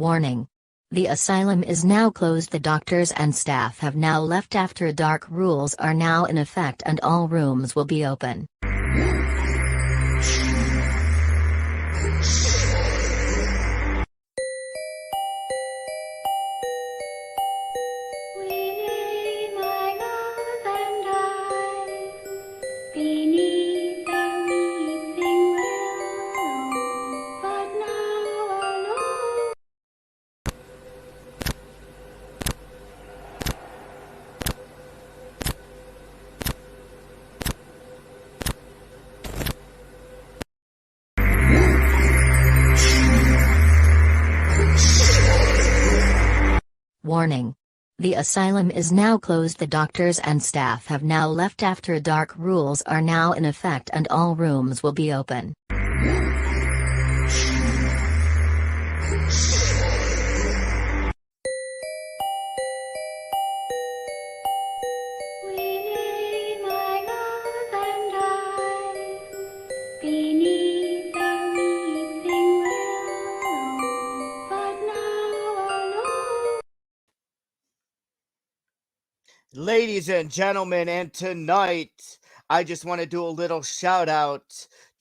Warning. The asylum is now closed. The doctors and staff have now left. After dark rules are now in effect and all rooms will be open. Warning. The asylum is now closed. The doctors and staff have now left. After dark rules are now in effect and all rooms will be open. Ladies and gentlemen, and tonight, I just want to do a little shout out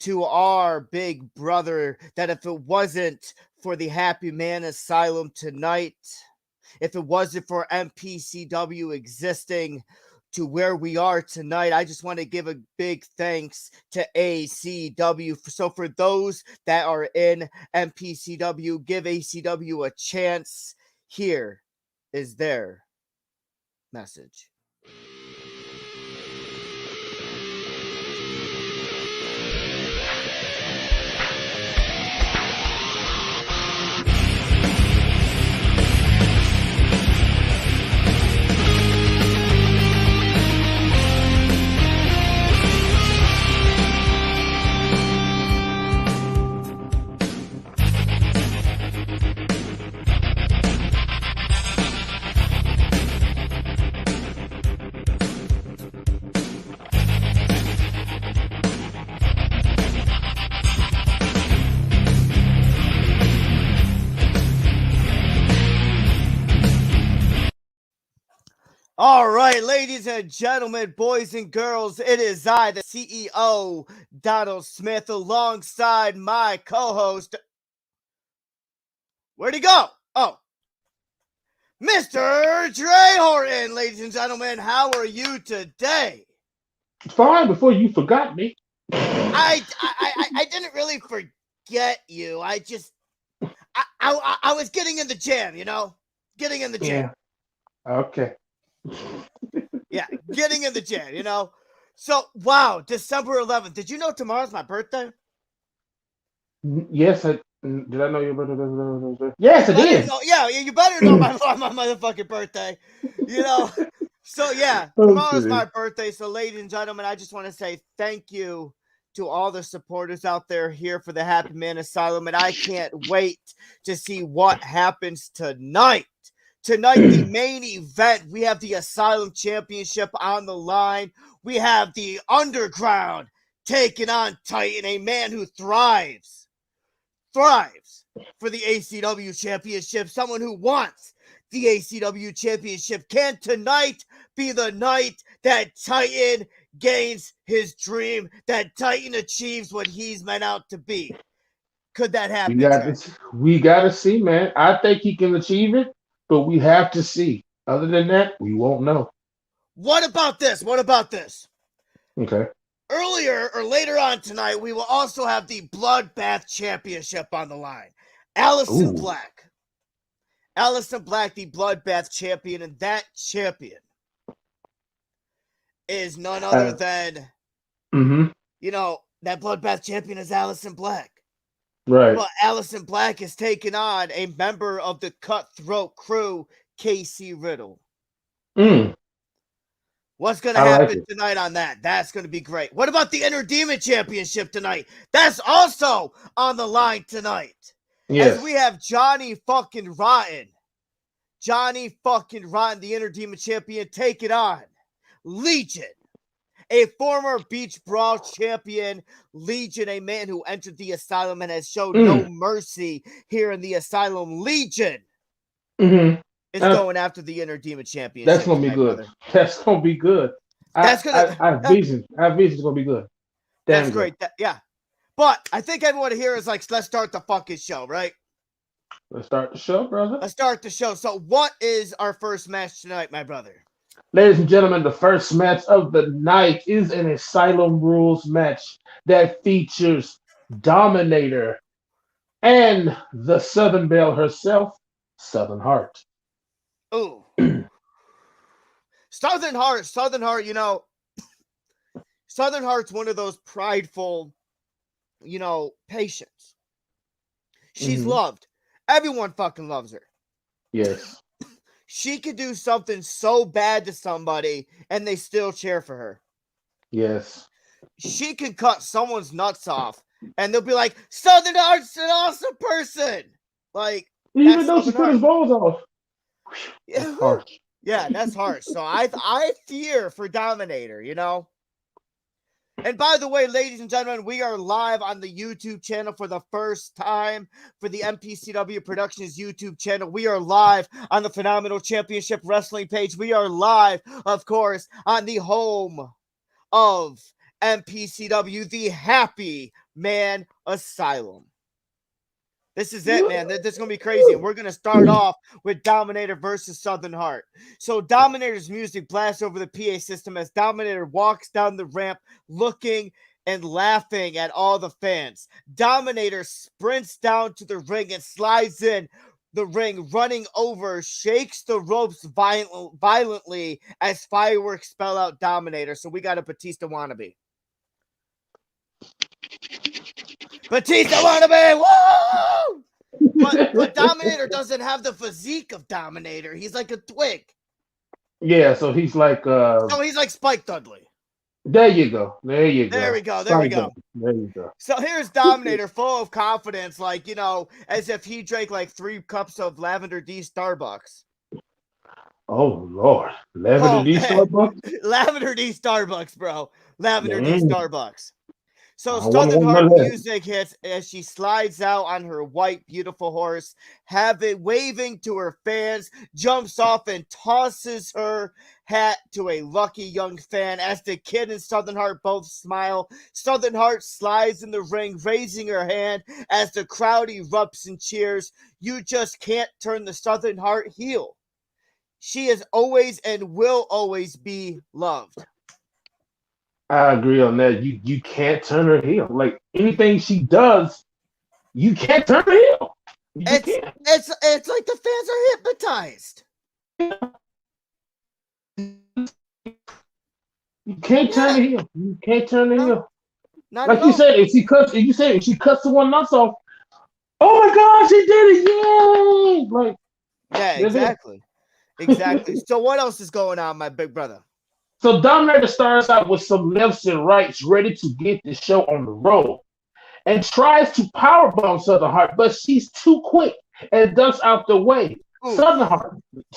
to our big brother, that if it wasn't for the Happy Man Asylum tonight, if it wasn't for MPCW existing to where we are tonight, I just want to give a big thanks to ACW. So for those that are in MPCW, give ACW a chance. Here is their message. All right, ladies and gentlemen, boys and girls, it is I, the CEO, Donald Smith, alongside my co-host. Where'd he go? Oh, Mr. Trey Horton, ladies and gentlemen, how are you today? Fine, before you forgot me. I didn't really forget you. I was getting in the jam, you know? Getting in the jam. Yeah. Okay. Yeah, getting in the jam, you know? So, wow, December 11th. Did you know tomorrow's my birthday? Yes, did I know your birthday? Yes, it is. Yeah, you better know my motherfucking birthday. You know? So, yeah, tomorrow's my birthday. So, ladies and gentlemen, I just want to say thank you to all the supporters out there here for the Happy Man Asylum. And I can't wait to see what happens tonight. Tonight, the main event, we have the Asylum Championship on the line. We have the Underground taking on Titan, a man who thrives for the ACW Championship, someone who wants the ACW Championship. Can tonight be the night that Titan gains his dream, that Titan achieves what he's meant out to be? Could that happen? We got to see, man. I think he can achieve it, but we have to see. Other than that, we won't know. What about this? Okay. Earlier or later on tonight, we will also have the Bloodbath Championship on the line. Allison Black, the Bloodbath champion, and that champion is none other than, you know, that Bloodbath champion is Allison Black. Right. But Allison Black is taking on a member of the Cutthroat Crew, KC Riddle. What's going to happen tonight on that? That's going to be great. What about the Inner Demon Championship tonight? That's also on the line tonight. Yes. As we have Johnny fucking Rotten, the Inner Demon Champion, take it on Legion. a former Beach Brawl champion, Legion, a man who entered the Asylum and has shown no mercy here in the Asylum. Legion is going after the Inner Demon Championship. That's gonna be good. Brother. That's gonna be good. I have vision. I have vision. It's gonna be good. That's great. Yeah. But I think everyone here is like, let's start the fucking show, right? Let's start the show, brother. Let's start the show. So what is our first match tonight, my brother? Ladies and gentlemen, the first match of the night is an Asylum Rules match that features Dominator and the Southern Belle herself, Southern Heart. Ooh. Southern Heart, you know, Southern Heart's one of those prideful, you know, patients. She's loved. Everyone fucking loves her. Yes. She could do something so bad to somebody and they still cheer for her. Yes. She can cut someone's nuts off and they'll be like, Southern Heart's an awesome person. Like, even though she cut his balls off. That's harsh. Yeah, that's harsh. So I fear for Dominator, you know? And by the way, ladies and gentlemen, we are live on the YouTube channel for the first time for the MPCW Productions YouTube channel. We are live on the Phenomenal Championship Wrestling page. We are live, of course, on the home of MPCW, the Happy Man Asylum. This is it, man. This is going to be crazy. And we're going to start off with Dominator versus Southern Heart. So Dominator's music blasts over the PA system as Dominator walks down the ramp looking and laughing at all the fans. Dominator sprints down to the ring and slides in the ring, running over, shakes the ropes violently as fireworks spell out Dominator. So we got a Batista wannabe. Batista wannabe, woo! But Dominator doesn't have the physique of Dominator. He's like a twig. Yeah, so he's like so he's like Spike Dudley. There you go. There you go. There we go. There we go. There you go. So here's Dominator full of confidence, like, you know, as if he drank like 3 cups of Lavender D Starbucks. Oh Lord. Lavender D Starbucks? Lavender D Starbucks, bro. Lavender D Starbucks. So Southern Heart music hits as she slides out on her white, beautiful horse, waving to her fans, jumps off and tosses her hat to a lucky young fan. As the kid and Southern Heart both smile, Southern Heart slides in the ring, raising her hand as the crowd erupts and cheers. You just can't turn the Southern Heart heel. She is always and will always be loved. I agree on that. You can't turn her heel. Like anything she does, you can't turn her heel. It's like the fans are hypnotized. You can't turn her heel. You can't turn her heel. Like you said, if she cuts the one nuts off, oh my God, she did it! Yay! Like, yeah, exactly. Exactly. So what else is going on, my big brother? So Dominator starts out with some lefts and rights, ready to get the show on the road, and tries to powerbomb Southern Heart, but she's too quick and ducks out the way. Southern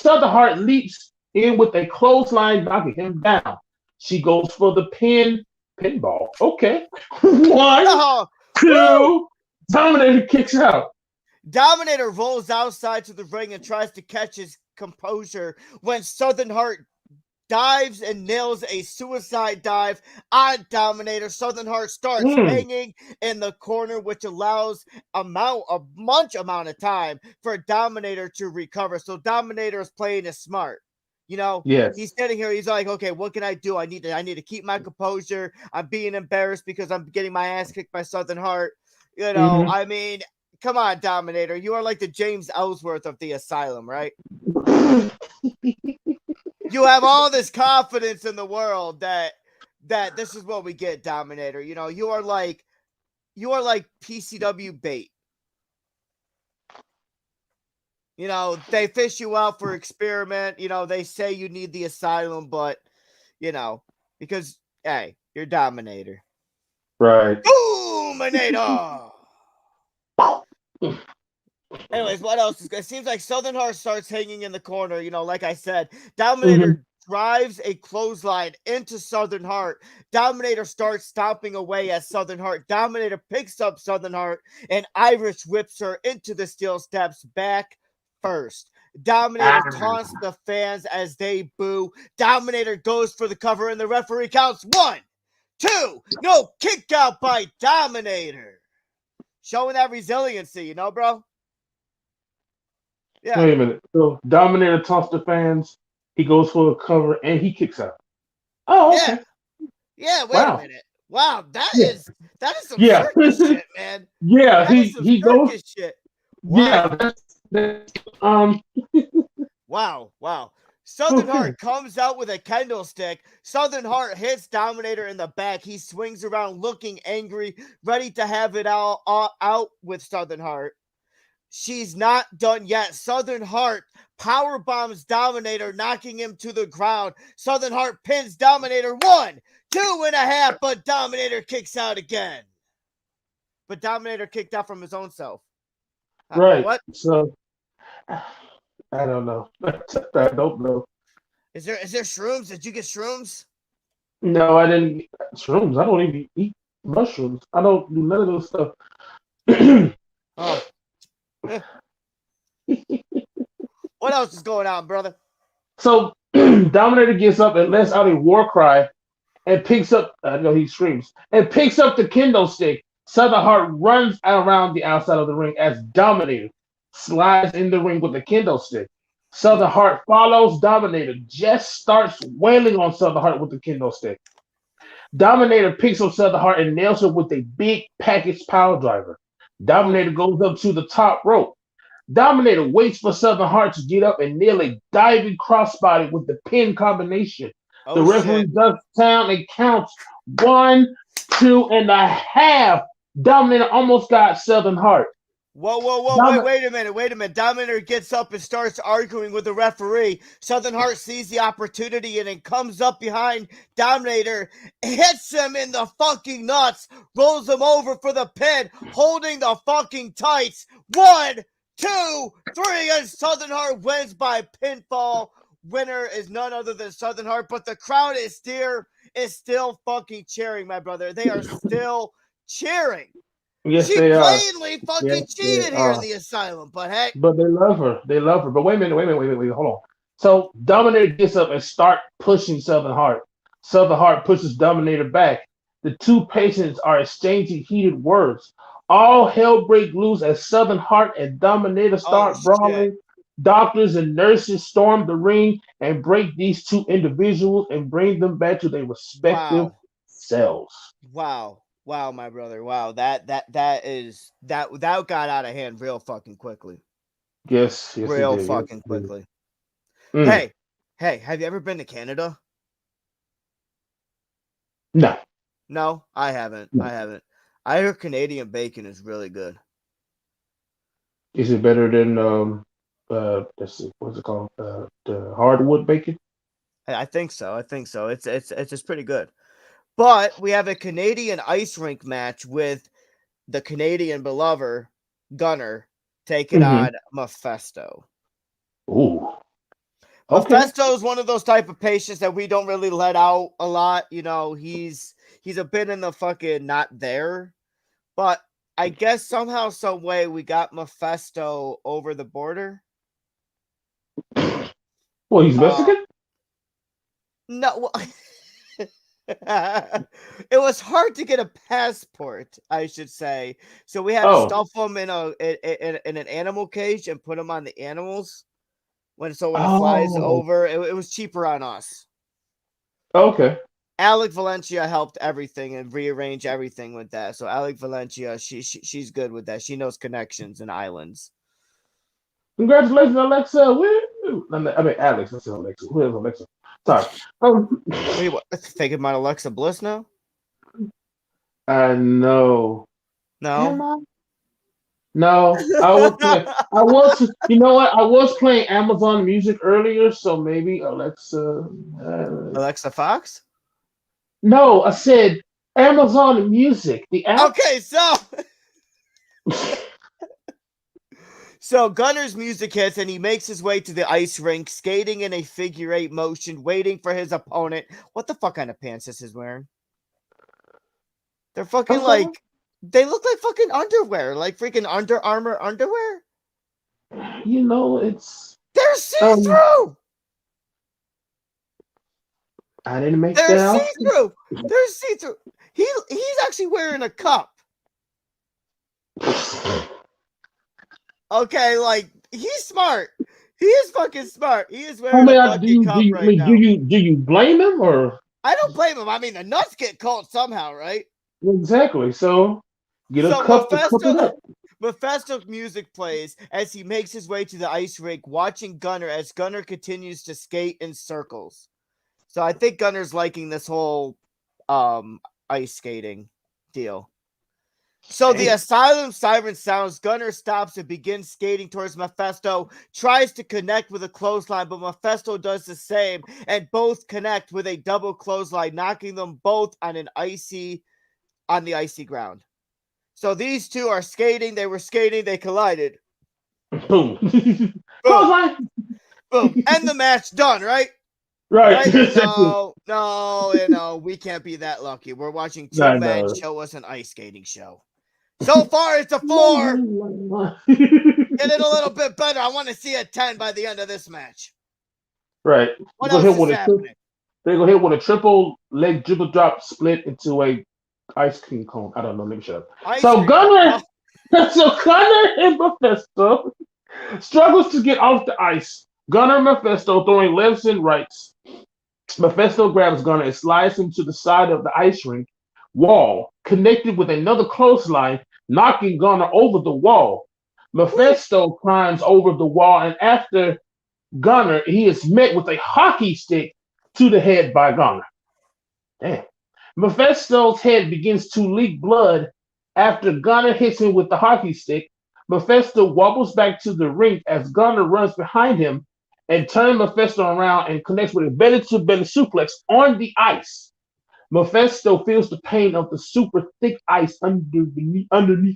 Heart leaps in with a clothesline, knocking him down. She goes for the pinball. Okay, 1, 2. Dominator kicks out. Dominator rolls outside to the ring and tries to catch his composure when Southern Heart dives and nails a suicide dive on Dominator. Southern Heart starts hanging in the corner, which allows a much amount of time for Dominator to recover. So Dominator is playing it smart. You know, he's sitting here. He's like, okay, what can I do? I need to keep my composure. I'm being embarrassed because I'm getting my ass kicked by Southern Heart. You know, I mean, come on, Dominator. You are like the James Ellsworth of the Asylum, right? You have all this confidence in the world that this is what we get, Dominator. You know, you are like PCW bait. You know, they fish you out for experiment. You know, they say you need the Asylum, but, you know, because, hey, you're Dominator. Right. Dominator! Anyways, what else? It seems like Southern Heart starts hanging in the corner. You know, like I said, Dominator drives a clothesline into Southern Heart. Dominator starts stomping away at Southern Heart. Dominator picks up Southern Heart and Irish whips her into the steel steps back first. Dominator taunts the fans as they boo. Dominator goes for the cover and the referee counts 1, 2. No, kick out by Dominator. Showing that resiliency, you know, bro? Yeah. Wait a minute. So Dominator taunts the fans. He goes for the cover and he kicks out. Oh, okay. Yeah, wait a minute. Wow, that is some circus shit, man. Yeah, he goes shit. Wow. Yeah, wow. Southern Heart comes out with a kendo stick. Southern Heart hits Dominator in the back. He swings around looking angry, ready to have it all out with Southern Heart. She's not done yet. Southern Heart power bombs Dominator, knocking him to the ground. Southern Heart pins Dominator 1, 2.5, but Dominator kicks out again. But Dominator kicked out from his own self. Right. What? So I don't know. I don't know. Is there shrooms? Did you get shrooms? No, I didn't get shrooms. I don't even eat mushrooms. I don't do none of those stuff. Oh. What else is going on, brother? So Dominator gets up and lets out a war cry and picks up, he screams, and picks up the kendo stick. Southern Heart runs around the outside of the ring as Dominator slides in the ring with the kendo stick. Southern Heart follows Dominator, just starts wailing on Southern Heart with the kendo stick. Dominator picks up Southern Heart and nails her with a big package power driver. Dominator goes up to the top rope. Dominator waits for Southern Heart to get up and nail a diving crossbody with the pin combination. The referee does count and counts 1, 2.5. Dominator almost got Southern Heart. Whoa. Wait a minute. Dominator gets up and starts arguing with the referee. Southern Heart sees the opportunity and then comes up behind Dominator, hits him in the fucking nuts, rolls him over for the pin, holding the fucking tights. 1, 2, 3, and Southern Heart wins by pinfall. Winner is none other than Southern Heart, but the crowd is still fucking cheering, my brother. They are still cheering. Yes, she they are. blatantly fucking cheated here in the asylum, but hey. But they love her. But wait a minute. Hold on. So Dominator gets up and start pushing Southern Heart. Southern Heart pushes Dominator back. The two patients are exchanging heated words. All hell breaks loose as Southern Heart and Dominator start brawling. Shit. Doctors and nurses storm the ring and break these two individuals and bring them back to their respective cells. Wow, my brother. Wow, that got out of hand real fucking quickly. Yes, real fucking quickly. Hey, have you ever been to Canada? No, I haven't. I heard Canadian bacon is really good. Is it better than let's see, what's it called? The hardwood bacon? I think so. It's just pretty good. But we have a Canadian Ice Rink match with the Canadian beloved Gunner taking on Mephesto. Ooh. Mephesto is one of those type of patients that we don't really let out a lot. You know, he's a bit in the fucking not there. But I guess somehow, some way, we got Mephesto over the border. Well, he's Mexican? No. It was hard to get a passport, I should say. So we had to stuff him in an animal cage and put him on the animals. When it flies over, it was cheaper on us. Okay. Alec Valencia helped everything and rearrange everything with that. So Alec Valencia, she's good with that. She knows connections and islands. Congratulations, Alexa. Woo! I mean, Alex. That's Alexa. Who is Alexa? Sorry. Wait, what? Thinking about Alexa Bliss now? No. No. No, I was. You know what? I was playing Amazon Music earlier, so maybe Alexa. Alexa Fox? No, I said Amazon Music. The app. Okay, so So Gunner's music hits and he makes his way to the ice rink, skating in a figure 8 motion, waiting for his opponent. What the fuck kind of pants this is wearing? They're fucking like, they look like fucking underwear, like freaking Under Armour underwear. You know, they're see-through. I didn't make that out. See-through. They're see-through. He's actually wearing a cup. Okay, like he's smart. He is fucking smart. He is wearing a fucking cup right now. Do you blame him or? I don't blame him. I mean, the nuts get cold somehow, right? Exactly. So get a cup to cook it up. Mephesto's music plays as he makes his way to the ice rink, watching Gunner as Gunner continues to skate in circles. So I think Gunner's liking this whole ice skating deal. So the Asylum siren sounds. Gunner stops and begins skating towards Mephesto, tries to connect with a clothesline, but Mephesto does the same, and both connect with a double clothesline, knocking them both on the icy ground. So these two are skating. They were skating. They collided. Boom. Boom. Boom. End the match. Done, right? Right. No, we can't be that lucky. We're watching two men show us an ice skating show. So far, it's a 4. Get it a little bit better. I want to see a 10 by the end of this match. Right. What else is happening? They're going to hit with a triple leg dribble drop split into a ice cream cone. I don't know. Let me shut up. So Gunner and Mephesto struggles to get off the ice. Gunner and Mephesto throwing lefts and rights. Mephesto grabs Gunner and slides him to the side of the ice rink wall, connected with another clothesline, knocking Gunner over the wall. Mephesto climbs over the wall, and after Gunner, he is met with a hockey stick to the head by Gunner. Damn. Mephesto's head begins to leak blood after Gunner hits him with the hockey stick. Mephesto wobbles back to the ring as Gunner runs behind him and turns Mephesto around and connects with a belly-to-belly suplex on the ice. Mephesto feels the pain of the super thick ice underneath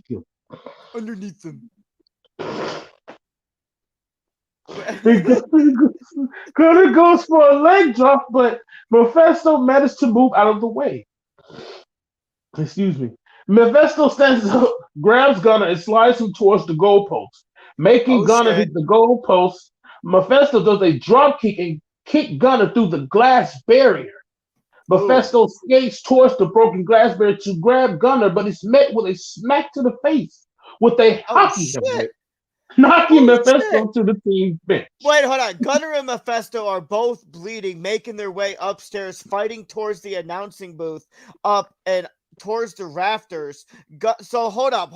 him. Gunner goes for a leg drop, but Mephesto manages to move out of the way. Excuse me. Mephesto stands up, grabs Gunner, and slides him towards the goalpost, making Gunner hit the goalpost. Mephesto does a drop kick and kick Gunner through the glass barrier. Mephesto skates towards the broken glass barrier to grab Gunner, but is met with a smack to the face with a hockey helmet, knocking Mephesto to the team bench. Wait, hold on. Gunner and Mephesto are both bleeding, making their way upstairs, fighting towards the announcing booth, up and towards the rafters. So hold up.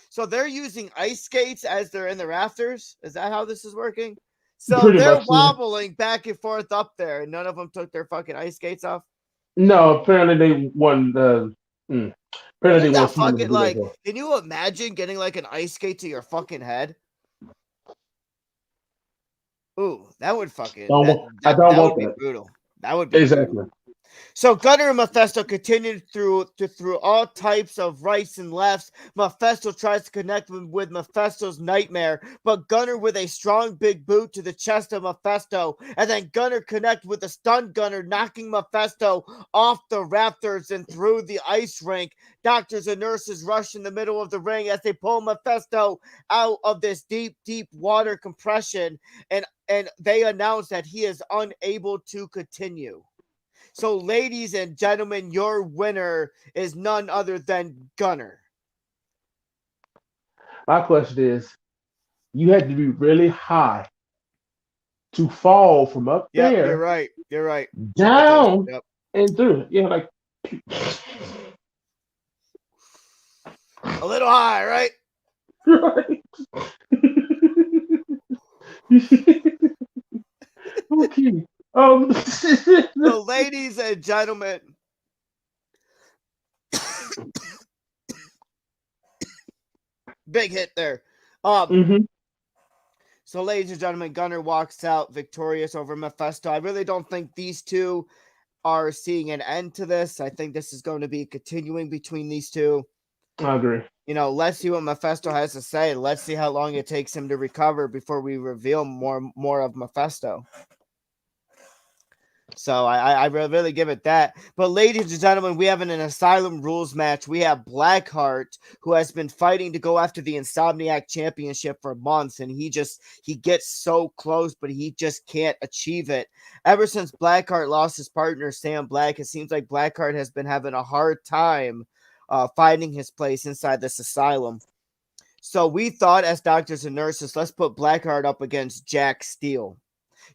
So they're using ice skates as they're in the rafters? Is that how this is working? So pretty they're wobbling back and forth up there, and none of them took their fucking ice skates off? No, apparently they won apparently they won fucking, like, can you imagine getting like an ice skate to your fucking head? Ooh, that would fucking that would be brutal. That would be brutal. So Gunner and Mephesto continued through all types of rights and lefts. Mephesto tries to connect with Mephesto's nightmare, but Gunner with a strong big boot to the chest of Mephesto, and then Gunner connect with a stun Gunner, knocking Mephesto off the rafters and through the ice rink. Doctors and nurses rush in the middle of the ring as they pull Mephesto out of this deep water compression, and they announce that he is unable to continue. So, ladies and gentlemen, your winner is none other than Gunner. My question is, you had to be really high to fall from up there. You're right. Down and through. Yeah, like a little high, right? Right. Okay. So, ladies and gentlemen, big hit there. So, ladies and gentlemen, Gunner walks out victorious over Mephesto. I really don't think these two are seeing an end to this. I think this is going to be continuing between these two. I agree. Let's see what Mephesto has to say. Let's see how long it takes him to recover before we reveal more of Mephesto. So I really give it that. But ladies and gentlemen, we have an Asylum Rules match. We have Blackheart, who has been fighting to go after the Insomniac Championship for months, and he gets so close, but he just can't achieve it. Ever since Blackheart lost his partner, Sam Black, it seems like Blackheart has been having a hard time finding his place inside this asylum. So we thought, as doctors and nurses, let's put Blackheart up against Jack Steele.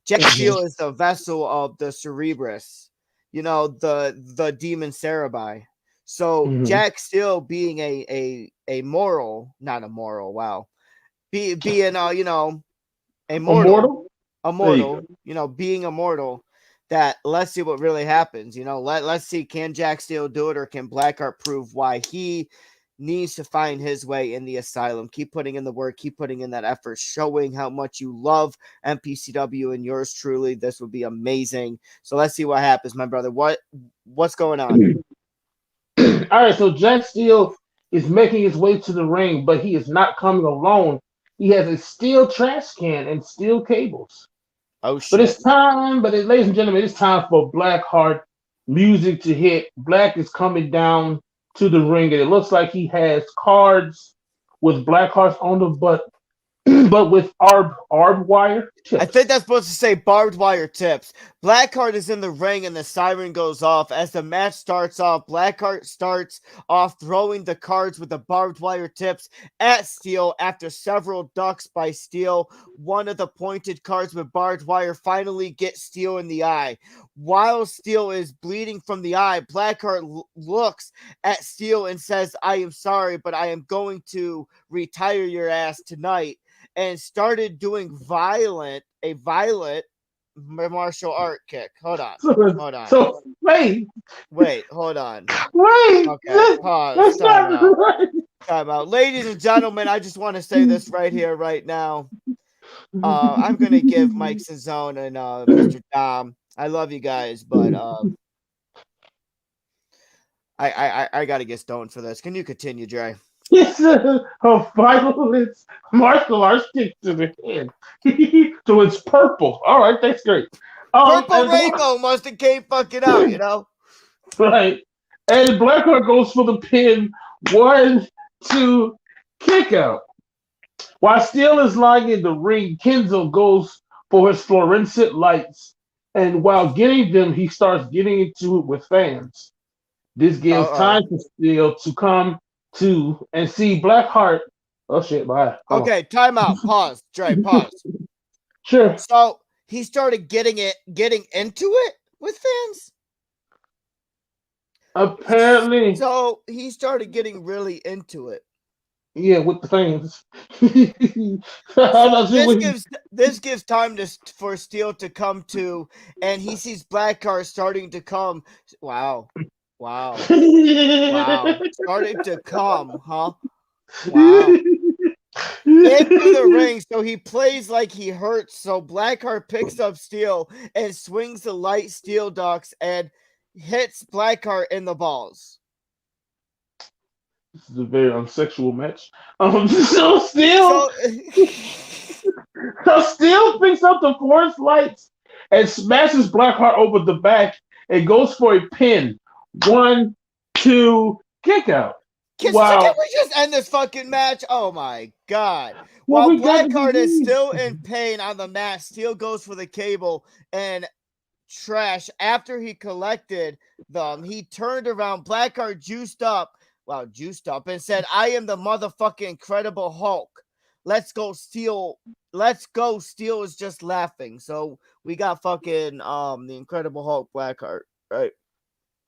Jack Steele is the vessel of the Cerebris, the demon Cerebi. So Jack Steele being a moral, not a moral, wow. Being a mortal, being immortal, that let's see what really happens. Let's see, can Jack Steele do it, or can Blackheart prove why he needs to find his way in the asylum? Keep putting in the work, keep putting in that effort, showing how much you love MPCW and yours truly. This would be amazing. So let's see what happens, my brother. What's going on? All right, so Jack Steele is making his way to the ring, but he is not coming alone. He has a steel trash can and steel cables. Oh shit. But it's time, ladies and gentlemen, it's time for Blackheart music to hit. Black is coming down to the ring, and it looks like he has cards with Blackhearts on them, but with barbed wire tips. I think that's supposed to say barbed wire tips. Blackheart is in the ring, and the siren goes off. As the match starts off, Blackheart starts off throwing the cards with the barbed wire tips at Steele. After several ducks by Steele, one of the pointed cards with barbed wire finally gets Steele in the eye. While Steele is bleeding from the eye, Blackheart looks at Steele and says, "I am sorry, but I am going to retire your ass tonight," and started doing a violent martial art kick. Hold on. So wait, hold on. Wait. Okay, pause. Time out. Ladies and gentlemen, I just want to say this right here, right now. I'm gonna give Mike Sanzone and Mr. Dom. I love you guys, but I gotta get stoned for this. Can you continue, Dre? It's a violent martial arts kick to the head. So it's purple. All right, that's great. Purple rainbow must have came fucking out, Right. And Blackheart goes for the pin. 1, 2, kick out. While Steele is lying in the ring, Kenzo goes for his fluorescent lights. And while getting them, he starts getting into it with fans. This gives time for Steele to come to and see Blackheart. Oh shit, bye. Okay, time out. Pause. Dre, pause. Sure. So he started getting into it with fans? Apparently. So he started getting really into it. Yeah, with the fans. This gives time for Steele to come to, and he sees Blackheart starting to come. Wow. Starting to come, huh? Wow. Into the ring, so he plays like he hurts. So Blackheart picks up Steele and swings the light steel ducks and hits Blackheart in the balls. This is a very unsexual match. So Steele picks up the force lights and smashes Blackheart over the back and goes for a pin. 1, 2, kick out. Can we just end this fucking match? Oh my god. While Blackheart is still in pain on the mat, Steele goes for the cable and trash. After he collected them, he turned around. Blackheart juiced up, and said, "I am the motherfucking Incredible Hulk. Let's go, Steele. Let's go." Steele is just laughing. So we got fucking the Incredible Hulk Blackheart, right?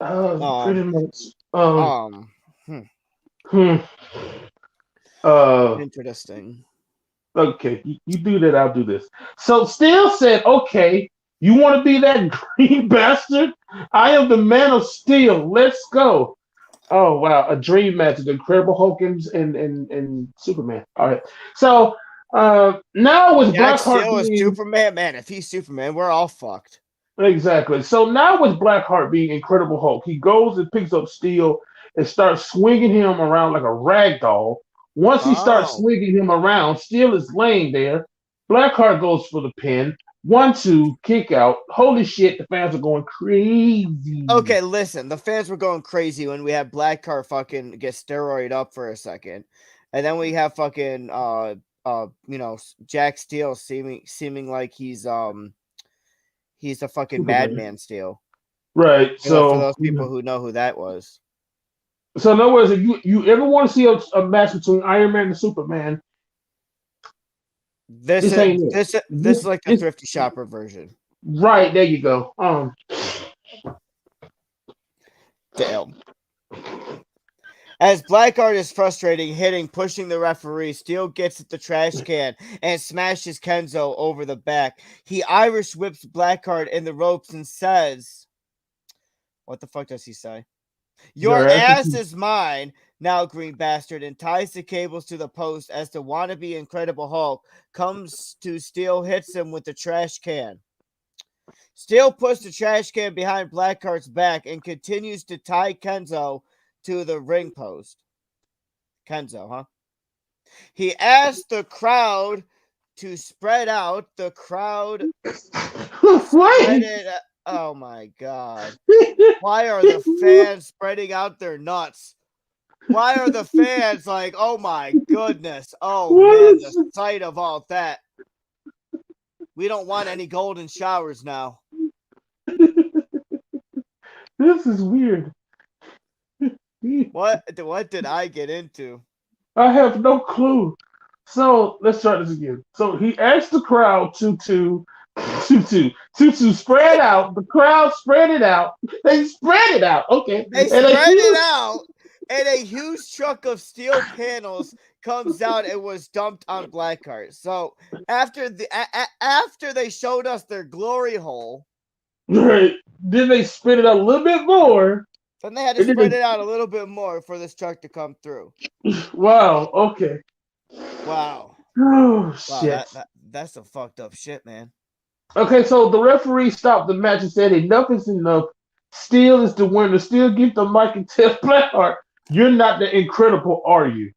Pretty much. Interesting. Okay, you do that, I'll do this. So Steele said, "Okay, you want to be that green bastard? I am the Man of Steel. Let's go." Oh wow, a dream match of the Incredible Hulk and Superman. All right, so now with Blackheart being Superman, man, if he's Superman, we're all fucked. Exactly. So now with Blackheart being Incredible Hulk, he goes and picks up Steele and starts swinging him around like a rag doll. Once he starts swinging him around, Steel is laying there. Blackheart goes for the pin. 1-2, kick out. Holy shit, the fans are going crazy. Okay, listen, the fans were going crazy when we had Blackheart fucking get steroid up for a second. And then we have fucking Jack Steel seeming like he's a fucking madman Steel. Right. So for those people who know who that was. So in other words, if you ever want to see a match between Iron Man and Superman, this is like the Thrifty Shopper version. Right, there you go. Damn. As Blackheart is frustrating, hitting, pushing the referee, Steel gets at the trash can and smashes Kenzo over the back. He Irish whips Blackheart in the ropes and says, what the fuck does he say? Your ass is mine now, green bastard, and ties the cables to the post as the wannabe Incredible Hulk comes to Steel, hits him with the trash can. Steel puts the trash can behind Blackheart's back and continues to tie Kenzo to the ring post. Kenzo, huh? He asked the crowd to spread out. The crowd spread it. Oh my God. Why are the fans spreading out their nuts? Why are the fans like, oh my goodness. Oh man, the sight of all that. We don't want any golden showers now. This is weird. What did I get into? I have no clue. So let's start this again. So he asked the crowd to spread out. The crowd spread it out. They spread it out. Okay. They spread it out, and a huge truck of steel panels comes out and was dumped on Blackheart. So after they showed us their glory hole, right, then they spread it out a little bit more. Then they had to spread it out a little bit more for this truck to come through. Wow. Okay. Wow. Oh shit. That's some fucked up shit, man. Okay, so the referee stopped the match and said enough is enough. Steel is the winner. Steel give the mic and tell Blackheart, you're not the Incredible, are you?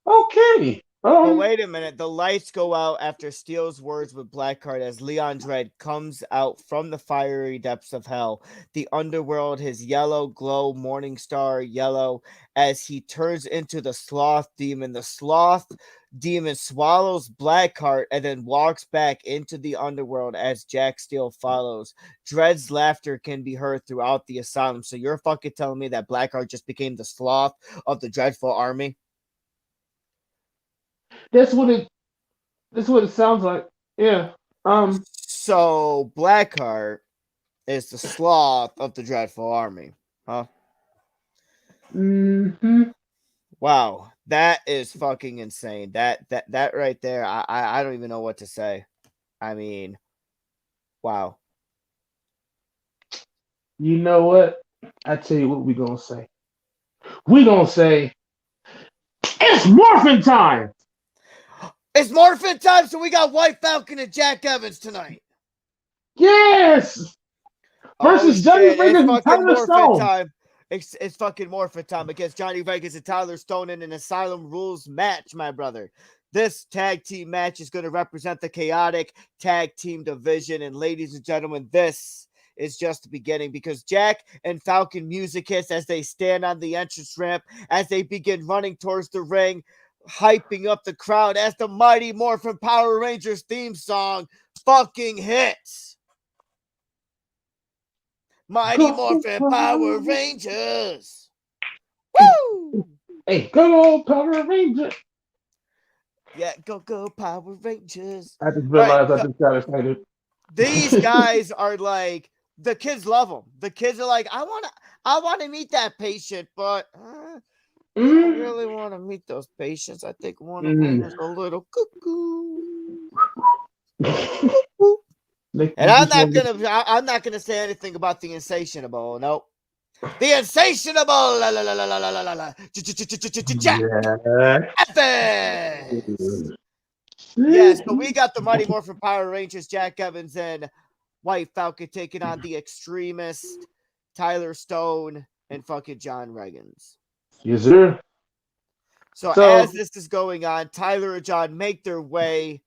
Okay. But wait a minute. The lights go out after Steel's words with Blackheart as Leon Dredd comes out from the fiery depths of hell. The underworld, his yellow glow, morning star yellow, as he turns into the sloth demon. The sloth demon swallows Blackheart and then walks back into the underworld as Jack Steel follows. Dredd's laughter can be heard throughout the asylum. So you're fucking telling me that Blackheart just became the sloth of the Dreadful Army? That's what it sounds like. Yeah. So Blackheart is the sloth of the Dreadful Army, huh? Mm-hmm. Wow, that is fucking insane. That right there, I don't even know what to say. I mean, wow. You know what? I tell you what we're gonna say. We're gonna say it's morphin' time. It's morphin' time, so we got White Falcon and Jack Evans tonight. Yes. Versus Johnny Vegas and Tyler Stone. Time. It's fucking morphin' time against Johnny Vegas and Tyler Stone in an Asylum Rules match, my brother. This tag team match is going to represent the chaotic tag team division. And ladies and gentlemen, this is just the beginning, because Jack and Falcon music hits as they stand on the entrance ramp, as they begin running towards the ring, hyping up the crowd as the Mighty Morphin Power Rangers theme song fucking hits. Mighty Morphin Power Rangers. Woo! Hey, go Power Rangers. Yeah, go Power Rangers. I just realized I just got excited. These guys are like, the kids love them. The kids are like, I want to meet that patient, but I really want to meet those patients. I think one of them is a little cuckoo. And I'm not gonna say anything about the insatiable. Nope. The insatiable Jack Evans. Yes, so we got the Mighty Morphin Power Rangers, Jack Evans and White Falcon taking on the extremist Tyler Stone and fucking John Regins. Yes, sir. So as this is going on, Tyler and John make their way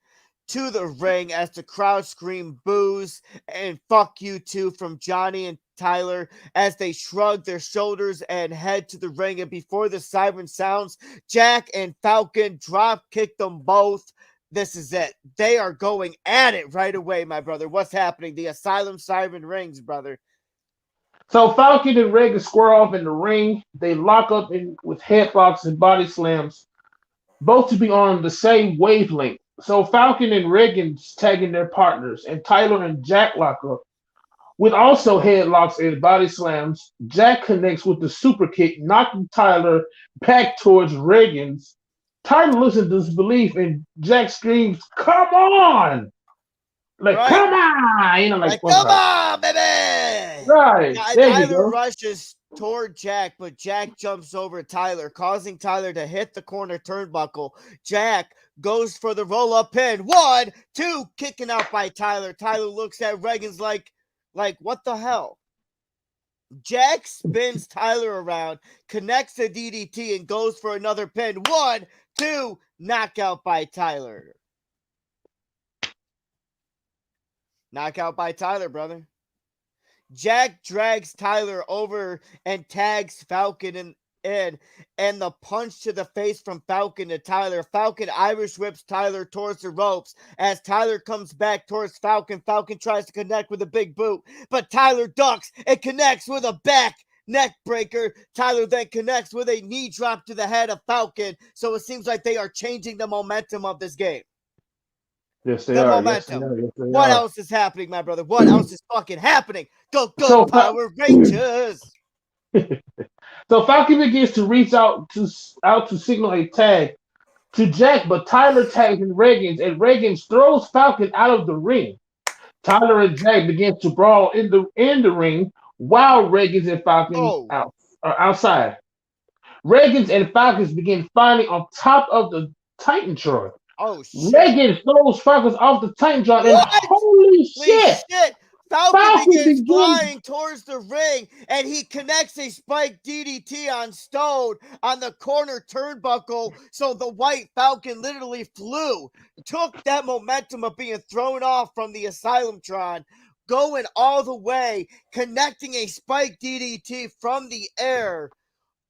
to the ring as the crowd scream boos and fuck you too from Johnny and Tyler as they shrug their shoulders and head to the ring. And before the siren sounds, Jack and Falcon drop kick them both. This is it. They are going at it right away, my brother. What's happening? The Asylum siren rings, brother. So Falcon and Regins square off in the ring. They lock up with headlocks and body slams, both to be on the same wavelength. So Falcon and Regins tagging their partners, and Tyler and Jack lock up. With also headlocks and body slams, Jack connects with the super kick, knocking Tyler back towards Regins. Tyler looks in disbelief, and Jack screams, "Come on!" Like, right? Come on! You know, like come on, baby! Right. Tyler rushes toward Jack, but Jack jumps over Tyler, causing Tyler to hit the corner turnbuckle. Jack goes for the roll-up pin. 1, 2, kicking out by Tyler. Tyler looks at Regins like, what the hell? Jack spins Tyler around, connects the DDT, and goes for another pin. 1, 2, knockout by Tyler. Knockout by Tyler, brother. Jack drags Tyler over and tags Falcon in, and the punch to the face from Falcon to Tyler. Falcon Irish whips Tyler towards the ropes. As Tyler comes back towards Falcon, Falcon tries to connect with a big boot, but Tyler ducks and connects with a back neck breaker. Tyler then connects with a knee drop to the head of Falcon. So it seems like they are changing the momentum of this game. Yes, they are. Momentum. Yes, they are. What else is happening, my brother? What else is fucking happening? Go, Power Rangers! So Falcon begins to reach out to signal a tag to Jack, but Tyler tags in Regins, and Regins throws Falcon out of the ring. Tyler and Jack begin to brawl in the ring while Regins and Falcon are outside. Regins and Falcons begin fighting on top of the Titantron. Oh shit! Regins throws Falcons off the Titantron, and holy shit! Falcon begins flying towards the ring, and he connects a spiked DDT on Stone on the corner turnbuckle. So the White Falcon literally flew, took that momentum of being thrown off from the Asylumtron, going all the way, connecting a spiked DDT from the air.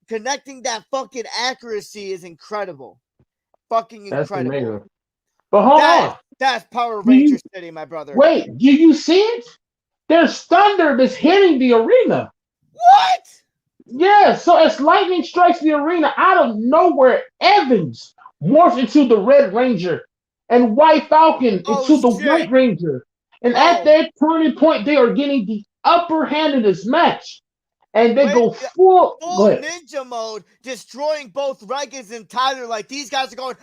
Connecting that fucking accuracy is incredible. Fucking incredible. That's amazing. But hold on. That's Power Ranger City, my brother. Wait, do you see it? There's thunder that's hitting the arena. What? Yeah, so as lightning strikes the arena, out of nowhere, Evans morphs into the Red Ranger and White Falcon into the White Ranger. And at that turning point, they are getting the upper hand in this match. And they go full ninja mode, destroying both Regins and Tyler. Like these guys are going,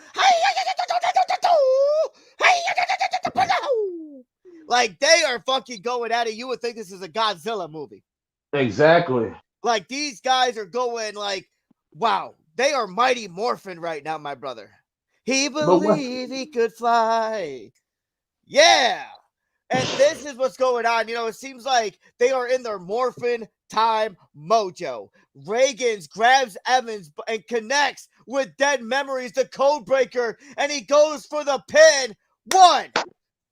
like they are fucking going at it. You would think this is a Godzilla movie. Exactly. Like these guys are going like, wow, they are Mighty Morphin right now, my brother. He believed he could fly. Yeah. And this is what's going on. You know, it seems like they are in their Morphin time mojo. Regins grabs Evans and connects with Dead Memories, the code breaker, and he goes for the pin. 1,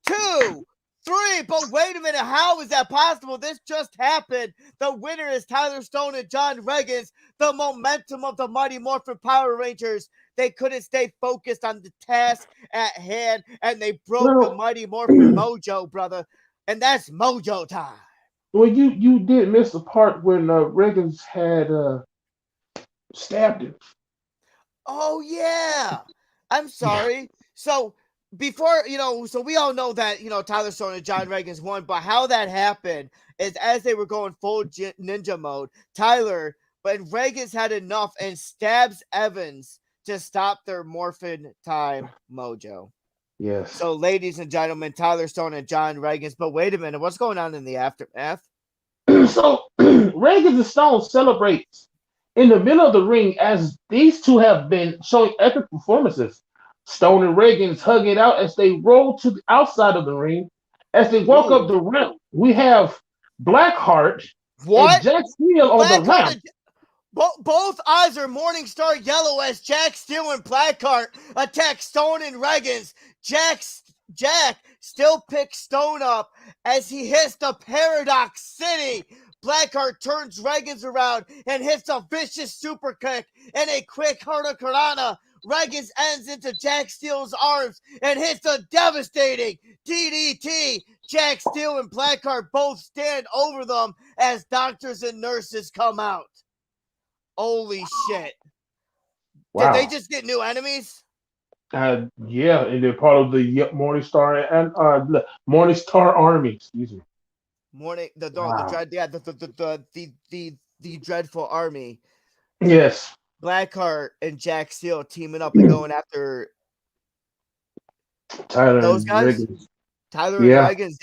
2, 3. But wait a minute, how is that possible? This just happened. The winner is Tyler Stone and John Regins. The momentum of the Mighty Morphin Power Rangers. They couldn't stay focused on the task at hand, and they broke the Mighty Morphin mojo, brother. And that's mojo time. Well, you did miss the part when Regins had stabbed him. Oh, yeah. I'm sorry. So, before, so we all know that, Tyler Stone and John Regins won, but how that happened is as they were going full ninja mode, Tyler, but Regins had enough and stabs Evans to stop their Morphin time mojo. Yes. So, ladies and gentlemen, Tyler Stone and John Regins. But wait a minute, what's going on in the aftermath? So, Regins and Stone celebrate in the middle of the ring as these two have been showing epic performances. Stone and Regins hug it out as they roll to the outside of the ring. As they walk up the ramp, we have Blackheart and Jack Steele on the ramp. Both eyes are Morningstar yellow as Jack Steel and Blackheart attack Stone and Regins. Jack still picks Stone up as he hits the Paradox City. Blackheart turns Regins around and hits a vicious super kick and a quick Hurricanrana. Regins ends into Jack Steel's arms and hits a devastating DDT. Jack Steel and Blackheart both stand over them as doctors and nurses come out. Holy shit. Wow. Did they just get new enemies? Yeah, and they're part of the Morningstar and Morningstar Army. Excuse me. The dreadful army. Yes. Blackheart and Jack Steel teaming up and going after Tyler those and guys. Regins. Tyler and Regins.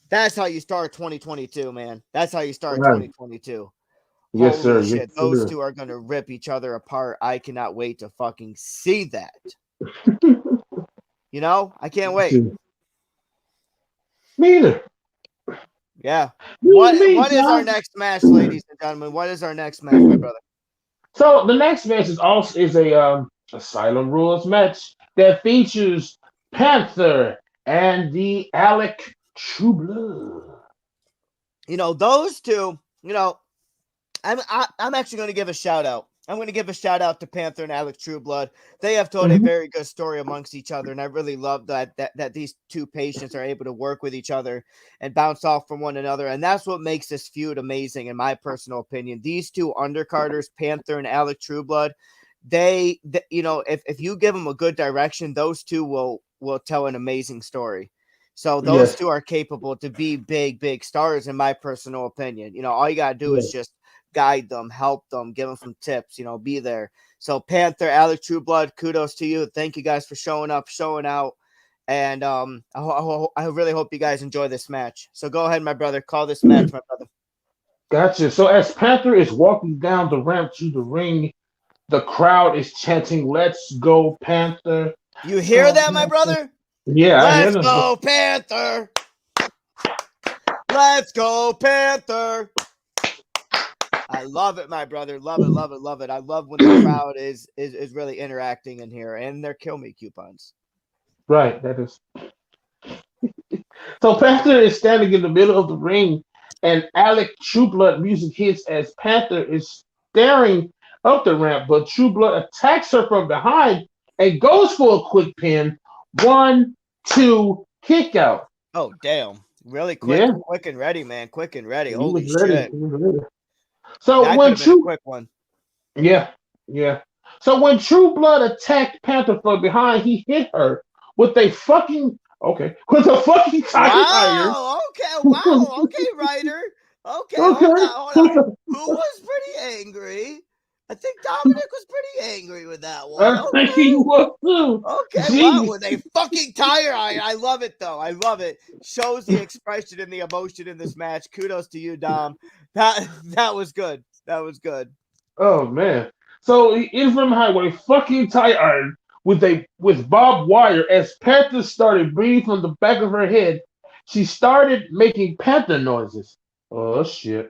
That's how you start 2022, man. That's how you start 2022. Yes, sir. Holy shit, those two are going to rip each other apart. I cannot wait to fucking see that. You know, I can't wait. Me either. Yeah. What is our next match, ladies and gentlemen? What is our next match, my brother? So the next match is a Asylum Rules match that features Panther and the Alec Trueblood. You know, those two, you know, I'm actually going to give a shout out. I'm going to give a shout out to Panther and Alec Trueblood. They have told a very good story amongst each other, and I really love that these two patients are able to work with each other and bounce off from one another, and that's what makes this feud amazing, in my personal opinion. These two undercarders, Panther and Alec Trueblood, they you know, if you give them a good direction, those two will tell an amazing story. So those two are capable to be big stars, in my personal opinion. You know, all you got to do is just guide them, help them, give them some tips, you know, be there. So Panther, Alec Trueblood, kudos to you. Thank you guys for showing up, showing out. And I really hope you guys enjoy this match. So go ahead, my brother. Call this match, my brother. Gotcha. So as Panther is walking down the ramp to the ring, the crowd is chanting, "Let's go, Panther." You hear that, my brother? Yeah, Let's go, Panther. Let's go, Panther. I love it, my brother. Love it, love it, love it. I love when the crowd is really interacting in here, and they're kill me coupons. Right, that is. So Panther is standing in the middle of the ring, and Alec Trueblood music hits as Panther is staring up the ramp, but Trueblood attacks her from behind and goes for a quick pin. 1, 2, kick out. Oh, damn. Really quick, quick and ready, man. Quick and ready. Holy shit. So that when a quick one. Yeah. So when Trueblood attacked Panther from behind, he hit her with a fucking tire iron. Okay, Ryder. Okay. Hold on. Who was pretty angry? I think Dominic was pretty angry with that one. I think he was too. Okay, wow, with a fucking tire iron. I love it, though. I love it. Shows the expression and the emotion in this match. Kudos to you, Dom. That was good. That was good. Oh man. So he is from highway fucking tire iron with barbed wire. As Panther started breathing from the back of her head, she started making Panther noises. Oh shit.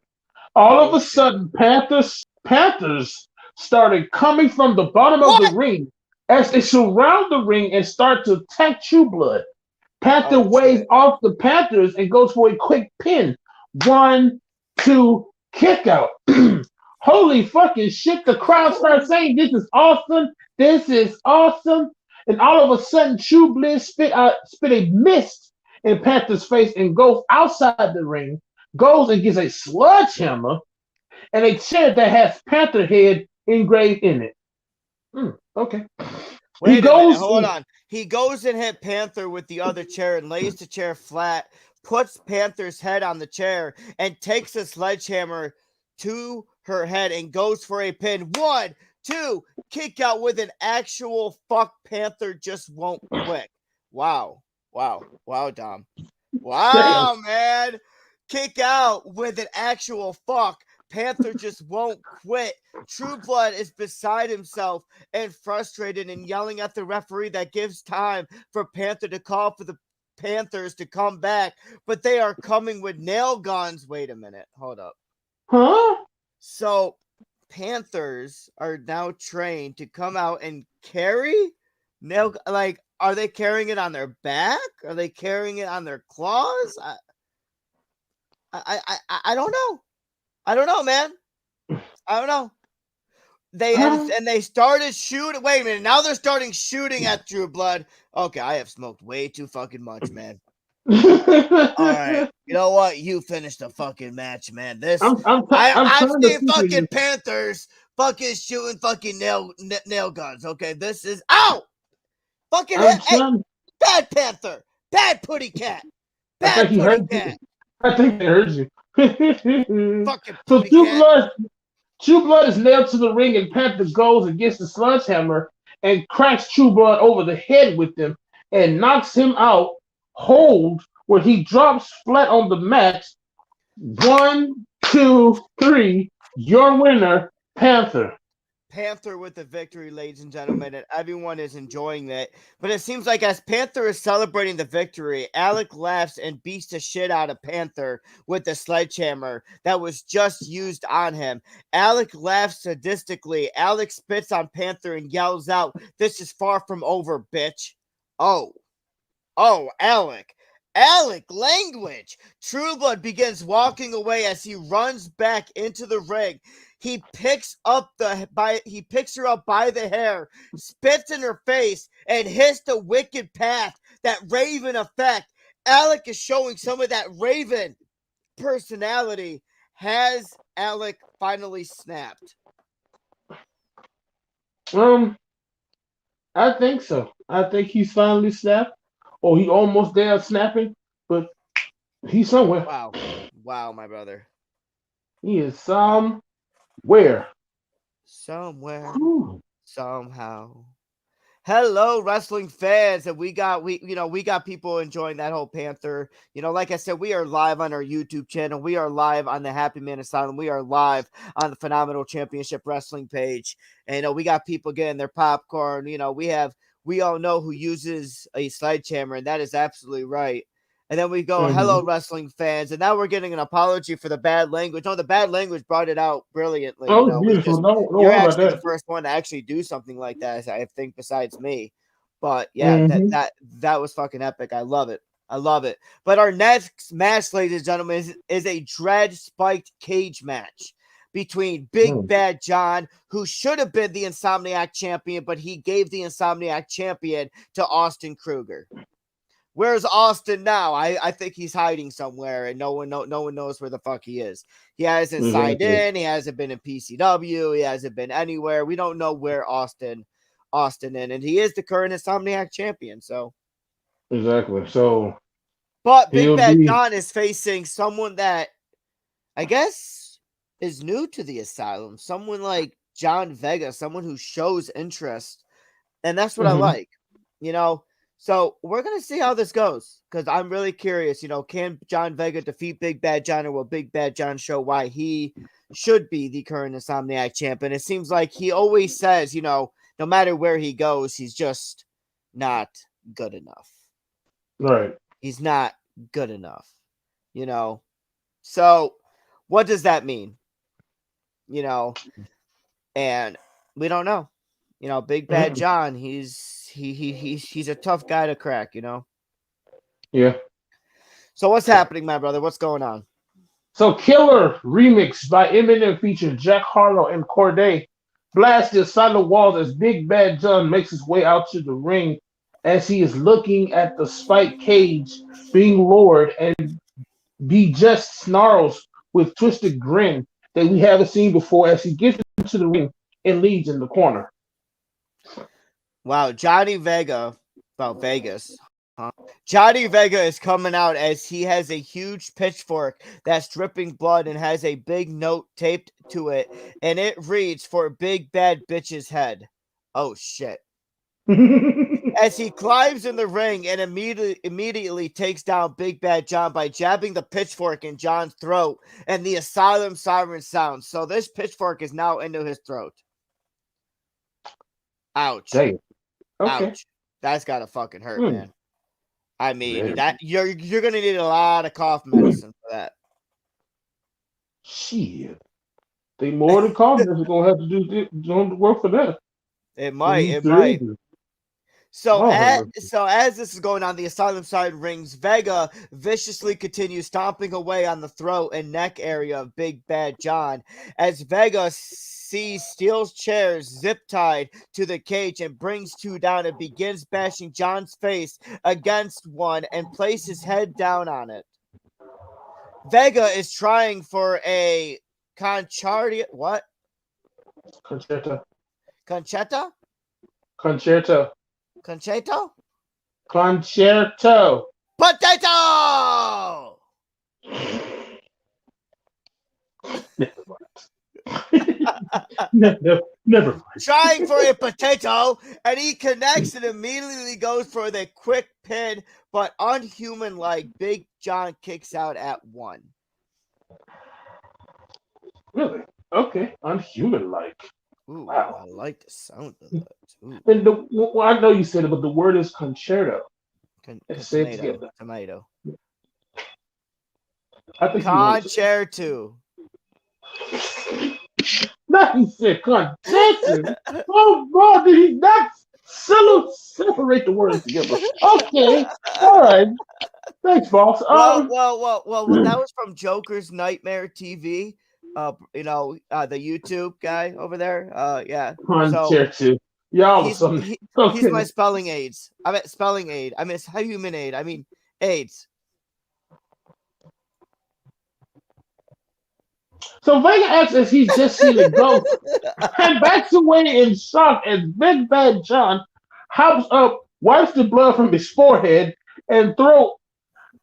All of a sudden, Panthers started coming from the bottom of the ring as they surround the ring and start to attack Trueblood. Panther waves off the Panthers and goes for a quick pin. 1, 2, kick out. Holy fucking shit. The crowd starts saying, "This is awesome. This is awesome." And all of a sudden, Trueblood spit a mist in Panther's face and goes outside the ring, goes and gets a sledgehammer and a chair that has Panther head engraved in it. Okay. Wait a minute. Hold on. He goes and hit Panther with the other chair and lays the chair flat, puts Panther's head on the chair, and takes a sledgehammer to her head and goes for a pin. 1, 2, kick out with an actual fuck. Panther just won't quit. Wow, Dom. Wow, man. Kick out with an actual fuck. Panther just won't quit. Trueblood is beside himself and frustrated and yelling at the referee that gives time for Panther to call for the Panthers to come back, but they are coming with nail guns. Wait a minute. Hold up. Huh? So Panthers are now trained to come out and carry nail. Like, are they carrying it on their back? Are they carrying it on their claws? I don't know. I don't know, man. I don't know. They started shooting. Wait a minute. Now they're starting shooting at Trueblood. Okay, I have smoked way too fucking much, man. All right. You know what? You finished the fucking match, man. I've seen fucking Panthers fucking shooting fucking nail guns. Okay, this is fucking hit. Hey, bad Panther, bad putty cat, bad putty cat. I think they heard you. Fucking so putty cat. Trueblood is nailed to the ring, and Panther goes against the sledgehammer and cracks Trueblood over the head with him and knocks him out. Hold where he drops flat on the mat. 1, 2, 3. Your winner, Panther. Panther with the victory, ladies and gentlemen, and everyone is enjoying that. But it seems like as Panther is celebrating the victory, Alec laughs and beats the shit out of Panther with the sledgehammer that was just used on him. Alec laughs sadistically. Alec spits on Panther and yells out, "This is far from over, bitch." Oh, Alec. Alec language. Trueblood begins walking away as he runs back into the ring. He picks her up by the hair, spits in her face, and hits the wicked path, that Raven effect. Alec is showing some of that Raven personality. Has Alec finally snapped? I think so. I think he's finally snapped. Or he almost there snapping, but he's somewhere. Wow, my brother. He is somewhere. Somehow. Hello, wrestling fans, and we got people enjoying that whole Panther. Like I said, we are live on our YouTube channel. We are live on the Happy Man Asylum. We are live on the Phenomenal Championship Wrestling page, and we got people getting their popcorn. We all know who uses a sledgehammer, and that is absolutely right. And then we go, hello, wrestling fans. And now we're getting an apology for the bad language. Oh, the bad language brought it out brilliantly. Beautiful. You're actually the first one to actually do something like that, I think, besides me. But yeah, that was fucking epic. I love it. But our next match, ladies and gentlemen, is a dread spiked cage match between Big Bad Jon, who should have been the Insomniac champion, but he gave the Insomniac champion to Austin Kruger. Where's Austin now? I think he's hiding somewhere, and no one knows where the fuck he is. He hasn't signed in. He hasn't been in PCW. He hasn't been anywhere. We don't know where Austin in, and he is the current Insomniac champion. So exactly. So, but Big Bad Jon is facing someone that I guess is new to the Asylum. Someone like John Vega, someone who shows interest, and that's what I like. So we're going to see how this goes, because I'm really curious, can John Vega defeat Big Bad Jon, or will Big Bad Jon show why he should be the current Insomniac champion? It seems like he always says, no matter where he goes, he's just not good enough. Right. He's not good enough, So what does that mean? And we don't know. Big Bad Jon, he's a tough guy to crack, Yeah. So what's happening, my brother? What's going on? So Killer remix by Eminem features Jack Harlow and Corday blasts the Asylum walls as Big Bad Jon makes his way out to the ring as he is looking at the spike cage being lowered, and B just snarls with twisted grin that we haven't seen before as he gets into the ring and leads in the corner. Wow, Johnny Vega, Vegas. Johnny Vega is coming out as he has a huge pitchfork that's dripping blood and has a big note taped to it, and it reads, "For Big Bad Bitch's head." Oh shit. As he climbs in the ring and immediately takes down Big Bad Jon by jabbing the pitchfork in Jon's throat, and the Asylum siren sounds. So this pitchfork is now into his throat. Ouch. Dang. Okay. Ouch. That's gotta fucking hurt, man. I mean, that you're gonna need a lot of cough medicine for that. Shit. They more than confident are gonna have to do work for that. It might. So Oh, as this is going on, the Asylum side rings. Vega viciously continues stomping away on the throat and neck area of Big Bad Jon. As Vega sees Steel's chairs zip tied to the cage and brings two down and begins bashing Jon's face against one and places his head down on it. Vega is trying for a concerto. What? Concerto. Conchetta? Concerto. Concerto? Concerto. Potato! Never mind. Trying for a potato, and he connects and immediately goes for the quick pin, but unhuman-like, Big Jon kicks out at 1. Really? Okay. Unhuman-like. Ooh, Wow. I like the sound of that. Ooh. And I know you said it, but the word is concerto. Tomato. I think Concerto. No, he said concerto. Oh, God, did he not separate the words together? Okay. All right. Thanks, boss. Well, that was from Joker's Nightmare TV. The YouTube guy over there. Yeah. Concerto. Y'all he's my spelling aids. I meant spelling aid. I mean human aid. I mean AIDS. So Vega asks if he's just seen a ghost and backs away in shock as Big Bad Jon hops up, wipes the blood from his forehead and throat,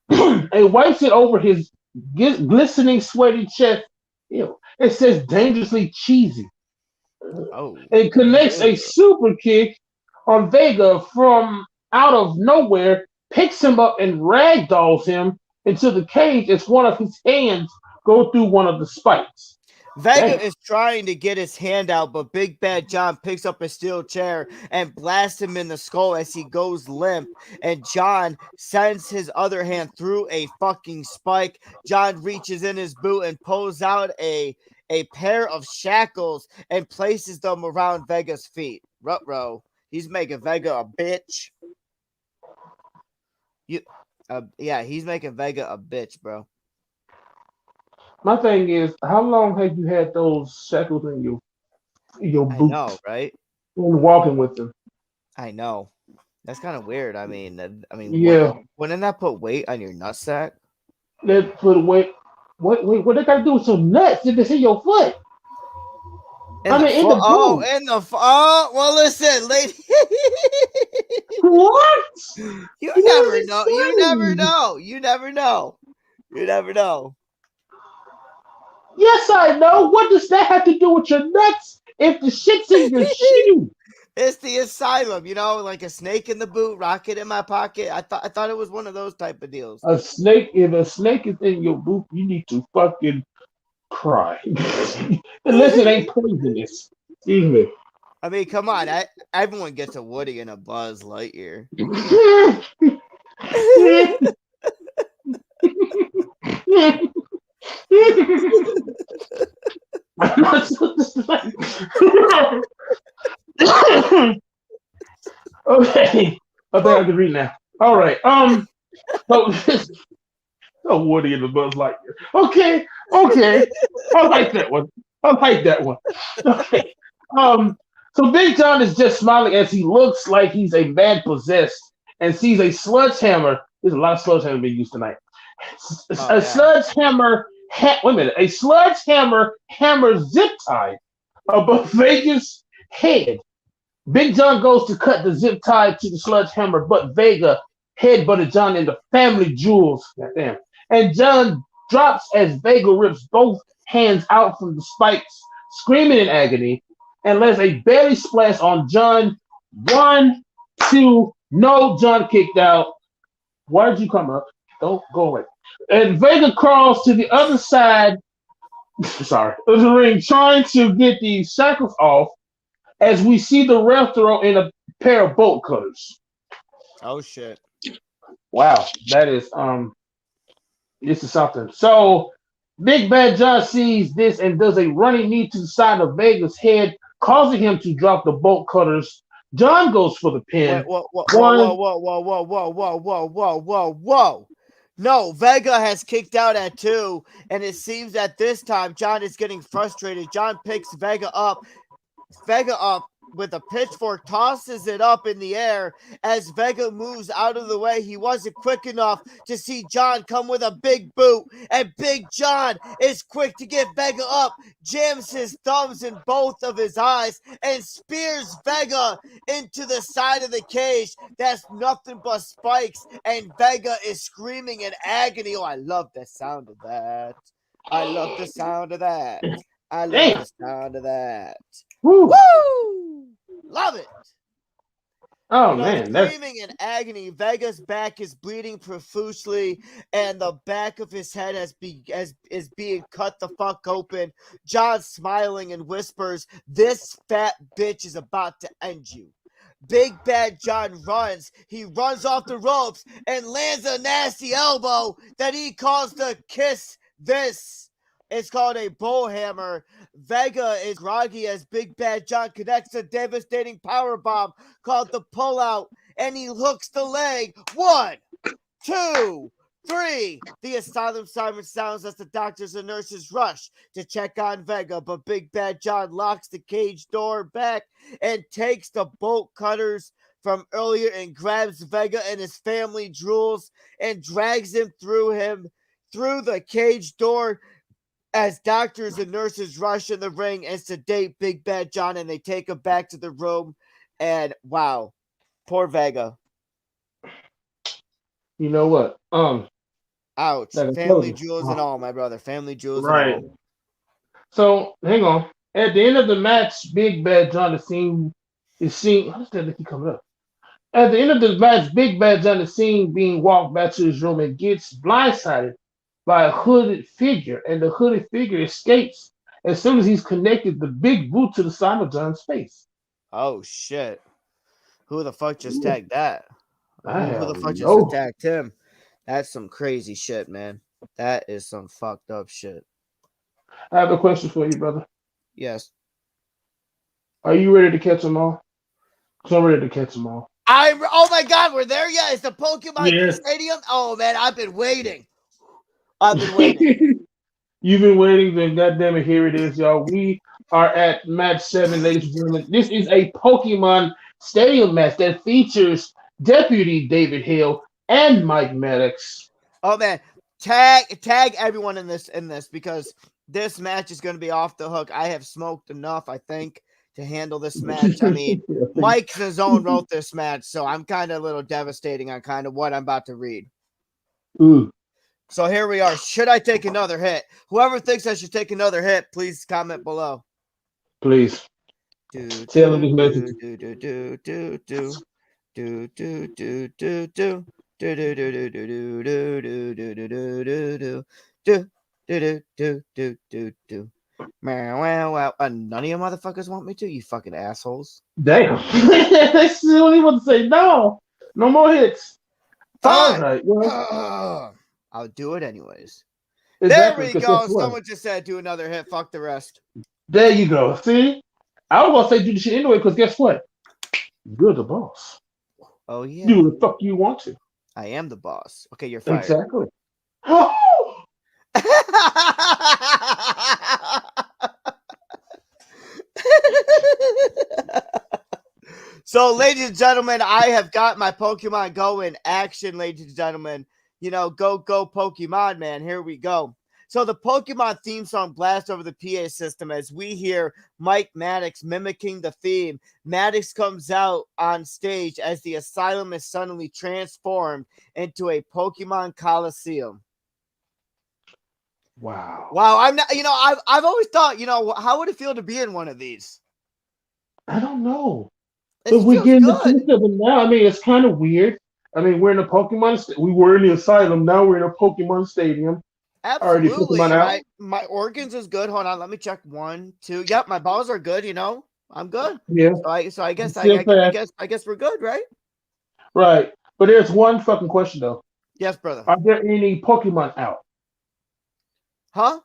and wipes it over his glistening, sweaty chest. Ew. It says dangerously cheesy. Oh. And connects a super kick on Vega from out of nowhere, picks him up and ragdolls him into the cage as one of his hands go through one of the spikes. Vega is trying to get his hand out, but Big Bad Jon picks up a steel chair and blasts him in the skull as he goes limp. And Jon sends his other hand through a fucking spike. Jon reaches in his boot and pulls out a pair of shackles and places them around Vega's feet. Ruh-roh. He's making Vega a bitch. He's making Vega a bitch, bro. My thing is, how long have you had those shackles in your boots? I know, right? When walking with them. I know. That's kind of weird. I mean, yeah. Wouldn't that put weight on your nutsack? That put weight. What they got to do with some nuts if it's in your foot? In the boot. Well, listen, lady. What? You never know. You never know. You never know. You never know. Yes, I know. What does that have to do with your nuts if the shit's in your shoe? It's the asylum, like a snake in the boot, rocket in my pocket. I thought it was one of those type of deals. If a snake is in your boot, you need to fucking cry. Unless it ain't poisonous. Excuse me. I mean, come on. Everyone gets a Woody and a Buzz Lightyear. Okay. I think I can read now. All right. Woody and the Buzz Lightyear. Okay. I like that one. Okay. So Big Jon is just smiling as he looks like he's a man possessed and sees a sledgehammer. There's a lot of sledgehammer being used tonight. Sledgehammer. A sledgehammer hammer zip tie above Vega's head. Big Jon goes to cut the zip tie to the sledgehammer, but Vega headbutted Jon into family jewels. Goddamn. And Jon drops as Vega rips both hands out from the spikes, screaming in agony, and lands a belly splash on Jon. 1, 2, no, Jon kicked out. Why did you come up? Don't go away. And Vega crawls to the other side of the ring, trying to get the shackles off, as we see the ref throw in a pair of bolt cutters. Oh shit! Wow, that is this is something. So Big Bad Jon sees this and does a running knee to the side of Vega's head, causing him to drop the bolt cutters. Jon goes for the pin. Wait, whoa. No, Vega has kicked out at 2, and it seems that this time Jon is getting frustrated. Jon picks Vega up with a pitchfork, tosses it up in the air. As Vega moves out of the way, he wasn't quick enough to see Jon come with a big boot, and Big Jon is quick to get Vega up, jams his thumbs in both of his eyes, and spears Vega into the side of the cage. That's nothing but spikes, and Vega is screaming in agony. Oh, I love the sound of that. I love the sound of that. I love the sound of that. Woo! Love it. Oh, man. Screaming in agony. Vega's back is bleeding profusely, and the back of his head is being cut the fuck open. Jon smiling and whispers, "This fat bitch is about to end you." Big Bad Jon runs. He runs off the ropes and lands a nasty elbow that he calls the kiss this. It's called a bullhammer. Vega is groggy as Big Bad Jon connects a devastating powerbomb called the pullout, and he hooks the leg. 1, 2, 3. The Asylum siren sounds as the doctors and nurses rush to check on Vega, but Big Bad Jon locks the cage door back and takes the bolt cutters from earlier and grabs Vega and his family jewels and drags him through the cage door. As doctors and nurses rush in the ring and sedate Big Bad Jon, and they take him back to the room. And wow, poor Vega. You know what? Ouch. Family jewels and all, my brother. Family jewels and all. So hang on. At the end of the match, Big Bad Jon is seen. How does that keep coming up? At the end of the match, Big Bad Jon is seen being walked back to his room and gets blindsided by a hooded figure, and the hooded figure escapes as soon as he's connected the big boot to the side of Jon's face. Oh shit! Who the fuck just tagged that? Who the fuck just attacked him? That's some crazy shit, man. That is some fucked up shit. I have a question for you, brother. Yes. Are you ready to catch them all? So I'm ready to catch them all. Oh my god, we're there yet? Is the Pokemon Stadium? Oh man, I've been waiting. You've been waiting, then goddamn it, here it is, y'all. We are at match 7, ladies and gentlemen. This is a Pokemon Stadium match that features Deputy David Hale and Mike Maddox. Oh man, tag everyone in this because this match is going to be off the hook. I have smoked enough, I think, to handle this match. I mean, Mike Zone wrote this match, so I'm kind of a little devastating on kind of what I'm about to read. Ooh. So here we are. Should I take another hit? Whoever thinks I should take another hit, please comment below. Please. Tell them this message. None of you motherfuckers want me to, you fucking assholes. Damn. They still even want to say no. No more hits. Fine. All right, well. I'll do it anyways. Exactly, there we go. Someone just said do another hit. Fuck the rest. There you go. See? I was going to say do the shit anyway because guess what? You're the boss. Oh, yeah. Do the fuck you want to. I am the boss. Okay, you're fired. Exactly. So, ladies and gentlemen, I have got my Pokemon Go in action, ladies and gentlemen. You know, go Pokemon, man. Here we go. So the Pokemon theme song blasts over the PA system as we hear Mike Maddox mimicking the theme. Maddox comes out on stage as the Asylum is suddenly transformed into a Pokemon Coliseum. Wow. I'm not, I've always thought, how would it feel to be in one of these? I don't know. But we're getting the taste of it now. I mean, it's kind of weird. I mean, we're in a Pokemon. We were in the Asylum. Now we're in a Pokemon Stadium. Absolutely. My organs is good. Hold on. Let me check. 1, 2. Yep, my balls are good. I'm good. Yeah. So I guess we're good, right? Right. But there's one fucking question though. Yes, brother. Are there any Pokemon out? Huh?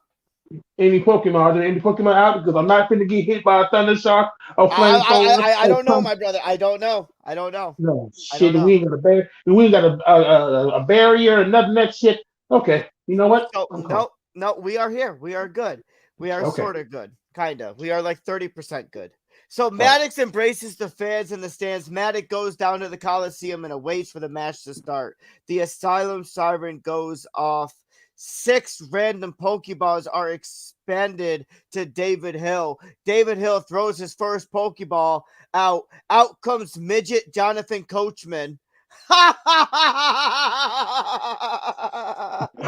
Any Pokemon? Are there any Pokemon out? Because I'm not going to get hit by a thunder shock or flamethrower. I don't know, my brother. I don't know. No I don't shit. know. We ain't got a barrier. We ain't got a barrier and nothing. That shit. Okay. You know what? So, I'm calm. no, we are here. We are good. We are Okay. sort of good. Kind of. We are like 30% good. So Right. Maddox embraces the fans in the stands. Maddox goes down to the Coliseum and awaits for the match to start. The Asylum siren goes off. 6 random Pokeballs are expanded to David Hill. David Hill throws his first Pokeball out. Out comes midget Jonathan Coachman.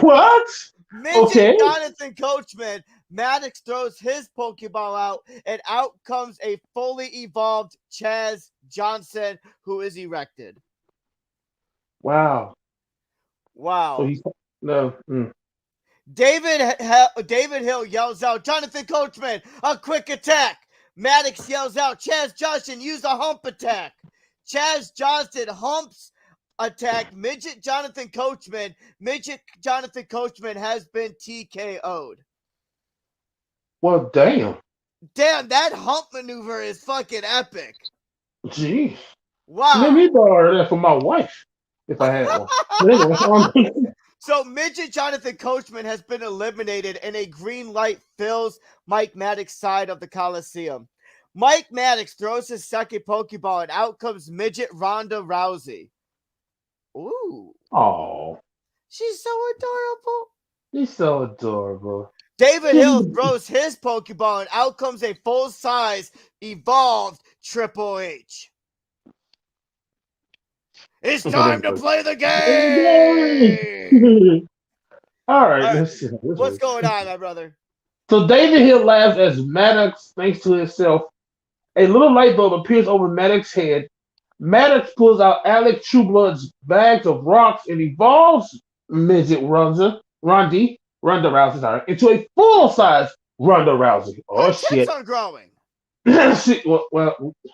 What? Midget Okay. Jonathan Coachman. Maddox throws his Pokeball out, and out comes a fully evolved Chaz Johnson, who is erected. Wow. Wow. So he's no. David Hill yells out, Jonathan Coachman, a quick attack. Maddox yells out, Chaz Johnson, use a hump attack. Chaz Johnson humps attack Midget Jonathan Coachman. Midget Jonathan Coachman has been TKO'd. Well, damn. Damn, that hump maneuver is fucking epic. Jeez. Wow. Let me borrow that for my wife if I had one. But anyway, So Midget Jonathan Coachman has been eliminated, and a green light fills Mike Maddox's side of the Coliseum. Mike Maddox throws his second Pokeball, and out comes Midget Ronda Rousey. Ooh. oh, She's so adorable. he's so adorable. David Hill throws his Pokeball, and out comes a full-size, evolved Triple H. It's time to play the game! All right, All right. let's see. What's going on, my brother? So David Hill laughs as Maddox thinks to himself. A little light bulb appears over Maddox's head. Maddox pulls out Alec Trueblood's bags of rocks and evolves Midget Ronda Rousey, into a full-size Ronda Rousey. Oh, shit. Tits are growing. well,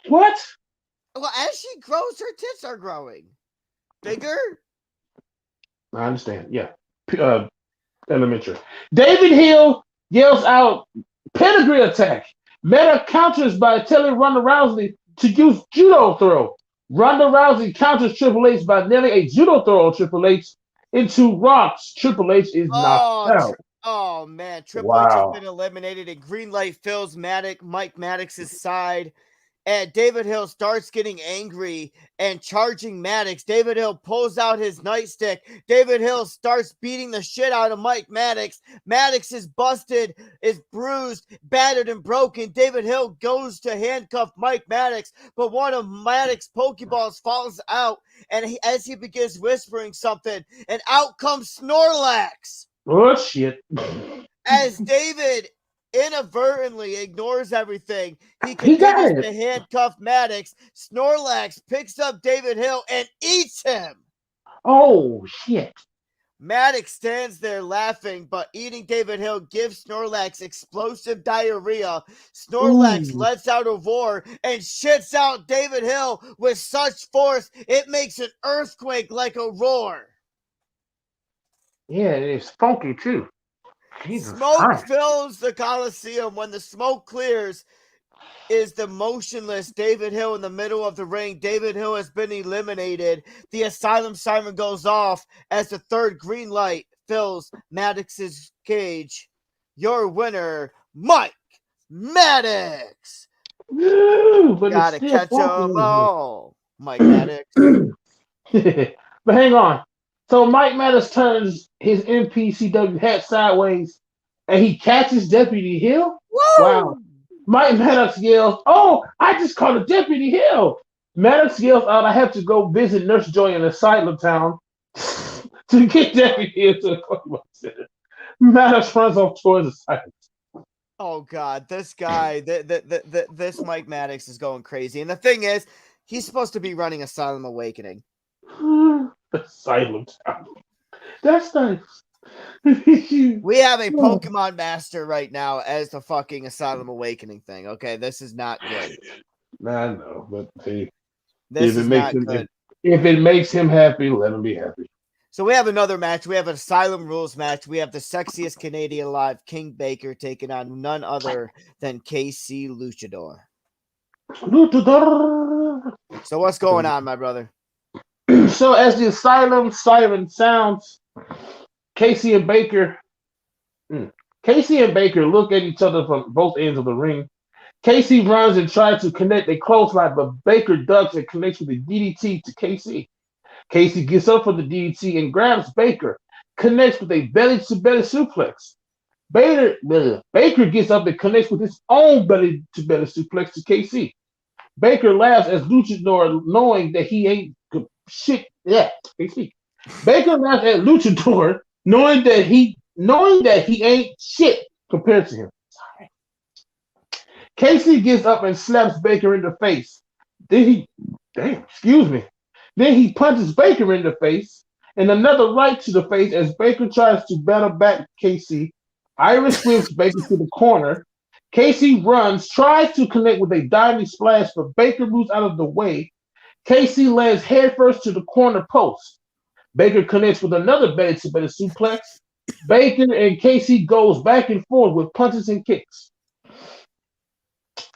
what? Well, as she grows, her tits are growing. Bigger? I understand. Yeah. Elementary. David Hill yells out pedigree attack. Meta counters by telling Ronda Rousey to use judo throw. Ronda Rousey counters Triple H by nailing a judo throw on Triple H into rocks. Triple H is knocked out. Oh, man. Triple H has been eliminated, and green light fills Mike Maddox's side. And David Hill starts getting angry and charging Maddox. David Hill pulls out his nightstick. David Hill starts beating the shit out of Mike Maddox. Maddox is busted, is bruised, battered, and broken. David Hill goes to handcuff Mike Maddox, but one of Maddox's Pokeballs falls out, and as he begins whispering something, and out comes Snorlax. Oh, shit. As David inadvertently ignores everything, he continues to handcuff Maddox. Snorlax picks up David Hill and eats him. Oh, shit. Maddox stands there laughing, but eating David Hill gives Snorlax explosive diarrhea. Snorlax lets out a roar and shits out David Hill with such force it makes an earthquake like a roar. Yeah, it's funky too. Jesus Smoke Christ. fills the Coliseum. When the smoke clears, is the motionless David Hill in the middle of the ring. David Hill has been eliminated. The Asylum siren goes off as the third green light fills Maddox's cage. Your winner, Mike Maddox. Gotta catch 'em all, Mike Maddox. But hang on. So Mike Maddox turns his NPCW hat sideways and he catches Deputy Hill? Woo! Wow. Mike Maddox yells, "Oh, I just caught a Deputy Hill." Maddox yells out, "I have to go visit Nurse Joy in Asylum Town to get Deputy Hill to the Pokemon Center." Maddox runs off towards Asylum. Oh, God. This guy, this Mike Maddox is going crazy. And the thing is, he's supposed to be running Asylum Awakening. Asylum Town. That's nice. We have a Pokemon Master right now as the fucking Asylum Awakening thing. Okay, this is not good. I know, but hey, this is not good. If it makes him happy, let him be happy. So we have another match. We have an Asylum Rules match. We have the sexiest Canadian alive, King Baker, taking on none other than KC Luchadore. So what's going on, my brother? So as the Asylum siren sounds, KC and Baker look at each other from both ends of the ring. KC runs and tries to connect a clothesline, but Baker ducks and connects with a DDT to KC. KC gets up for the DDT and grabs Baker, connects with a belly-to-belly suplex. Baker gets up and connects with his own belly-to-belly suplex to KC. Baker laughs as Luchadore, knowing that he ain't shit. Yeah, KC. Baker laughs at Luchadore, knowing that he ain't shit compared to him. Sorry. KC gets up and slaps Baker in the face. Then he punches Baker in the face, and another right to the face as Baker tries to battle back KC. Irish whips Baker to the corner. KC runs, tries to connect with a diving splash, but Baker moves out of the way. KC lands headfirst to the corner post. Baker connects with another belly-to-belly suplex. Baker and KC goes back and forth with punches and kicks.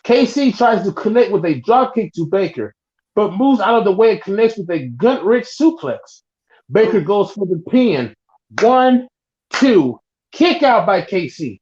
KC tries to connect with a dropkick to Baker, but moves out of the way and connects with a gut-wrench suplex. Baker goes for the pin. 1, 2, kick out by KC.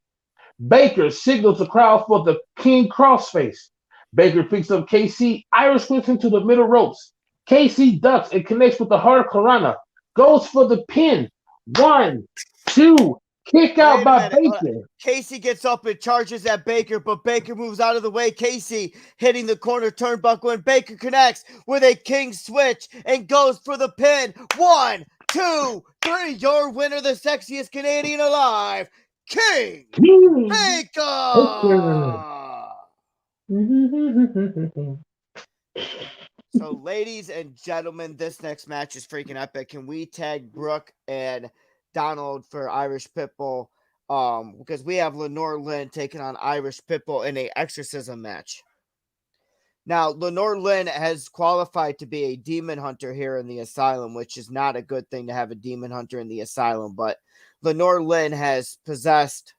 Baker signals the crowd for the King crossface. Baker picks up KC, Irish whips him to the middle ropes. KC ducks and connects with the Hurricanrana. Goes for the pin. 1, 2, kick out by Baker. KC gets up and charges at Baker, but Baker moves out of the way. KC hitting the corner turnbuckle, and Baker connects with a King switch and goes for the pin. 1, 2, 3. Your winner, the sexiest Canadian alive, King Baker. So, ladies and gentlemen, this next match is freaking epic. Can we tag Brooke and Donald for Irish Pitbull? Because we have Lenore Lynn taking on Irish Pitbull in a exorcism match. Now, Lenore Lynn has qualified to be a demon hunter here in the Asylum, which is not a good thing to have a demon hunter in the Asylum, but Lenore Lynn has possessed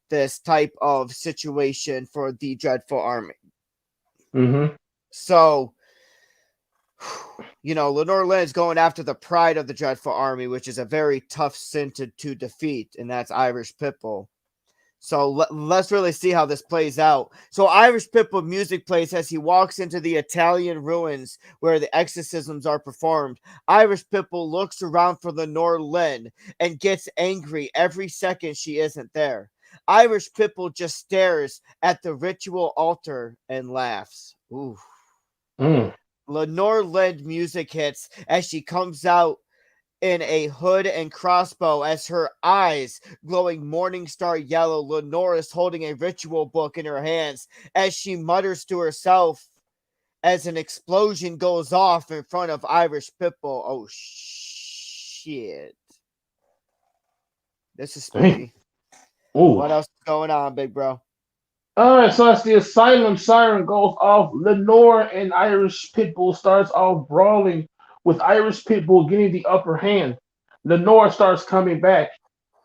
this type of situation for the Dreadful Army. Mm-hmm. So, Lenore Lynn is going after the pride of the Dreadful Army, which is a very tough sin to defeat, and that's Irish Pitbull. So let's really see how this plays out. So Irish Pitbull music plays as he walks into the Italian ruins where the exorcisms are performed. Irish Pitbull looks around for Lenore Lynn and gets angry every second she isn't there. Irish Pitbull just stares at the ritual altar and laughs. Ooh. Lenore Lynn music hits as she comes out in a hood and crossbow as her eyes glowing morning star yellow. Lenore is holding a ritual book in her hands as she mutters to herself as an explosion goes off in front of Irish Pitbull. Oh, shit. This is spooky. What else is going on, big bro? All right, so as the Asylum siren goes off, Lenore and Irish Pitbull starts off brawling, with Irish Pitbull getting the upper hand. Lenore starts coming back.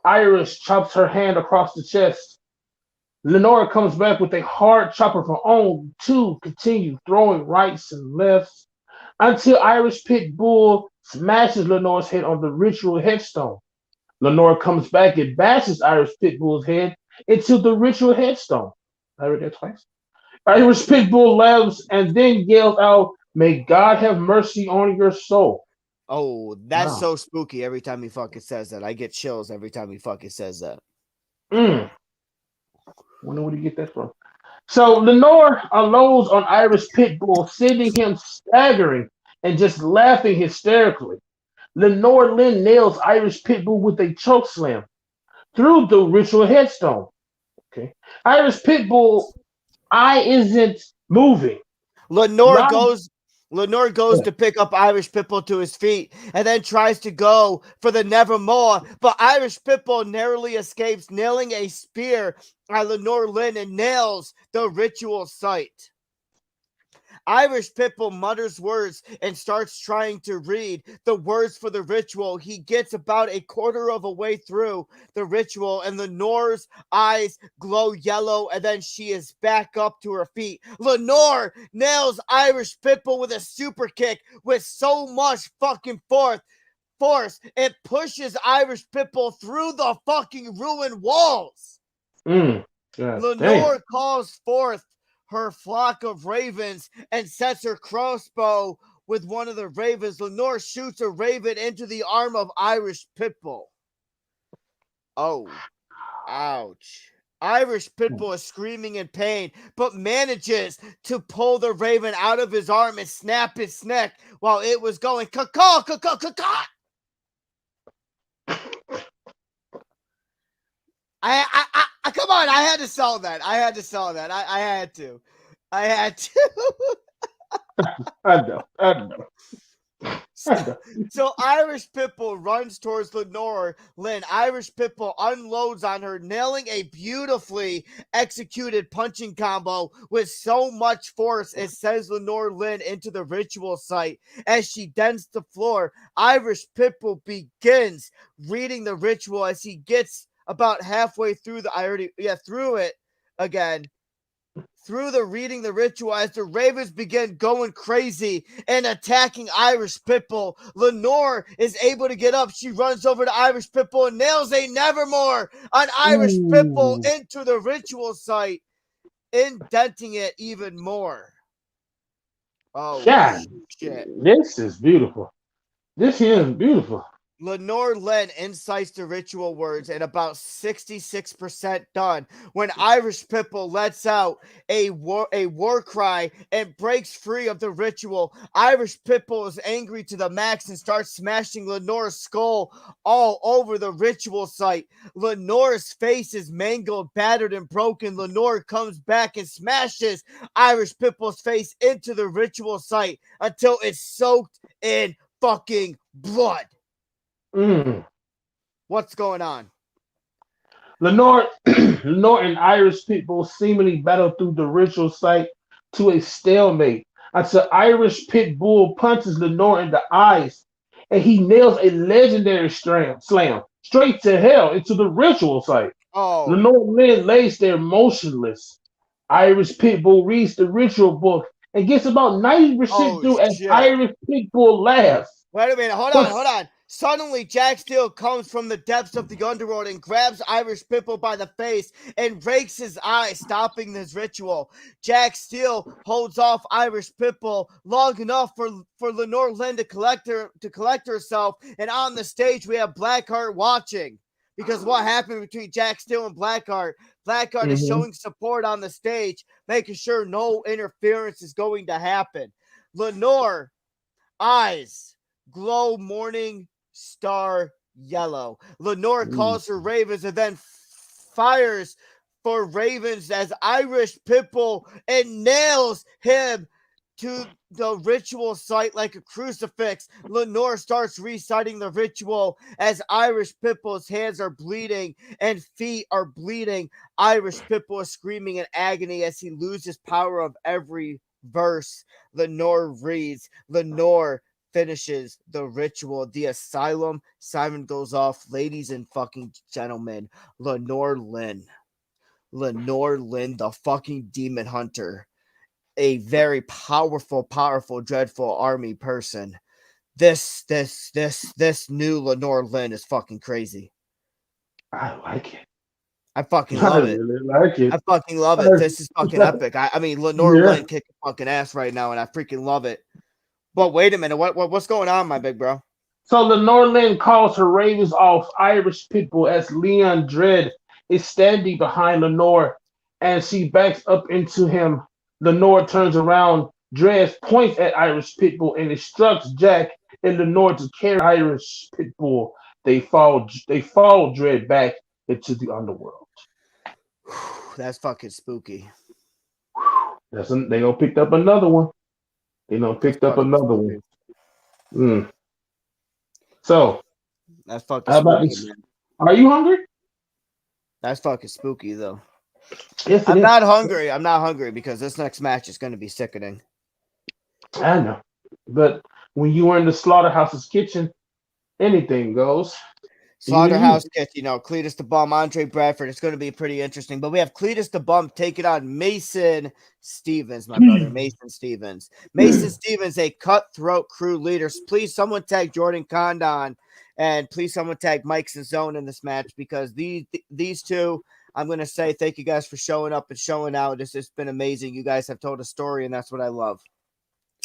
Irish chops her hand across the chest. Lenore comes back with a hard chop of her own to continue throwing rights and lefts until Irish Pitbull smashes Lenore's head on the ritual headstone. Lenore comes back and bashes Irish Pitbull's head into the ritual headstone. I read that twice. Irish Pitbull laughs and then yells out, "May God have mercy on your soul." Oh, that's so spooky every time he fucking says that. I get chills every time he fucking says that. Wonder where you get that from. So Lenore unloads on Irish Pitbull, sending him staggering and just laughing hysterically. Lenore Lynn nails Irish Pitbull with a choke slam through the ritual headstone. Okay. Irish Pitbull eye isn't moving. Lenore goes to pick up Irish Pitbull to his feet and then tries to go for the Nevermore, but Irish Pitbull narrowly escapes, nailing a spear at Lenore Lynn and nails the ritual site. Irish Pitbull mutters words and starts trying to read the words for the ritual. He gets about a quarter of a way through the ritual, and Lenore's eyes glow yellow, and then she is back up to her feet. Lenore nails Irish Pitbull with a super kick with so much fucking force, it pushes Irish Pitbull through the fucking ruined walls. Lenore calls forth her flock of ravens and sets her crossbow with one of the ravens. Lenore shoots a raven into the arm of Irish Pitbull. Oh, ouch. Irish Pitbull is screaming in pain, but manages to pull the raven out of his arm and snap his neck while it was going caw-caw, caw-caw, caw-caw. Come on, I had to sell that. I had to. I know. So Irish Pitbull runs towards Lenore Lynn. Irish Pitbull unloads on her, nailing a beautifully executed punching combo with so much force it sends Lenore Lynn into the ritual site. As she dents the floor, Irish Pitbull begins reading the ritual as he gets about halfway through through the reading the ritual, as the ravens begin going crazy and attacking Irish Pitbull. Lenore is able to get up. She runs over to Irish Pitbull and nails a Nevermore on Irish Pitbull into the ritual site, indenting it even more. Oh, yeah. Shit. This is beautiful. This is beautiful. Lenore Lynn incites the ritual words and about 66% done when Irish Pitbull lets out a war cry and breaks free of the ritual. Irish Pitbull is angry to the max and starts smashing Lenore's skull all over the ritual site. Lenore's face is mangled, battered, and broken. Lenore comes back and smashes Irish Pitbull's face into the ritual site until it's soaked in fucking blood. What's going on? Lenore and Irish Pitbull seemingly battle through the ritual site to a stalemate until Irish Pitbull punches Lenore in the eyes and he nails a legendary slam straight to hell into the ritual site. Oh. Lenore Lynn lays there motionless. Irish Pitbull reads the ritual book and gets about 90% through as Irish Pitbull laughs. Wait a minute, hold on. Suddenly, Jack Steele comes from the depths of the underworld and grabs Irish Pitbull by the face and rakes his eyes, stopping this ritual. Jack Steele holds off Irish Pitbull long enough for Lenore Lynn to collect herself, and on the stage we have Blackheart watching. Because what happened between Jack Steele and Blackheart? Blackheart is showing support on the stage, making sure no interference is going to happen. Lenore eyes glow morning star yellow. Lenore calls her ravens and then fires for ravens as Irish Pitbull and nails him to the ritual site like a crucifix. Lenore starts reciting the ritual as Irish Pitbull's hands are bleeding and feet are bleeding. Irish Pitbull is screaming in agony as he loses power of every verse. Lenore reads. Lenore finishes the ritual. The asylum siren goes off. Ladies and fucking gentlemen, Lenore Lynn, the fucking demon hunter, a very powerful, dreadful army person. This new Lenore Lynn is fucking crazy. I like it. I fucking love it. Really like it. I fucking love it. This is fucking epic. I mean, Lenore Lynn kicking fucking ass right now, and I freaking love it. But wait a minute, what's going on, my big bro? So Lenore Lynn calls her ravens off Irish Pitbull as Leon Dredd is standing behind Lenore, and she backs up into him. Lenore turns around. Dredd points at Irish Pitbull and instructs Jack and Lenore to carry Irish Pitbull. They follow Dredd back into the underworld. That's fucking spooky. They gonna pick up another one. So that's fucking spooky, man. Are you hungry? That's fucking spooky though. Yes, I'm not hungry because this next match is going to be sickening. I know. But when you are in the slaughterhouse's kitchen, anything goes. Even you. Slaughterhouse Kitchen, Cletus the Bum, Andre Bradford. It's going to be pretty interesting. But we have Cletus the Bum taking on Mason Stevens, my brother. Mason Stevens. Mason Stevens, a cutthroat crew leader. Please, someone tag Jordan Condon, and please, someone tag Mike Zone in this match, because these two, I'm going to say thank you guys for showing up and showing out. It's been amazing. You guys have told a story, and that's what I love.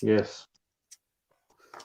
Yes.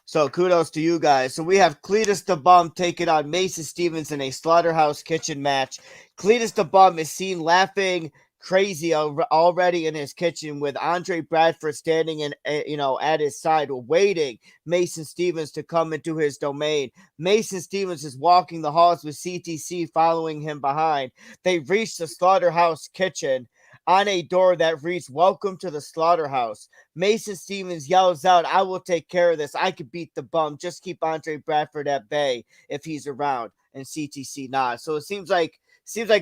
So kudos to you guys. So we have Cletus the Bum taking on Mason Stevens in a Slaughterhouse Kitchen match. Cletus the Bum is seen laughing crazy already in his kitchen, with Andre Bradford standing at his side, waiting Mason Stevens to come into his domain. Mason Stevens is walking the halls with CTC following him behind. They reach the Slaughterhouse Kitchen. On a door that reads, "Welcome to the Slaughterhouse." Mason Stevens yells out, "I will take care of this. I could beat the bum. Just keep Andre Bradford at bay if he's around." And CTC nods. So it seems like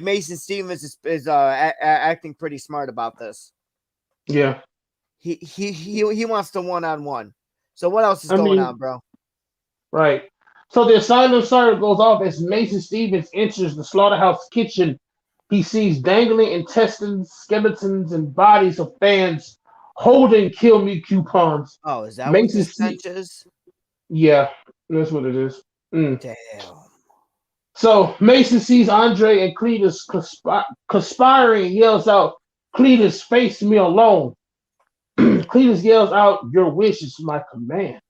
Mason Stevens is acting pretty smart about this. Yeah. He wants the one-on-one. So what else is going on, bro? Right. So the asylum siren goes off as Mason Stevens enters the slaughterhouse kitchen. He sees dangling intestines, skeletons, and bodies of fans holding kill me coupons. Oh, is that Mason what this stench is? Yeah, that's what it is. Damn. So Mason sees Andre and Cletus conspiring and yells out, "Cletus, face me alone." Cletus yells out, "Your wish is my command."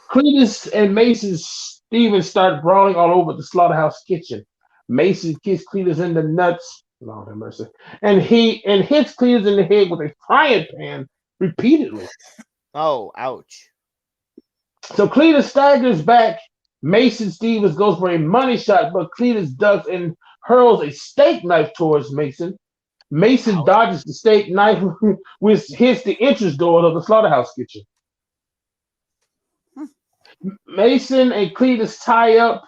Cletus and Mason Stevens start brawling all over the slaughterhouse kitchen. Mason kicks Cletus in the nuts, Lord have mercy, and hits Cletus in the head with a frying pan repeatedly. Oh, ouch. So Cletus staggers back. Mason Stevens goes for a money shot, but Cletus ducks and hurls a steak knife towards Mason. Mason dodges the steak knife, which hits the entrance door of the slaughterhouse kitchen. Mason and Cletus tie up.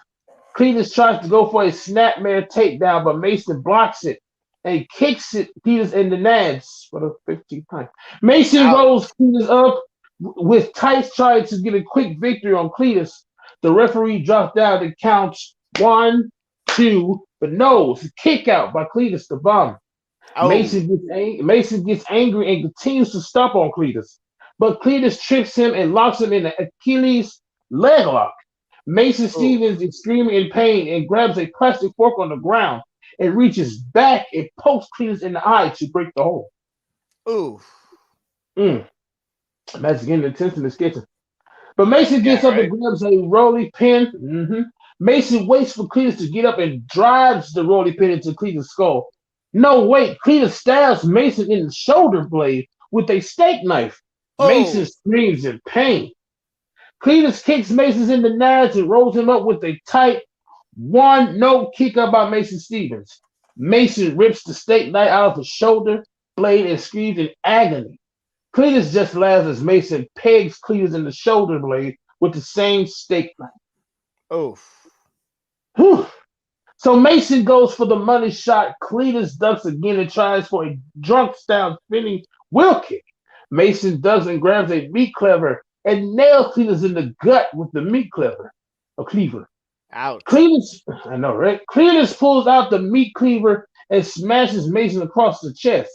Cletus tries to go for a snapmare takedown, but Mason blocks it and kicks Cletus in the nads for the 15th time. Mason rolls Cletus up with tights, trying to get a quick victory on Cletus. The referee drops down and counts 1, 2, but no, it's a kick out by Cletus the Bum. Mason gets angry and continues to stomp on Cletus, but Cletus trips him and locks him in the Achilles leg lock. Mason Stevens is screaming in pain and grabs a plastic fork on the ground and reaches back and pokes Cletus in the eye to break the hole. That's getting intense in this kitchen. But Mason gets up and grabs a rolly pin. Mason waits for Cletus to get up and drives the rolly pin into Cletus' skull. No, wait. Cletus stabs Mason in the shoulder blade with a steak knife. Mason screams in pain. Cletus kicks Mason in the nads and rolls him up with a tight 1-no kick up by Mason Stevens. Mason rips the steak knife out of his shoulder blade and screams in agony. Cletus just laughs as Mason pegs Cletus in the shoulder blade with the same steak knife. So Mason goes for the money shot. Cletus ducks again and tries for a drunk style spinning wheel kick. Mason ducks and grabs a meat cleaver and nails Cletus in the gut with the meat cleaver. Ouch. Cletus, I know, right? Cletus pulls out the meat cleaver and smashes Mason across the chest.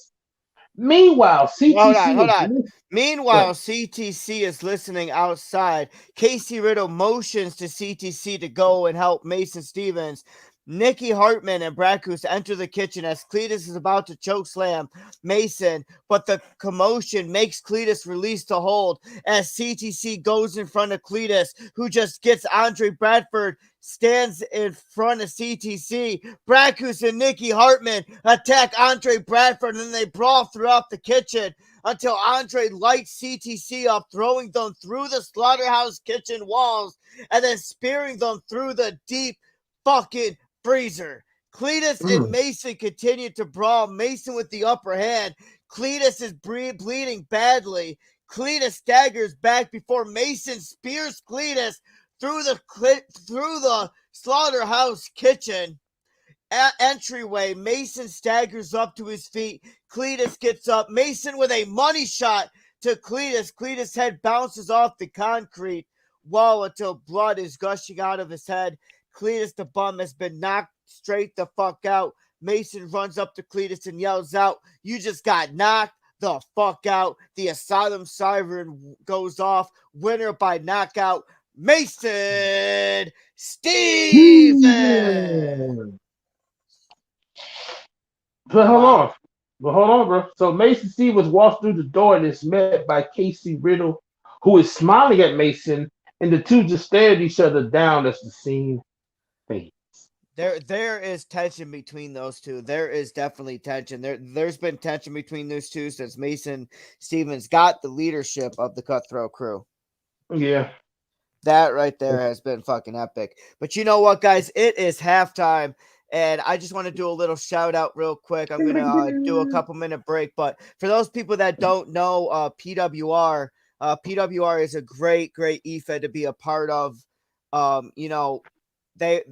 Meanwhile, CTC. Hold on. Meanwhile, CTC is listening outside. KC Riddle motions to CTC to go and help Mason Stevens. Nikki Hartman and Brackus enter the kitchen as Cletus is about to chokeslam Mason, but the commotion makes Cletus release the hold as CTC goes in front of Cletus, who just gets Andre Bradford, stands in front of CTC. Brackus and Nikki Hartman attack Andre Bradford, and they brawl throughout the kitchen until Andre lights CTC up, throwing them through the slaughterhouse kitchen walls and then spearing them through the deep fucking freezer. Cletus and Mason continue to brawl. Mason with the upper hand. Cletus is bleeding badly. Cletus staggers back before Mason spears Cletus through the slaughterhouse kitchen entryway. Mason staggers up to his feet. Cletus gets up. Mason with a money shot to Cletus. Cletus' head bounces off the concrete wall until blood is gushing out of his head. Cletus the bum has been knocked straight the fuck out. Mason runs up to Cletus and yells out, "You just got knocked the fuck out." The Asylum siren goes off. Winner by knockout, Mason Stevens. But hold on, bro. So Mason Stevens walks through the door and is met by KC Riddle, who is smiling at Mason, and the two just stare at each other down as the scene fades. There is tension between those two. There is definitely tension. There's been tension between those two since Mason Stevens got the leadership of the Cutthroat Crew. Yeah. That right there has been fucking epic. But you know what, guys? It is halftime, and I just want to do a little shout out real quick. I'm going to do a couple-minute break. But for those people that don't know PWR, PWR is a great EFED to be a part of. You know, they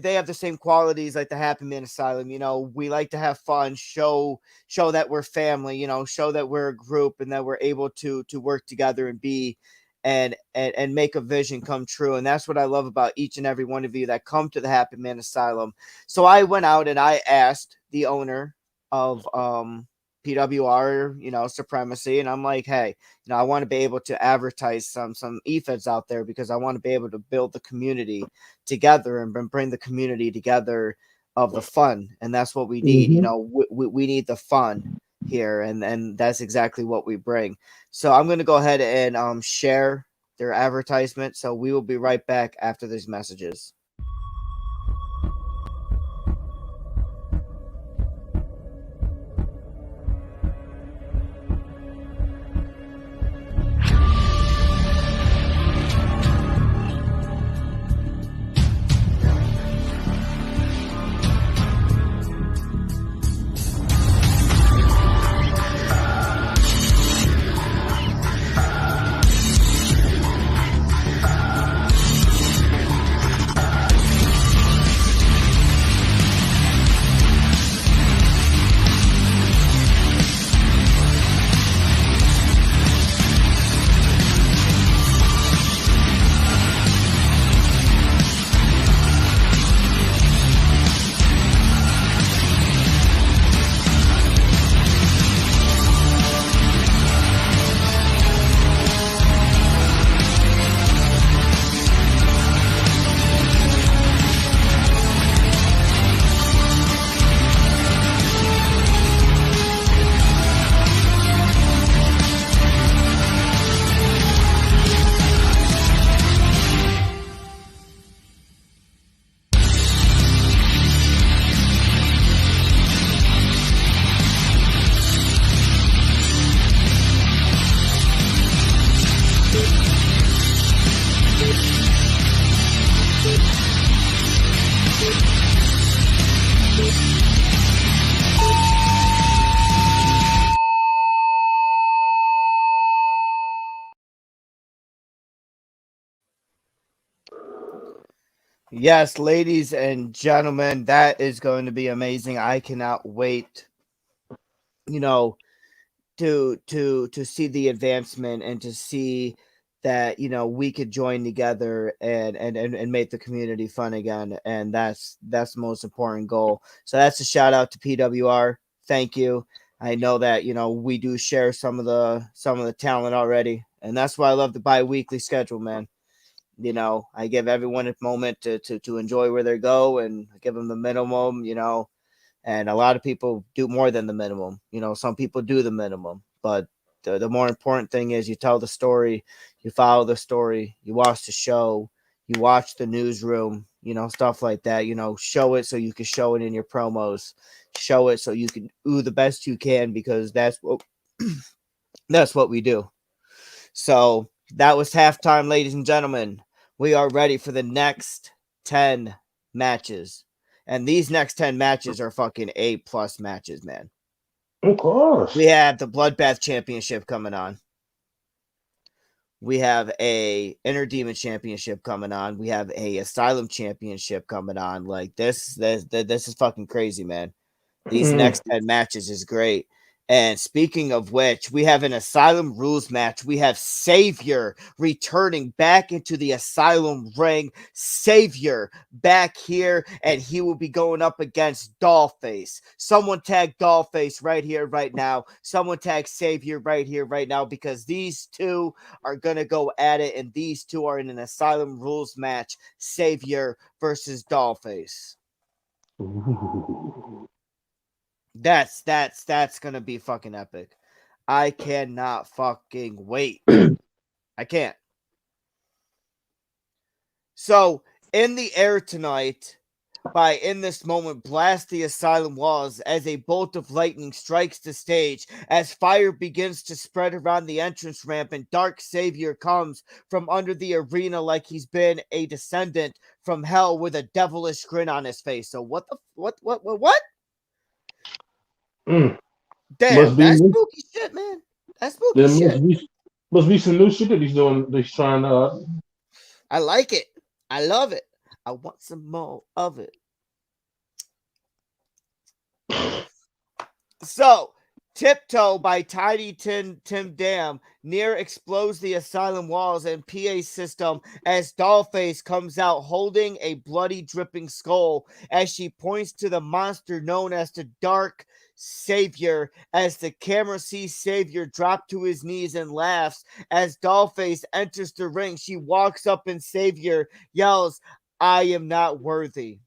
have the same qualities like the Happy Man Asylum. You know, we like to have fun, show that we're family, you know, show that we're a group and that we're able to work together and be and make a vision come true. And that's what I love about each and every one of you that come to the Happy Man Asylum. So I went out and I asked the owner of PWR, you know, Supremacy, and I'm like, hey, you know, I want to be able to advertise some EFEDs out there because I want to be able to build the community together and bring the community together of the fun, and that's what we need. You know, we need the fun here, and that's exactly what we bring. So I'm going to go ahead and share their advertisement. So we will be right back after these messages. Yes, ladies and gentlemen, that is going to be amazing. I cannot wait, you know, to see the advancement and to see that, you know, we could join together and make the community fun again. And that's the most important goal. So that's a shout out to PWR. Thank you. I know that, you know, we do share some of the talent already, and that's why I love the bi-weekly schedule, man. You know, I give everyone a moment to enjoy where they go and give them the minimum, you know, and a lot of people do more than the minimum. You know, some people do the minimum, but the more important thing is you tell the story, you follow the story, you watch the show, you watch the newsroom, you know, stuff like that. You know, show it so you can show it in your promos, show it so you can do the best you can, because that's what we do. So that was halftime, ladies and gentlemen. We are ready for the next 10 matches. And these next 10 matches are fucking A+ matches, man. Of course. We have the Bloodbath Championship coming on. We have a Inner Demon Championship coming on. We have a Asylum Championship coming on. Like this is fucking crazy, man. These next 10 matches is great. And speaking of which, we have an Asylum Rules match. We have Savior returning back into the Asylum ring. Savior back here, and he will be going up against Dollface. Someone tag Dollface right here, right now. Someone tag Savior right here, right now, because these two are going to go at it, and these two are in an Asylum Rules match. Savior versus Dollface. Ooh. That's gonna be fucking epic. I cannot fucking wait. I can't. So in the air tonight, by in this moment blast the asylum walls as a bolt of lightning strikes the stage, as fire begins to spread around the entrance ramp, and Dark Savior comes from under the arena like he's been a descendant from hell with a devilish grin on his face. So what? Mm. Damn, that's spooky shit, man. That's spooky there shit. Must be some new shit that he's doing. That he's trying. I like it. I love it. I want some more of it. So, Tiptoe by Tiny Tim Dam near explodes the asylum walls and PA system as Dollface comes out holding a bloody dripping skull as she points to the monster known as the Dark Savior, as the camera sees Savior drop to his knees and laughs as Dollface enters the ring. She walks up and Savior yells, "I am not worthy."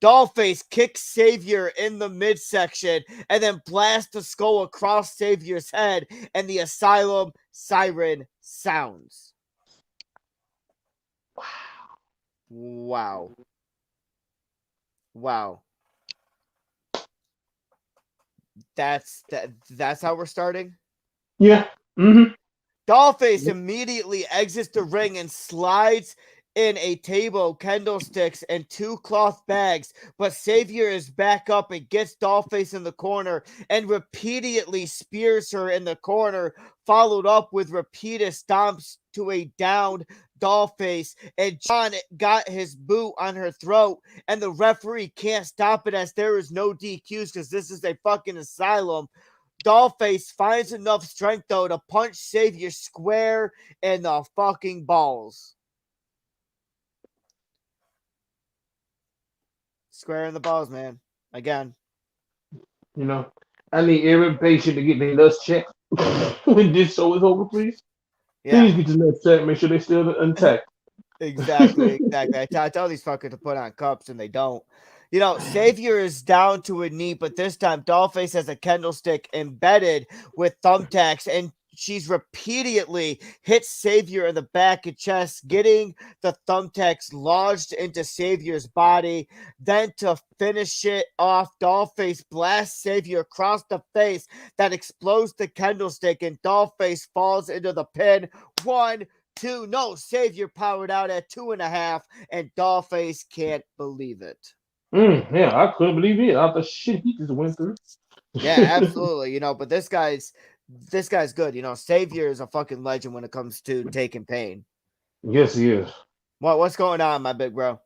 Dollface kicks Savior in the midsection and then blasts the skull across Savior's head, and the asylum siren sounds. Wow. That's how we're starting? Yeah. Mm-hmm. Dollface immediately exits the ring and slides in a table, candlesticks, and 2 cloth bags, but Savior is back up and gets Dollface in the corner and repeatedly spears her in the corner, followed up with repeated stomps to a downed Dollface, and John got his boot on her throat, and the referee can't stop it as there is no DQs because this is a fucking asylum. Dollface finds enough strength, though, to punch Savior square in the fucking balls. Square in the balls, man. Again. You know, I need every patient to get their nuts checked when this show is over, please. Yeah. Please get your nuts checked. Make sure they're still intact. Exactly. I tell these fuckers to put on cups and they don't. You know, Savior is down to a knee, but this time Dollface has a candlestick embedded with thumbtacks, and she's repeatedly hit Savior in the back and chest, getting the thumbtacks lodged into Savior's body. Then to finish it off, Dollface blasts Savior across the face that explodes the candlestick, and Dollface falls into the pin. 1, 2, no, Savior powered out at 2.5, and Dollface can't believe it. Yeah, I couldn't believe it. After shit he just went through. Yeah, absolutely. You know, but this guy's good. You know, Savior is a fucking legend when it comes to taking pain. Yes, he is. What's going on, my big bro?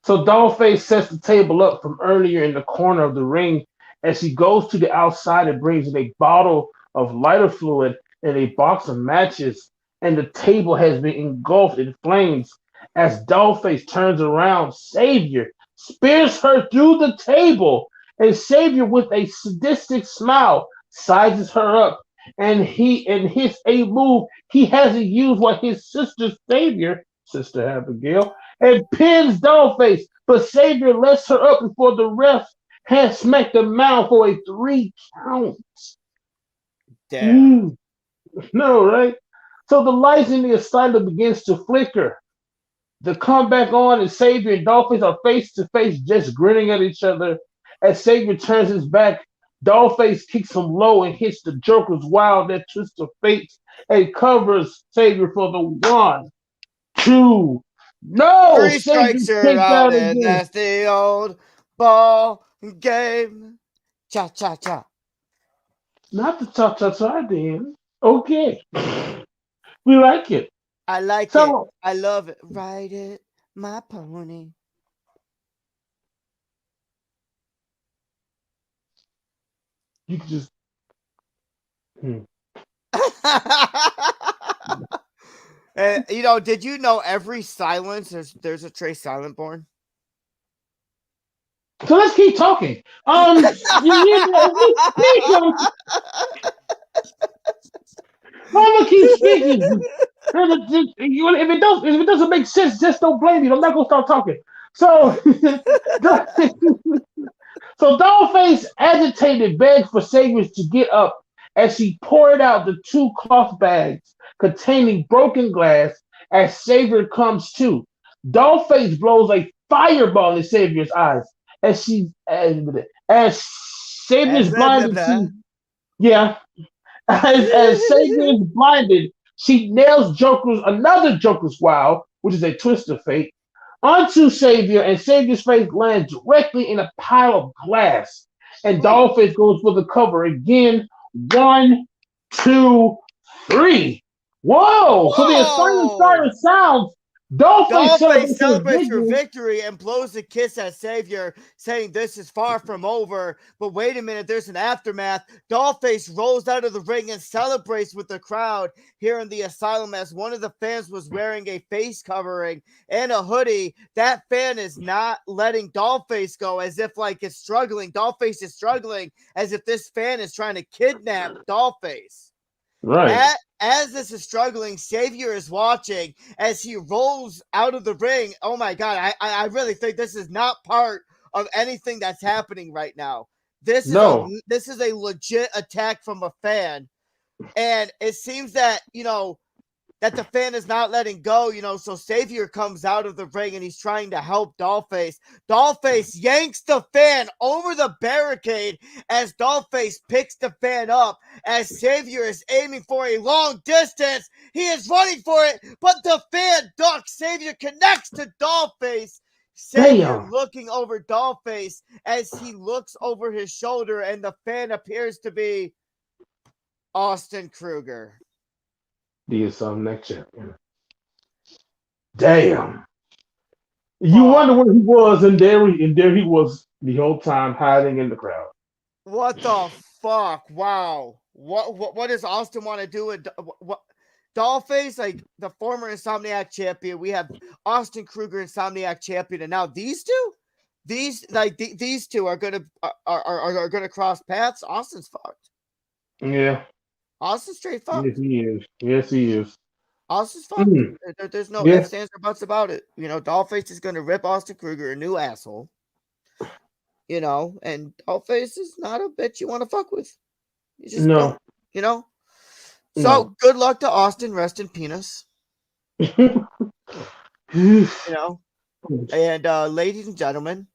So Dollface sets the table up from earlier in the corner of the ring as he goes to the outside and brings in a bottle of lighter fluid and a box of matches, and the table has been engulfed in flames. As Dollface turns around, Savior spears her through the table, and Savior, with a sadistic smile, sizes her up, and hits a move he hasn't used what his sister Savior, Sister Abigail, and pins Dollface, but Savior lets her up before the ref has smacked him out for a 3 count. Damn. No, right? So the lights in the asylum begins to flicker. The comeback on, and Savior and Dollface are face to face, just grinning at each other. As Savior turns his back, Dollface kicks him low and hits the Joker's wild that twist of fate and covers Savior for the 1, 2. No! 3 Savior strikes are kicked out, out and again. that's the old ball game. Cha cha cha. Not the cha-cha-cha then. Okay. We like it. I like it. I love it. Ride it, my pony. You can just Did you know every silence there's a Trey Silent born? So let's keep talking. I'm gonna keep speaking. If it doesn't make sense, just don't blame me. I'm not gonna start talking. So, so Dollface agitated begged for Saviors to get up as she poured out the 2 cloth bags containing broken glass as Savior comes to. Dollface blows a fireball in Savior's eyes as Savior's blinded to as Savior is blinded, she nails another Joker's Wow, which is a twist of fate, onto Savior, and Savior's face lands directly in a pile of glass. And Dollface goes for the cover again. 1, 2, 3. Whoa! So the Asylum siren sounds. Dollface celebrates her victory and blows a kiss at Savior, saying this is far from over. But wait a minute, there's an aftermath. Dollface rolls out of the ring and celebrates with the crowd here in the Asylum as one of the fans was wearing a face covering and a hoodie. That fan is not letting Dollface go, as if like it's struggling. Dollface is struggling as if this fan is trying to kidnap Dollface. Right. As this is struggling, Savior is watching as he rolls out of the ring. Oh my God, I really think this is not part of anything that's happening right now. This is a legit attack from a fan. And it seems that, that the fan is not letting go, so Savior comes out of the ring and he's trying to help Dollface. Dollface yanks the fan over the barricade as Dollface picks the fan up as Savior is aiming for a long distance. He is running for it, but the fan ducks. Savior connects to Dollface. Savior looking over Dollface as he looks over his shoulder, and the fan appears to be Austin Kruger. The Asylum next champion. Damn. You wonder where he was, and there he was the whole time hiding in the crowd. What the fuck? Wow. What does Austin want to do with what? Dollface, like the former Insomniac champion, we have Austin Kruger, Insomniac champion, and now these two, these two are gonna cross paths. Austin's fucked. Yeah. Austin's straight fucked. Yes, he is. Austin's fucked. There's no ifs, ands, or buts about it. Dollface is gonna rip Austin Kruger a new asshole. And Dollface is not a bitch you want to fuck with. You just don't. So good luck to Austin. Rest in penis. And ladies and gentlemen,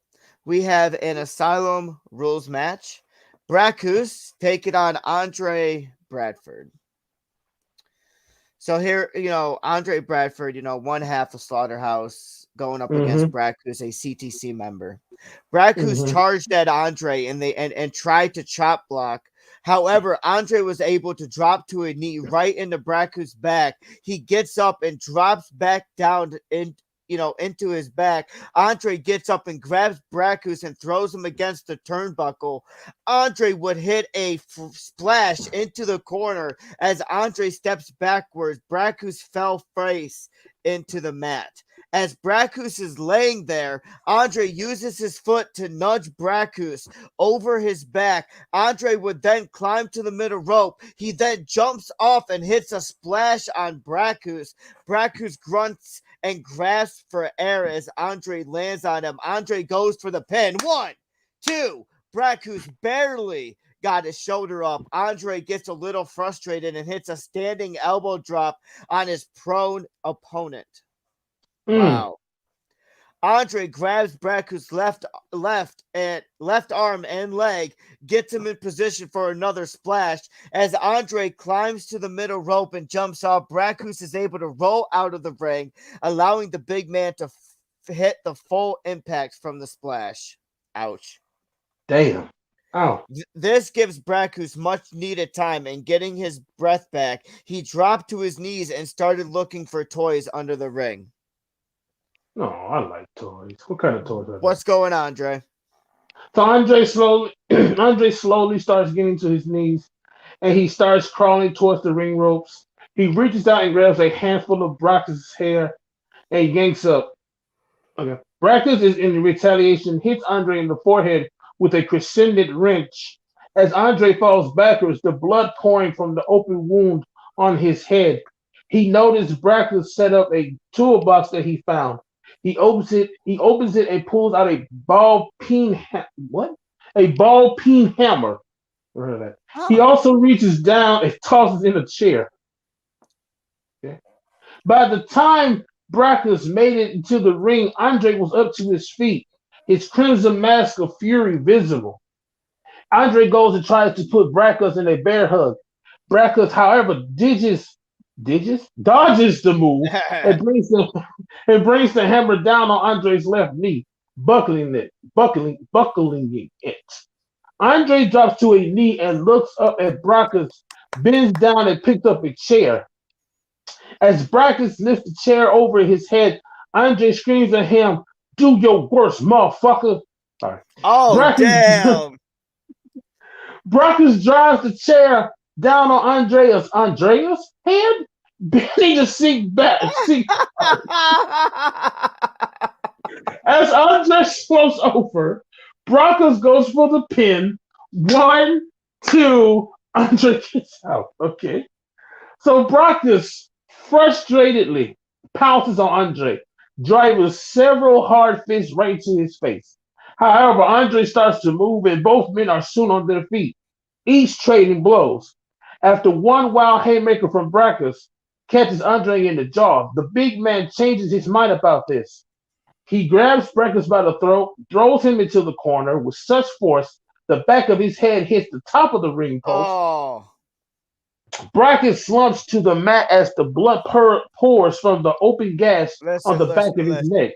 we have an Asylum Rules match. Brackus taking on Andre Bradford. So here, Andre Bradford, one half of Slaughterhouse going up against Brackus, a CTC member. Brackus charged at Andre and tried to chop block. However, Andre was able to drop to a knee right into Brackus' back. He gets up and drops back down into his back. Andre gets up and grabs Brackus and throws him against the turnbuckle. Andre would hit a splash into the corner as Andre steps backwards. Brackus fell face into the mat. As Brackus is laying there, Andre uses his foot to nudge Brackus over his back. Andre would then climb to the middle rope. He then jumps off and hits a splash on Brackus. Brackus grunts and grasps for air as Andre lands on him. Andre goes for the pin. 1, 2. Brackus barely got his shoulder up. Andre gets a little frustrated and hits a standing elbow drop on his prone opponent. Wow. Andre grabs Brackus' left arm and leg, gets him in position for another splash. As Andre climbs to the middle rope and jumps off, Brackus is able to roll out of the ring, allowing the big man to hit the full impact from the splash. Ouch. Damn. Ow. This gives Brackus much needed time in getting his breath back. He dropped to his knees and started looking for toys under the ring. No, I like toys. What kind of toys are What's going on, Andre? So Andre slowly starts getting to his knees, and he starts crawling towards the ring ropes. He reaches out and grabs a handful of Brackus' hair and yanks up. Okay. Brackus is in retaliation, hits Andre in the forehead with a crescended wrench. As Andre falls backwards, the blood pouring from the open wound on his head. He noticed Brackus set up a toolbox that he found. He opens it. And pulls out a ball peen. A ball peen hammer. Heard of that. Huh. He also reaches down and tosses in a chair. Okay. By the time Brackus made it into the ring, Andre was up to his feet, his crimson mask of fury visible. Andre goes and tries to put Brackus in a bear hug. Brackus, however, dodges the move and brings the hammer down on Andre's left knee, buckling it. Andre drops to a knee and looks up at Brackus, bends down and picks up a chair. As Brackus lifts the chair over his head, Andre screams at him, "Do your worst, motherfucker!" Sorry. Oh, damn! Brackus drives the chair down on Andreas' head, bending to sink back. As Andre slumps over, Brackus goes for the pin. 1, 2, Andre gets out. Okay. So Brackus frustratedly pounces on Andre, driving several hard fists right to his face. However, Andre starts to move and both men are soon on their feet, each trading blows. After one wild haymaker from Brackus catches Andre in the jaw, the big man changes his mind about this. He grabs Brackus by the throat, throws him into the corner with such force the back of his head hits the top of the ring post. Oh. Brackus slumps to the mat as the blood pours from the open gash on the back of his neck.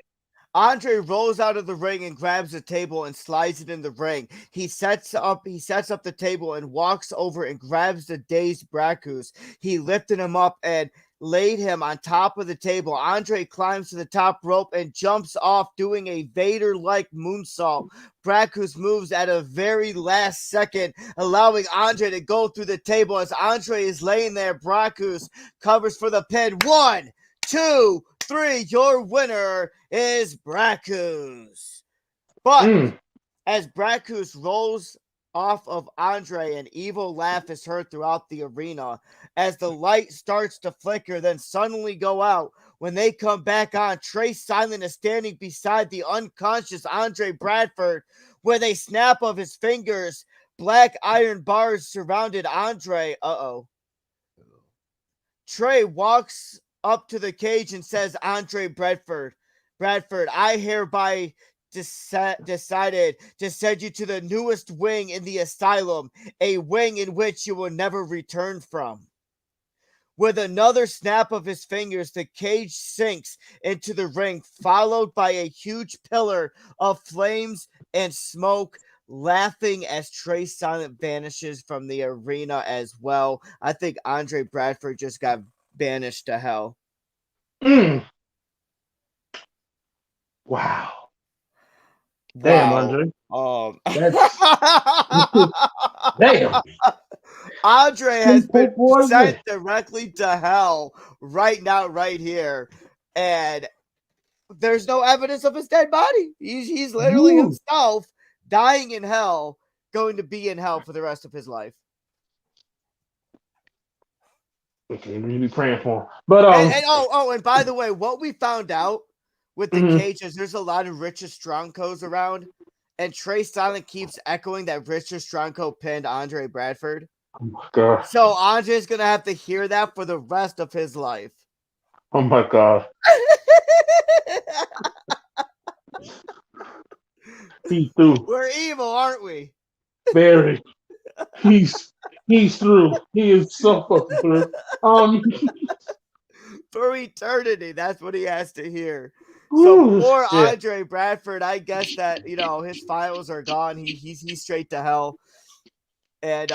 Andre rolls out of the ring and grabs the table and slides it in the ring. He sets up the table and walks over and grabs the dazed Brackus. He lifted him up and laid him on top of the table. Andre climbs to the top rope and jumps off, doing a Vader-like moonsault. Brackus moves at a very last second, allowing Andre to go through the table. As Andre is laying there, Brackus covers for the pin. 1, 2, 3. Your winner is Brackus. But as Brackus rolls off of Andre, an evil laugh is heard throughout the arena as the light starts to flicker, then suddenly go out. When they come back on, Trey Silent is standing beside the unconscious Andre Bradford with a snap of his fingers. Black iron bars surrounded Andre. Trey walks up to the cage and says, "Andre Bradford, I hereby decided to send you to the newest wing in the asylum, a wing in which you will never return from." With another snap of his fingers, the cage sinks into the ring, followed by a huge pillar of flames and smoke, laughing as Trey Silent vanishes from the arena as well. I think Andre Bradford just got banished to hell. Wow. Damn, Andre. Damn. Andre has been sent directly to hell right now, right here. And there's no evidence of his dead body. He's literally himself dying in hell, going to be in hell for the rest of his life. Okay, we're really praying for him. But and by the way, what we found out with the cages, there's a lot of Richard Strongco's around, and Trey Silent keeps echoing that Richard Strongco pinned Andre Bradford. Oh my God. So Andre's gonna have to hear that for the rest of his life. Oh my God. He's through. We're evil, aren't we? Very. He's through. He is so fucking through. For eternity, that's what he has to hear. So poor Andre Bradford, I guess that his files are gone. He's straight to hell. And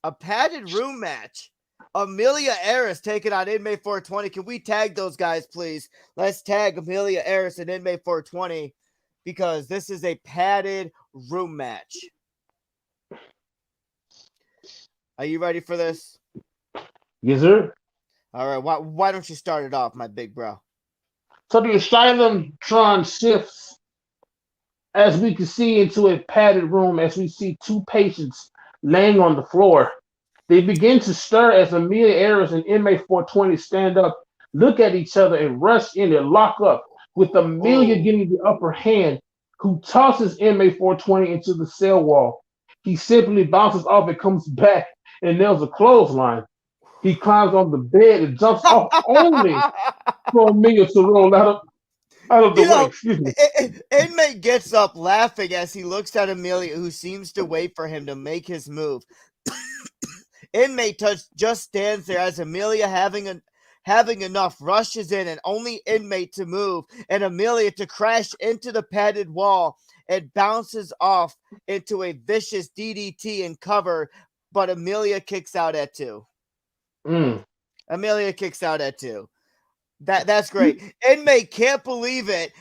a padded room match. Amelia Eris taking on Inmate 420. Can we tag those guys, please? Let's tag Amelia Eris and Inmate 420 because this is a padded room match. Are you ready for this? Yes, sir. All right. Why don't you start it off, my big bro? So the Asylum shifts, as we can see, into a padded room as we see two patients laying on the floor. They begin to stir as Amelia Ayres and inmate 420 stand up, look at each other, and rush in and lock up, with Amelia getting the upper hand, who tosses inmate 420 into the cell wall. He simply bounces off and comes back and nails a clothesline. He climbs on the bed and jumps off only for Amelia to roll out of the way. Excuse me. Inmate gets up laughing as he looks at Amelia, who seems to wait for him to make his move. Inmate just stands there as Amelia, having enough, rushes in, and only Inmate to move, and Amelia to crash into the padded wall and bounces off into a vicious DDT and cover, but Amelia kicks out at 2. Amelia kicks out at 2. That's great. Inmate can't believe it.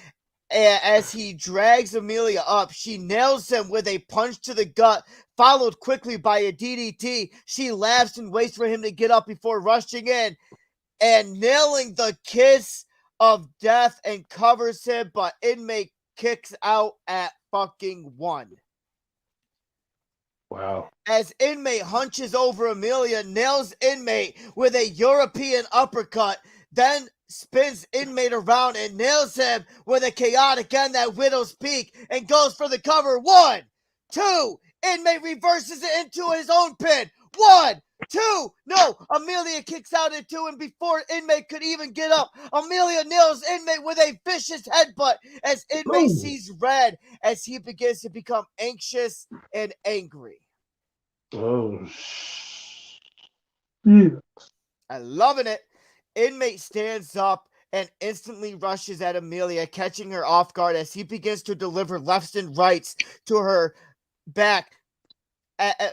As he drags Amelia up, she nails him with a punch to the gut, followed quickly by a DDT. She laughs and waits for him to get up before rushing in and nailing the kiss of death and covers him, but Inmate kicks out at fucking 1. Wow. As Inmate hunches over Amelia, nails Inmate with a European uppercut, then spins Inmate around and nails him with a chaotic end at Widow's Peak and goes for the cover. 1, 2, Inmate reverses it into his own pin. 1, 2, no, Amelia kicks out at 2, and before Inmate could even get up, Amelia nails Inmate with a vicious headbutt as Inmate sees red as he begins to become anxious and angry. Yeah. I'm loving it. Inmate stands up and instantly rushes at Amelia, catching her off guard as he begins to deliver lefts and rights to her back,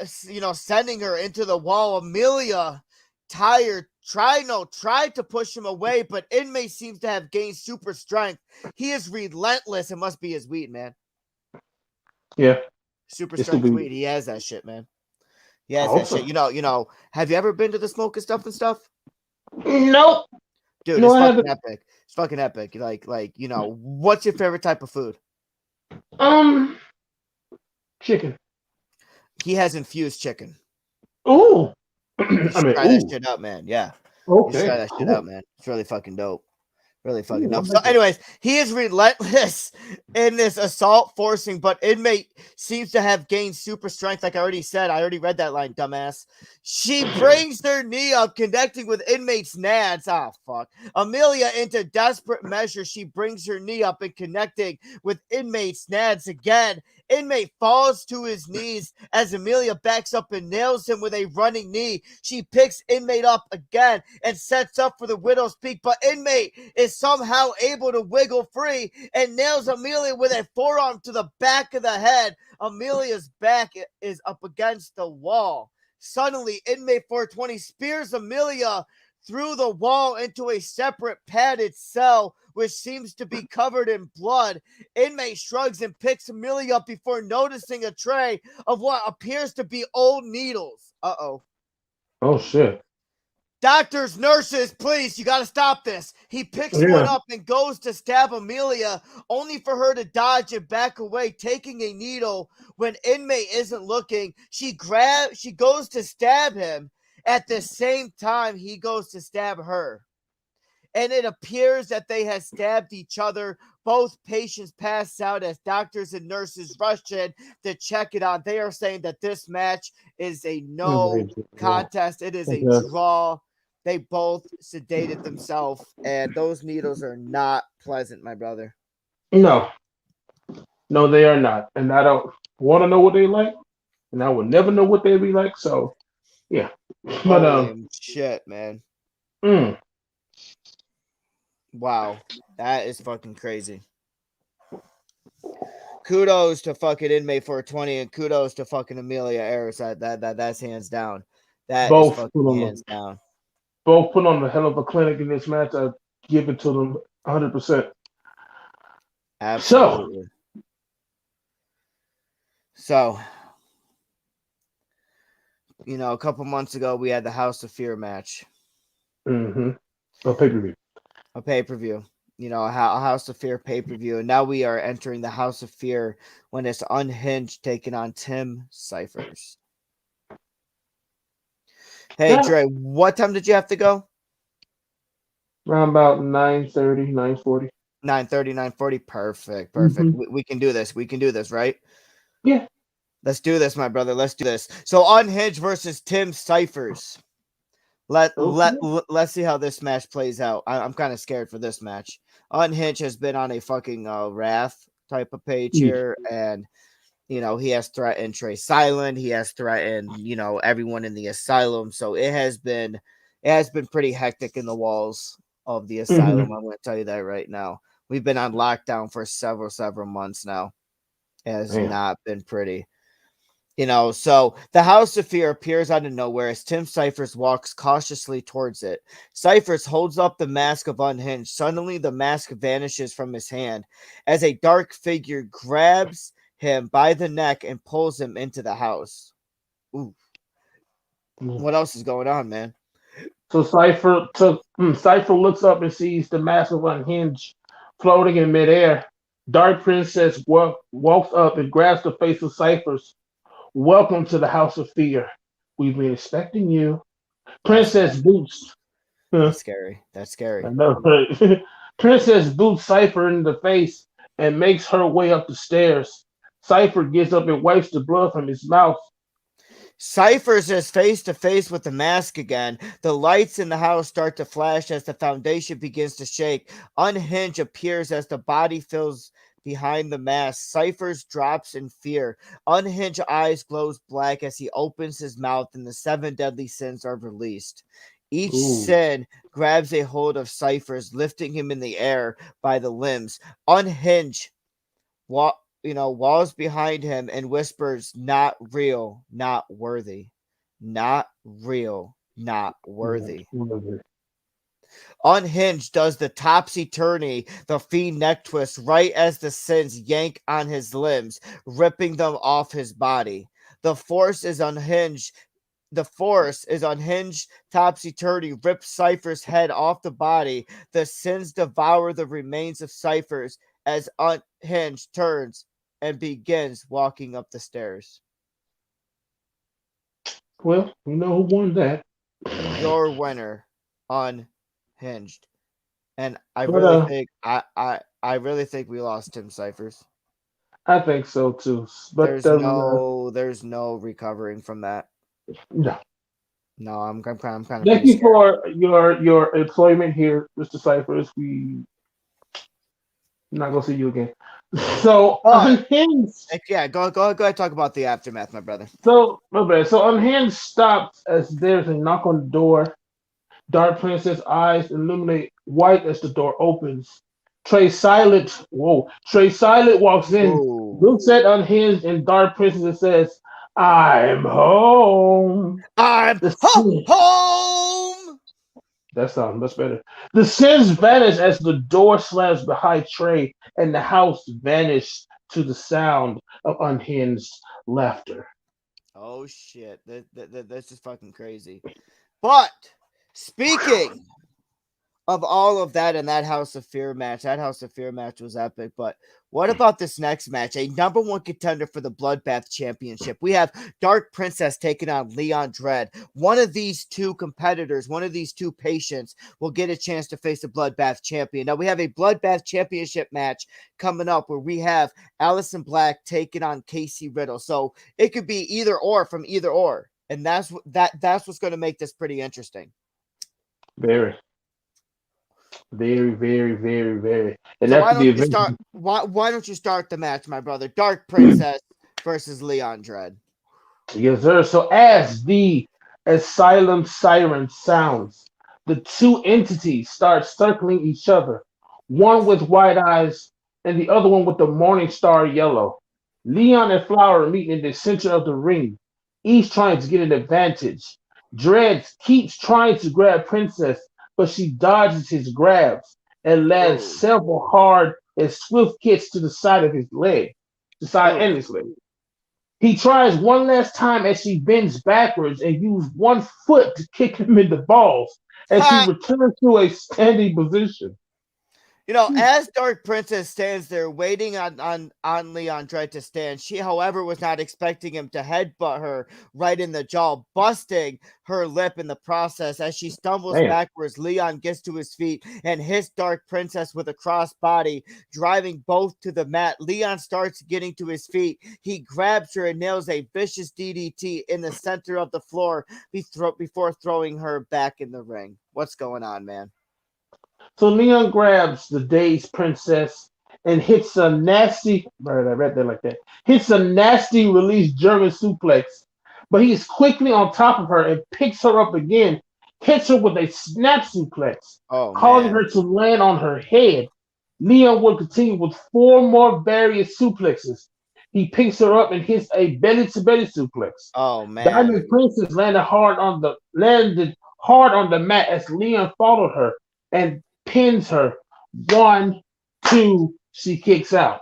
sending her into the wall. Amelia, tired, tried to push him away, but Inmate seems to have gained super strength. He is relentless. It must be his weed, man. Yeah. Super strength weed. He has that shit, man. He has that shit. You know, have you ever been to the smoking stuff and stuff? Nope. Dude, it's fucking epic. It's fucking epic. Like, what's your favorite type of food? Chicken. He has infused chicken. Ooh. Try that shit out, man. Yeah. Okay. Try that shit out, man. It's really fucking dope. Really fucking dope. So, anyways, he is relentless in this assault forcing, but Inmate seems to have gained super strength. Like I already said, I already read that line, dumbass. She brings her knee up, connecting with Inmate's nads. Ah, fuck. Amelia, into desperate measure, she brings her knee up and connecting with Inmate's nads again. Inmate falls to his knees as Amelia backs up and nails him with a running knee. She picks Inmate up again and sets up for the Widow's Peak, but Inmate is somehow able to wiggle free and nails Amelia with a forearm to the back of the head. Amelia's back is up against the wall. Suddenly, Inmate 420 spears Amelia through the wall into a separate padded cell, which seems to be covered in blood. Inmate shrugs and picks Amelia up before noticing a tray of what appears to be old needles. Uh-oh. Oh, shit. Doctors, nurses, please, you gotta stop this. He picks one up and goes to stab Amelia, only for her to dodge and back away, taking a needle. When Inmate isn't looking, she goes to stab him. At the same time, he goes to stab her. And it appears that they have stabbed each other. Both patients pass out as doctors and nurses rush in to check it out. They are saying that this match is a no contest. It is a draw. They both sedated themselves, and those needles are not pleasant, my brother. No, they are not. And I don't want to know what they like, and I will never know what they be like. So, yeah. Holy shit, man. Wow, that is fucking crazy. Kudos to fucking Inmate 420 and kudos to fucking Amelia Ayres. That's hands down. That is fucking hands down. Both put on a hell of a clinic in this match. I give it to them 100%. Absolutely. So a couple months ago we had the House of Fear match. Mm-hmm. A pay-per-view. A pay-per-view. A House of Fear pay-per-view. And now we are entering the House of Fear when it's Unhinged taking on Tim Cyphers. Hey, Dre, what time did you have to go? Around about 9:30, 9:40. 9:30, 9:40. Perfect. Mm-hmm. We can do this. We can do this, right? Yeah. Let's do this, my brother. Let's do this. So Unhinged versus Tim Cyphers. Let's see how this match plays out. I'm kind of scared for this match. Unhinged has been on a fucking wrath type of page here, and he has threatened Trey Silent. He has threatened everyone in the asylum. So it has been pretty hectic in the walls of the asylum. Mm-hmm. I'm going to tell you that right now. We've been on lockdown for several months now. It has not been pretty. So the House of Fear appears out of nowhere as Tim Cyphers walks cautiously towards it. Cyphers holds up the mask of Unhinged. Suddenly, the mask vanishes from his hand as a dark figure grabs him by the neck and pulls him into the house. Ooh. What else is going on, man? So Cypher looks up and sees the mask of Unhinged floating in midair. Dark Princess walks up and grabs the face of Cyphers. Welcome to the House of Fear. We've been expecting you. Princess boots. That's scary. That's scary. I know, right? Princess boots Cypher in the face and makes her way up the stairs. Cypher gets up and wipes the blood from his mouth. Cyphers is face to face with the mask again. The lights in the house start to flash as the foundation begins to shake. Unhinged appears as the body fills behind the mask. Cyphers drops in fear. Unhinged eyes glows black as he opens his mouth and the 7 deadly sins are released. Each sin grabs a hold of Cyphers, lifting him in the air by the limbs. Unhinged walls behind him and whispers, "Not real, not worthy. Not real, not worthy." Unhinged does the topsy-turvy, the fiend neck twist right as the sins yank on his limbs, ripping them off his body. The force is unhinged. Topsy-turvy rips Cypher's head off the body. The sins devour the remains of Cyphers as Unhinged turns and begins walking up the stairs. Well, we know who won that. Your winner, Unhinged. And I really think we lost Tim Cyphers. I think so too. But there's no recovering from that. No. No, I'm kind of. Thank you for your employment here, Mr. Cyphers. I'm not gonna see you again. So Unhinged. Yeah, go ahead. Talk about the aftermath, my brother. So Unhinged stops as there's a knock on the door. Dark Princess eyes illuminate white as the door opens. Trey Silent walks in, looks at Unhinged and Dark Princess and says, "I'm home. I'm home." That sounds much better. The sins vanish as the door slams behind Trey and the house vanishes to the sound of Unhinged laughter. Oh shit. That's just fucking crazy. But speaking of all of that and that House of Fear match was epic. But what about this next match? A number 1 contender for the Bloodbath Championship. We have Dark Princess taking on Leon Dredd. One of these two competitors, one of these two patients will get a chance to face a Bloodbath champion. Now we have a Bloodbath Championship match coming up where we have Allison Black taking on KC Riddle. So it could be either or from either or. And that's what's going to make this pretty interesting. Very. Very, very, very, very. And so why don't you start the match, my brother? Dark Princess versus Leon Dredd. Yes, sir. So as the Asylum siren sounds, the two entities start circling each other, one with white eyes and the other one with the morning star yellow. Leon and Flower meet in the center of the ring, each trying to get an advantage. Dredd keeps trying to grab Princess, but she dodges his grabs and lands several hard and swift kicks to the side of his leg, and his leg. He tries one last time as she bends backwards and uses one foot to kick him in the balls as he returns to a standing position. As Dark Princess stands there waiting on Leon Dredd to stand, she, however, was not expecting him to headbutt her right in the jaw, busting her lip in the process. As she stumbles backwards, Leon gets to his feet and hits Dark Princess with a cross body, driving both to the mat. Leon starts getting to his feet. He grabs her and nails a vicious DDT in the center of the floor before throwing her back in the ring. What's going on, man? So Leon grabs the dazed princess and hits a nasty, I read that like that, hits a nasty release German suplex. But he is quickly on top of her and picks her up again, hits her with a snap suplex, causing her to land on her head. Leon will continue with 4 more various suplexes. He picks her up and hits a belly-to-belly suplex. Oh man! Diamond Princess landed hard on the mat as Leon followed her and pins her. 1, 2, she kicks out.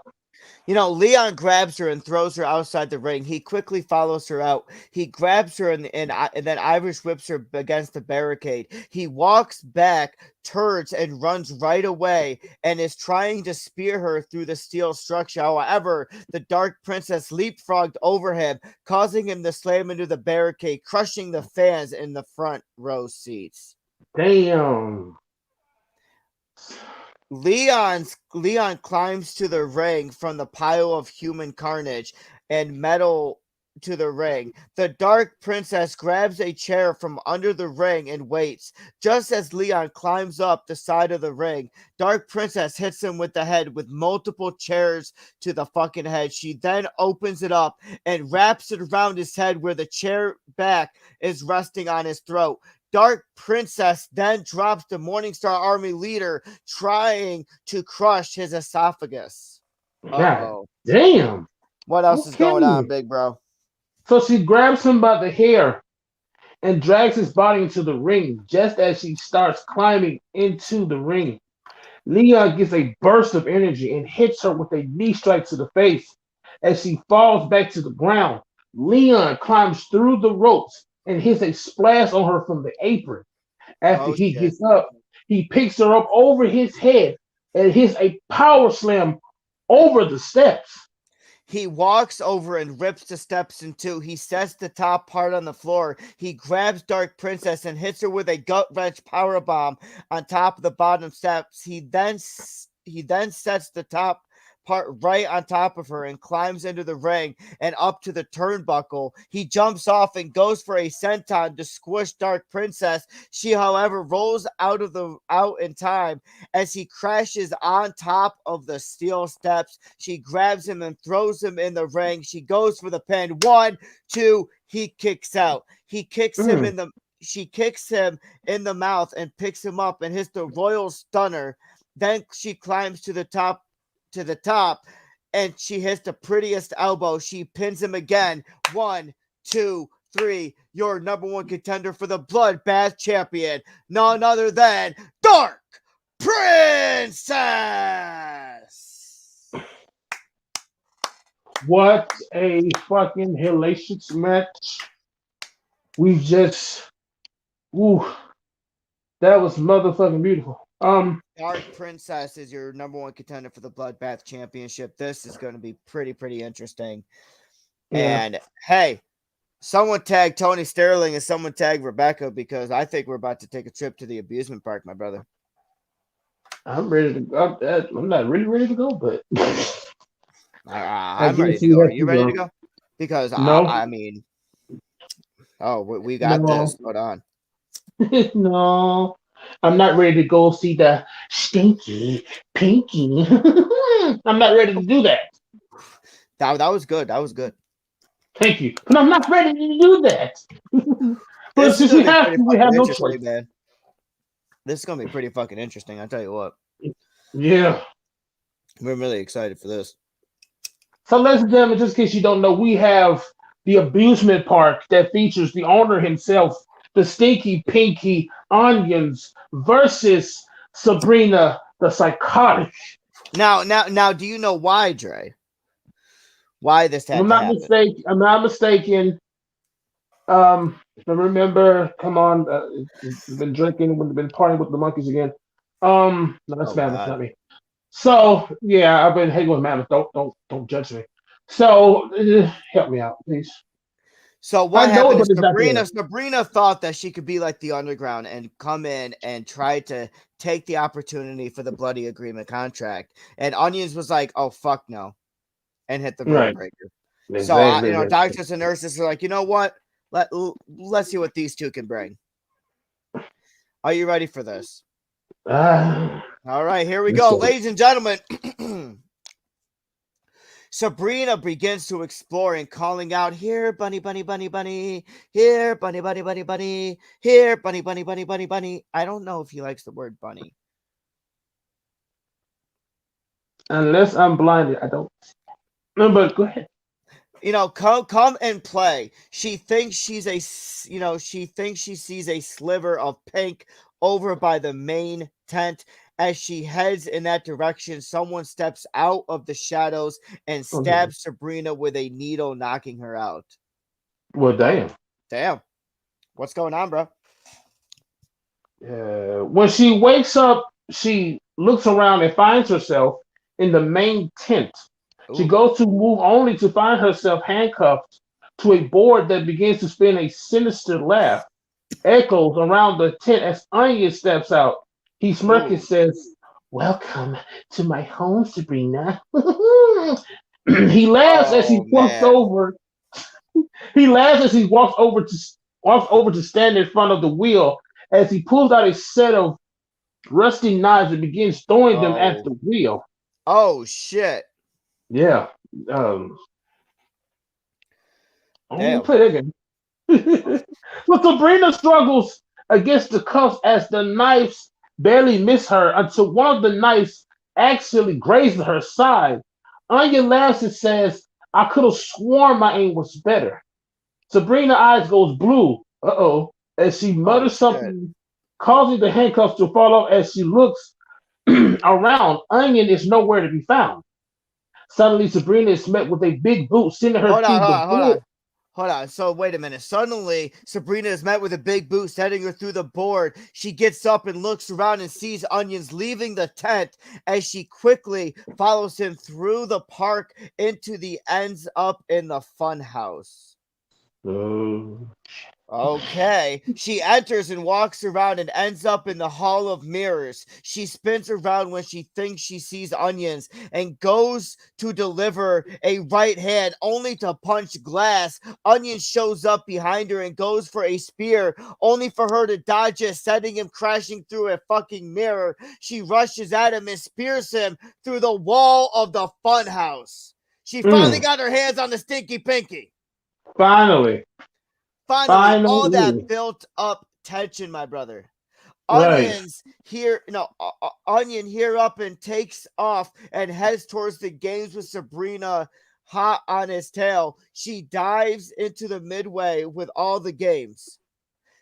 Leon grabs her and throws her outside the ring. He quickly follows her out. He grabs her and then Irish whips her against the barricade. He walks back, turns, and runs right away and is trying to spear her through the steel structure. However, the Dark Princess leapfrogged over him, causing him to slam into the barricade, crushing the fans in the front row seats. Damn. Leon climbs to the ring from the pile of human carnage and metal to the ring. The Dark Princess grabs a chair from under the ring and waits. Just as Leon climbs up the side of the ring, Dark Princess hits him with the head with multiple chairs to the fucking head. She then opens it up and wraps it around his head where the chair back is resting on his throat. Dark Princess then drops the Morningstar Army leader, trying to crush his esophagus. God damn. What else is going on, big bro? So she grabs him by the hair and drags his body into the ring just as she starts climbing into the ring. Leon gets a burst of energy and hits her with a knee strike to the face. As she falls back to the ground, Leon climbs through the ropes and hits a splash on her from the apron. After he gets up, he picks her up over his head and hits a power slam over the steps. He walks over and rips the steps in two. He sets the top part on the floor. He grabs Dark Princess and hits her with a gut-wrench powerbomb on top of the bottom steps. He then sets the top part right on top of her and climbs into the ring and up to the turnbuckle. He jumps off and goes for a senton to squish Dark Princess. She, however, rolls out in time as he crashes on top of the steel steps. She grabs him and throws him in the ring. She goes for the pin. 1, 2, he kicks out. She kicks him in the mouth and picks him up and hits the Royal Stunner. Then she climbs to the top and she hits the prettiest elbow. She pins him again. 1, 2, 3. Your number 1 contender for the Bloodbath Champion, none other than Dark Princess. What a fucking hellacious match. We've just that was motherfucking beautiful. Dark Princess is your number 1 contender for the Bloodbath Championship. This is going to be pretty interesting. Yeah. And hey, someone tag Tony Sterling and someone tag Rebecca, because I think we're about to take a trip to the amusement park, my brother. I'm ready to go. I'm not really ready to go, but I'm ready to go. Are you ready to go? Because no. I mean, we got this. Hold on. No. I'm not ready to go see the stinky pinky. I'm not ready to do that. That was good. That was good. Thank you. But I'm not ready to do that. But since we have no choice. Man. This is going to be pretty fucking interesting, I'll tell you what. Yeah. We're really excited for this. So, ladies and gentlemen, just in case you don't know, we have the amusement park that features the owner himself, the Stinky Pinky Onions versus Sabrina the Psychotic. Now, do you know why, Dre? why this had to happen. I'm not mistaken. I remember, come on, we've been drinking, we've been partying with the monkeys again. No, that's Mammoth, not me. So yeah, I've been hanging with Mammoth. Don't judge me. So help me out, please. So what happened is Sabrina thought that she could be like the Underground and come in and try to take the opportunity for the bloody agreement contract. And Onions was like, "Oh fuck no," and hit the road breaker. So doctors and nurses are like, you know what? Let's see what these two can bring. Are you ready for this? All right, here we go, ladies and gentlemen. Sabrina begins to explore and calling out, "Here, bunny, bunny, bunny, bunny. Here, bunny, bunny, bunny, bunny. Here, bunny, bunny, bunny, bunny, bunny." I don't know if he likes the word bunny. Unless I'm blinded, I don't. No, but go ahead. Come and play. She thinks she sees a sliver of pink over by the main tent. As she heads in that direction, someone steps out of the shadows and stabs Sabrina with a needle, knocking her out. Well, damn. Damn. What's going on, bro? When she wakes up, she looks around and finds herself in the main tent. Ooh. She goes to move only to find herself handcuffed to a board that begins to spin. A sinister laugh echoes around the tent as Onion steps out. He smirks and says, "Welcome to my home, Sabrina." He laughs as he walks over. He laughs as he walks over to stand in front of the wheel. As he pulls out a set of rusty knives and begins throwing them at the wheel. Oh shit! Yeah. Damn. Play that game. But Sabrina struggles against the cuffs as the knives barely miss her until one of the knives actually grazes her side. Onion laughs and says, "I could have sworn my aim was better." Sabrina's eyes goes blue. As she mutters something, causing the handcuffs to fall off. As she looks around, Onion is nowhere to be found. Suddenly, Sabrina is met with a big boot, sending her Hold on. So wait a minute. Suddenly, Sabrina is met with a big boot, sending her through the board. She gets up and looks around and sees Onions leaving the tent as she quickly follows him through the park into the ends up in the fun house. Okay. She enters and walks around and ends up in the Hall of Mirrors. She spins around when she thinks she sees Onions and goes to deliver a right hand only to punch glass. Onion shows up behind her and goes for a spear only for her to dodge it, sending him crashing through a fucking mirror. She rushes at him and spears him through the wall of the fun house. She finally got her hands on the stinky pinky. Finally, all that built up tension, my brother. Onions Onion here up and takes off and heads towards the games with Sabrina hot on his tail. She dives into the midway with all the games.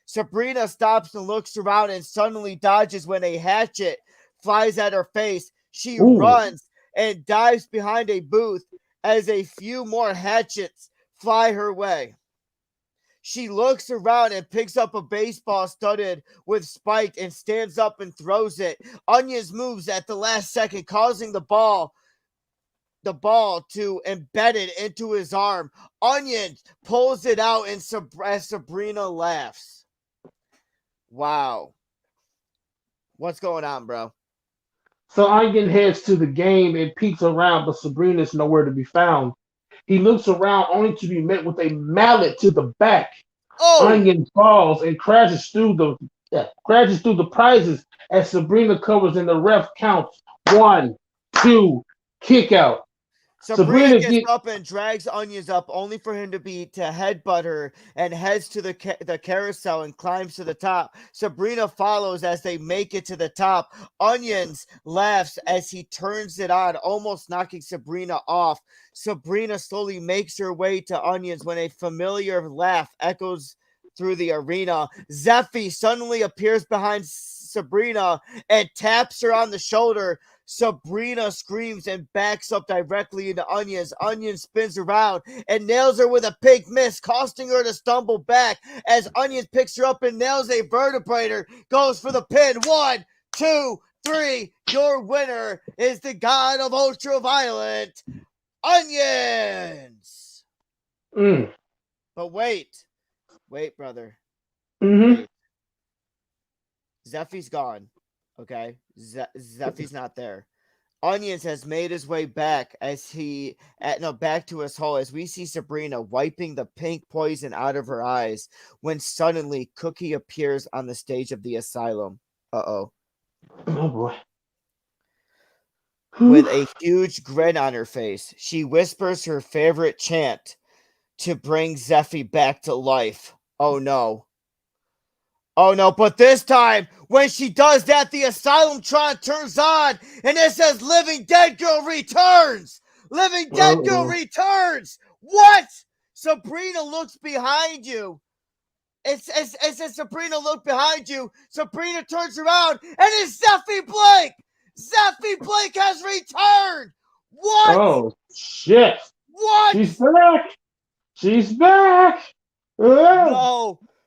Sabrina stops and looks around and suddenly dodges when a hatchet flies at her face. She runs and dives behind a booth as a few more hatchets fly her way. She looks around and picks up a baseball studded with spike and stands up and throws it. Onions moves at the last second, causing the ball to embed it into his arm. Onion pulls it out and as Sabrina laughs. Wow. What's going on, bro? So Onion heads to the game and peeks around, but Sabrina's nowhere to be found. He looks around only to be met with a mallet to the back. Onion falls and crashes through the prizes as Sabrina covers and the ref counts 1, 2, kick out. Sabrina gets up and drags Onions up only for him to headbutt her and heads to the carousel and climbs to the top. Sabrina follows as they make it to the top. Onions laughs as he turns it on, almost knocking Sabrina off. Sabrina slowly makes her way to Onions when a familiar laugh echoes through the arena. Zeffy suddenly appears behind Sabrina and taps her on the shoulder. Sabrina screams and backs up directly into Onions. Onion spins around and nails her with a pink miss, costing her to stumble back as Onion picks her up and nails a vertebrator. Goes for the pin. 1, 2, 3. Your winner is the god of ultraviolet, Onions. But wait, brother. Wait. Zeffy's gone. Okay, Zeffy's not there. Onions has made his way back back to his hole as we see Sabrina wiping the pink poison out of her eyes when suddenly Cookie appears on the stage of the asylum. Oh boy. With a huge grin on her face, she whispers her favorite chant to bring Zeffy back to life. Oh no, but this time, when she does that, the Asylumtron turns on, and it says, Living Dead Girl returns! Living Dead Girl returns! What? Sabrina looks behind you. It says, Sabrina, look behind you. Sabrina turns around, and it's Zeffy Blake! Zeffy Blake has returned! What? Oh, shit. What? She's back!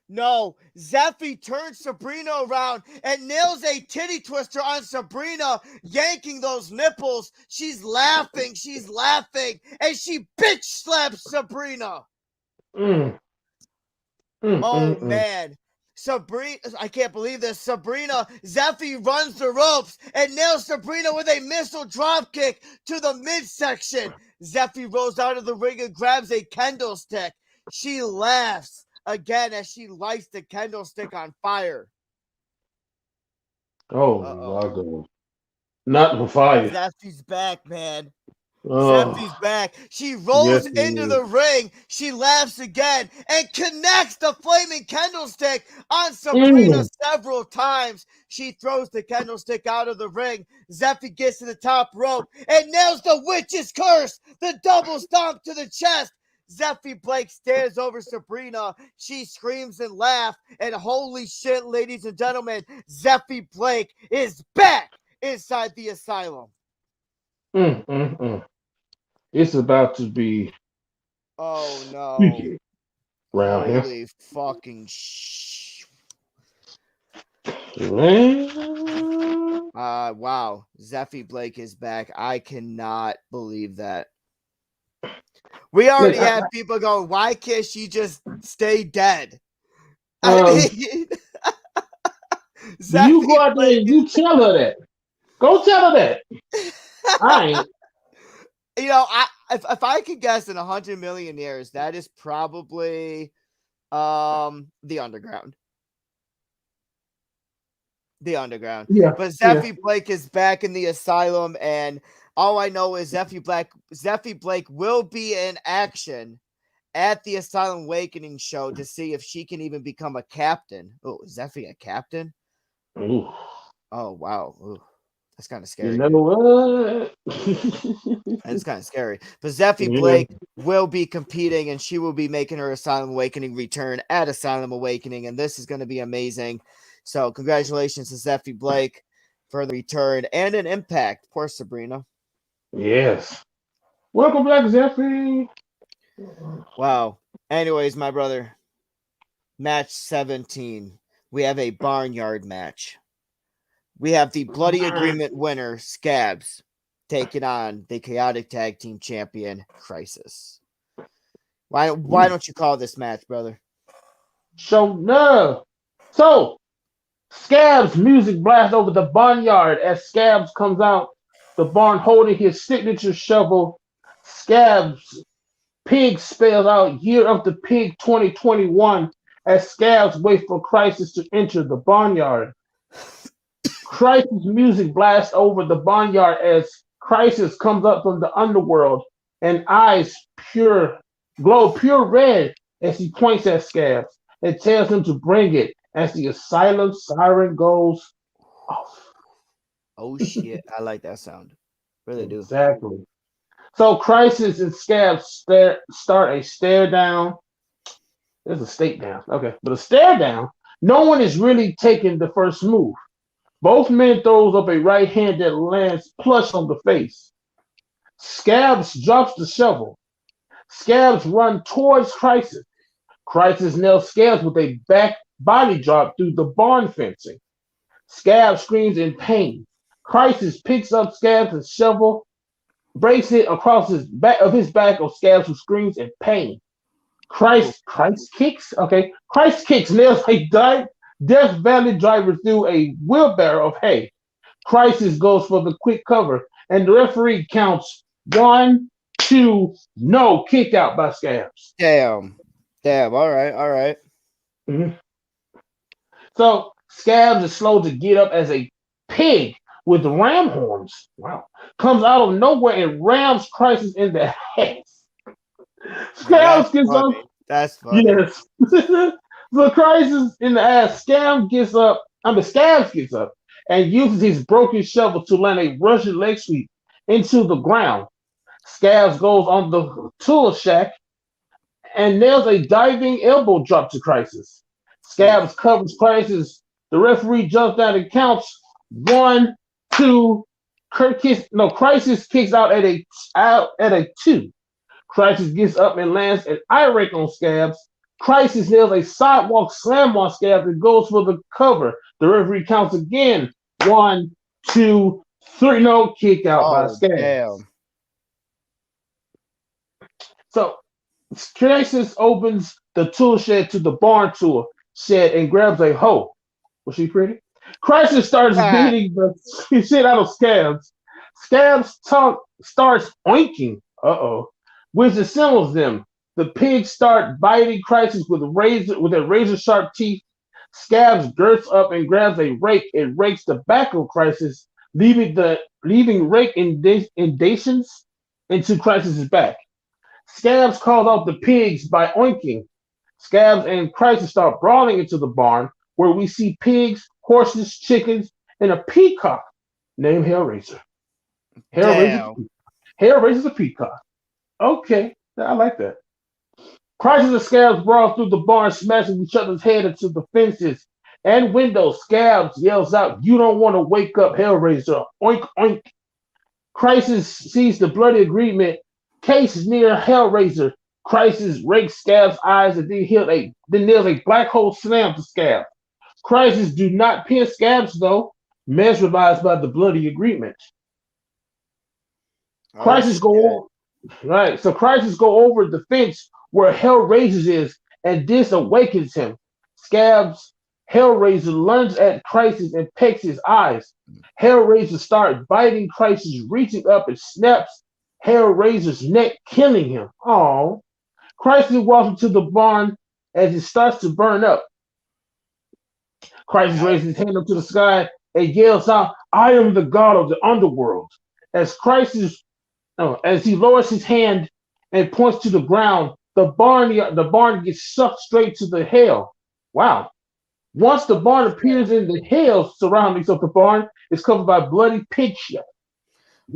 No, Zeffy turns Sabrina around and nails a titty twister on Sabrina, yanking those nipples. She's laughing, and she bitch slaps Sabrina. Man. Sabrina, I can't believe this. Zeffy runs the ropes and nails Sabrina with a missile dropkick to the midsection. Zeffy rolls out of the ring and grabs a kendo stick. She laughs again as she lights the kendo stick on fire. Oh, my God. Not the fire. Zeffy's back, man. Zeffy's back. She rolls into the ring. She laughs again and connects the flaming kendo stick on Sabrina several times. She throws the kendo stick out of the ring. Zeffy gets to the top rope and nails the witch's curse, the double stomp to the chest. Zeffy Blake stares over Sabrina. She screams and laughs. And holy shit, ladies and gentlemen, Zeffy Blake is back inside the asylum. It's about to be. Oh no! Holy fucking wow! Zeffy Blake is back. I cannot believe that. We already have people going, why can't she just stay dead? I mean, you go out there and you tell her that. Go tell her that. I ain't. You know, if I could guess in 100 million years, that is probably the Underground. The Underground. Yeah. But Zeffy Blake is back in the asylum, and all I know is Zeffy Blake will be in action at the Asylum Awakening show to see if she can even become a captain. Oh, is Zeffy a captain? Ooh. Oh, wow. Ooh. That's kind of scary. You know what? That's kind of scary. But Zeffy Blake will be competing, and she will be making her Asylum Awakening return at Asylum Awakening, and this is going to be amazing. So congratulations to Zeffy Blake for the return and an impact. Poor Sabrina. Yes. Welcome back, Zeffy. Wow. Anyways, my brother, match 17. We have a barnyard match. We have the Bloody Agreement winner, Scabs, taking on the Chaotic Tag Team Champion, Crisis. Why don't you call this match, brother? So, Scabs music blasts over the barnyard as Scabs comes out the barn holding his signature shovel. Scabs Pig spells out Year of the Pig 2021 as Scabs wait for Crisis to enter the barnyard. Crisis music blasts over the barnyard as Crisis comes up from the underworld and eyes glow pure red as he points at Scabs and tells him to bring it as the asylum siren goes off. Oh shit, I like that sound. Really do. Exactly. So Crisis and Scabs start a stare down. There's a stake down. Okay. But a stare down. No one is really taking the first move. Both men throws up a right hand that lands plush on the face. Scabs drops the shovel. Scabs run towards Crisis. Crisis nails Scabs with a back body drop through the barn fencing. Scabs screams in pain. Crisis picks up Scabs and shovel, breaks it across his back of Scabs, who screams in pain. Christ kicks. Okay, Christ kicks nails a Death Valley driver through a wheelbarrow of hay. Crisis goes for the quick cover, and the referee counts 1, 2, no, kick out by Scabs. Damn. All right. Mm-hmm. So Scabs is slow to get up as a pig with ram horns. Wow. Comes out of nowhere and rams Crisis in the head. Scabs gets up. That's funny. Yes. So Crisis in the ass. Scabs gets up and uses his broken shovel to land a Russian leg sweep into the ground. Scabs goes on the tool shack and nails a diving elbow drop to Crisis. Scabs covers Crisis. The referee jumps down and counts 1, 2. Crisis kicks out at a 2. Crisis gets up and lands an eye rake on Scabs. Crisis nails a sidewalk slam on Scabs and goes for the cover. The referee counts again. 1, 2, 3. No, kick out by Scabs. Damn. So Crisis opens the tool shed to the barn tool shed and grabs a hoe. Was she pretty? Crisis starts beating the shit out of Scabs. Scabs starts oinking. Which assembles them. The pigs start biting Crisis with their razor sharp teeth. Scabs girths up and grabs a rake and rakes the back of Crisis, leaving rake indentations into Crisis's back. Scabs calls out the pigs by oinking. Scabs and Crisis start brawling into the barn, where we see pigs, horses, chickens, and a peacock named Hellraiser. Hellraiser's a peacock. Okay, I like that. Crisis and Scabs brawl through the barn, smashing each other's head into the fences and windows. Scabs yells out, "You don't want to wake up Hellraiser." Oink, oink. Crisis sees the bloody agreement case near Hellraiser. Crisis rakes Scabs' eyes and then nails a black hole slam to Scabs. Crisis do not pin Scabs, though, mesmerized by the bloody agreement. Crisis go over the fence where Hellraiser is, and this awakens him. Scabs, Hellraiser lunges at Crisis and pecks his eyes. Hellraiser starts biting Crisis, reaching up and snaps Hellraiser's neck, killing him. Oh, Crisis walks into the barn as it starts to burn up. Crisis raises his hand up to the sky and yells out, "I am the god of the underworld." As he lowers his hand and points to the ground, the barn gets sucked straight to the hell. Wow. Once the barn appears in the hell surroundings of the barn, it's covered by bloody pig shit.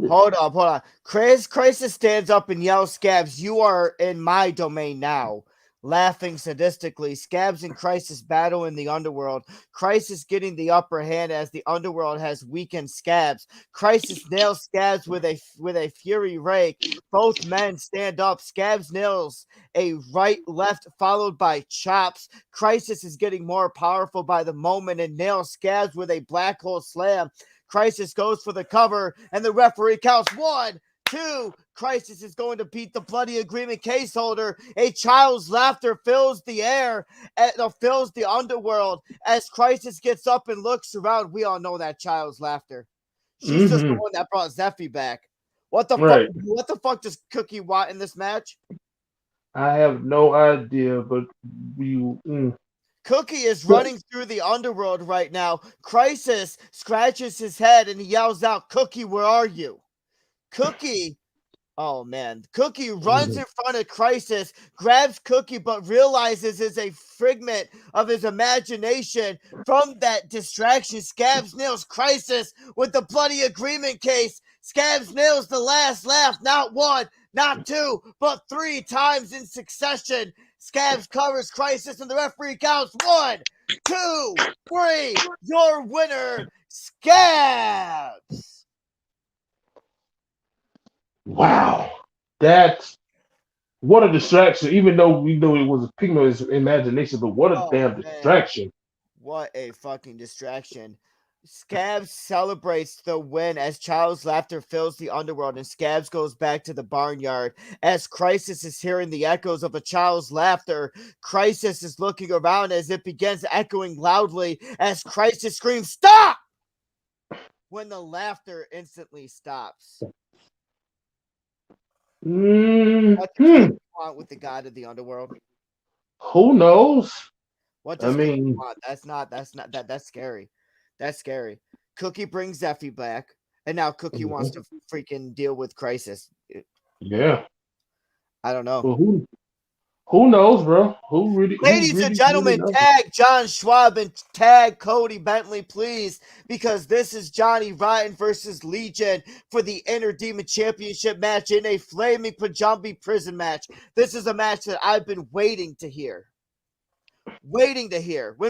Hold on. Crisis stands up and yells, "Scabs, you are in my domain now." Laughing sadistically, Scabs and Crisis battle in the underworld. Crisis getting the upper hand as the underworld has weakened Scabs. Crisis nails Scabs with a fury rake. Both men stand up. Scabs nails a right left followed by chops. Crisis is getting more powerful by the moment and nails Scabs with a black hole slam. Crisis goes for the cover and the referee counts 1, 2. Crisis is going to beat the bloody agreement case holder. A child's laughter fills the air and fills the underworld as Crisis gets up and looks around. We all know that child's laughter. She's just the one that brought Zeffy back. What the fuck? What the fuck does Cookie want in this match? I have no idea, but Cookie is running through the underworld right now. Crisis scratches his head and he yells out, "Cookie, where are you?" Cookie runs in front of Crisis, grabs Cookie, but realizes it's a figment of his imagination. From that distraction, Scabs nails Crisis with the bloody agreement case. Scabs nails the last laugh, not 1, not 2, but 3 times in succession. Scabs covers Crisis, and the referee counts 1, 2, 3. Your winner, Scabs. Wow, that's what a distraction. Even though we know it was a pigment of his imagination, but what a damn distraction. What a fucking distraction. Scabs celebrates the win as child's laughter fills the underworld, and Scabs goes back to the barnyard. As Crisis is hearing the echoes of a child's laughter, Crisis is looking around as it begins echoing loudly as Crisis screams, "Stop!" when the laughter instantly stops. What do you want with the god of the underworld? Who knows? What does Cookie want? That's scary. That's scary. Cookie brings Zeffy back, and now Cookie wants to freaking deal with Crisis. Yeah. I don't know. Well, who knows, bro? Ladies and gentlemen, tag John Schwab and tag Cody Bentley, please, because this is Johnny Rotten versus Legion for the Inner Demon Championship match in a flaming Punjabi prison match. This is a match that I've been waiting to hear. When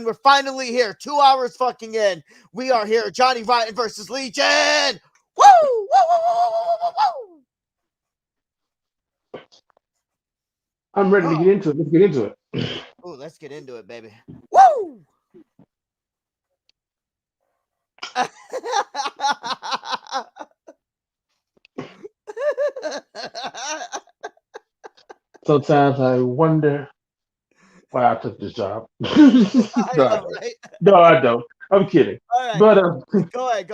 we're finally here, 2 hours fucking in, we are here. Johnny Rotten versus Legion. Woo! Woo! Woo! Woo! Woo! Woo! I'm ready to get into it. Let's get into it. Oh, let's get into it, baby. Woo! Sometimes I wonder why I took this job. I know, right? No, I don't. I'm kidding. All right. But go ahead.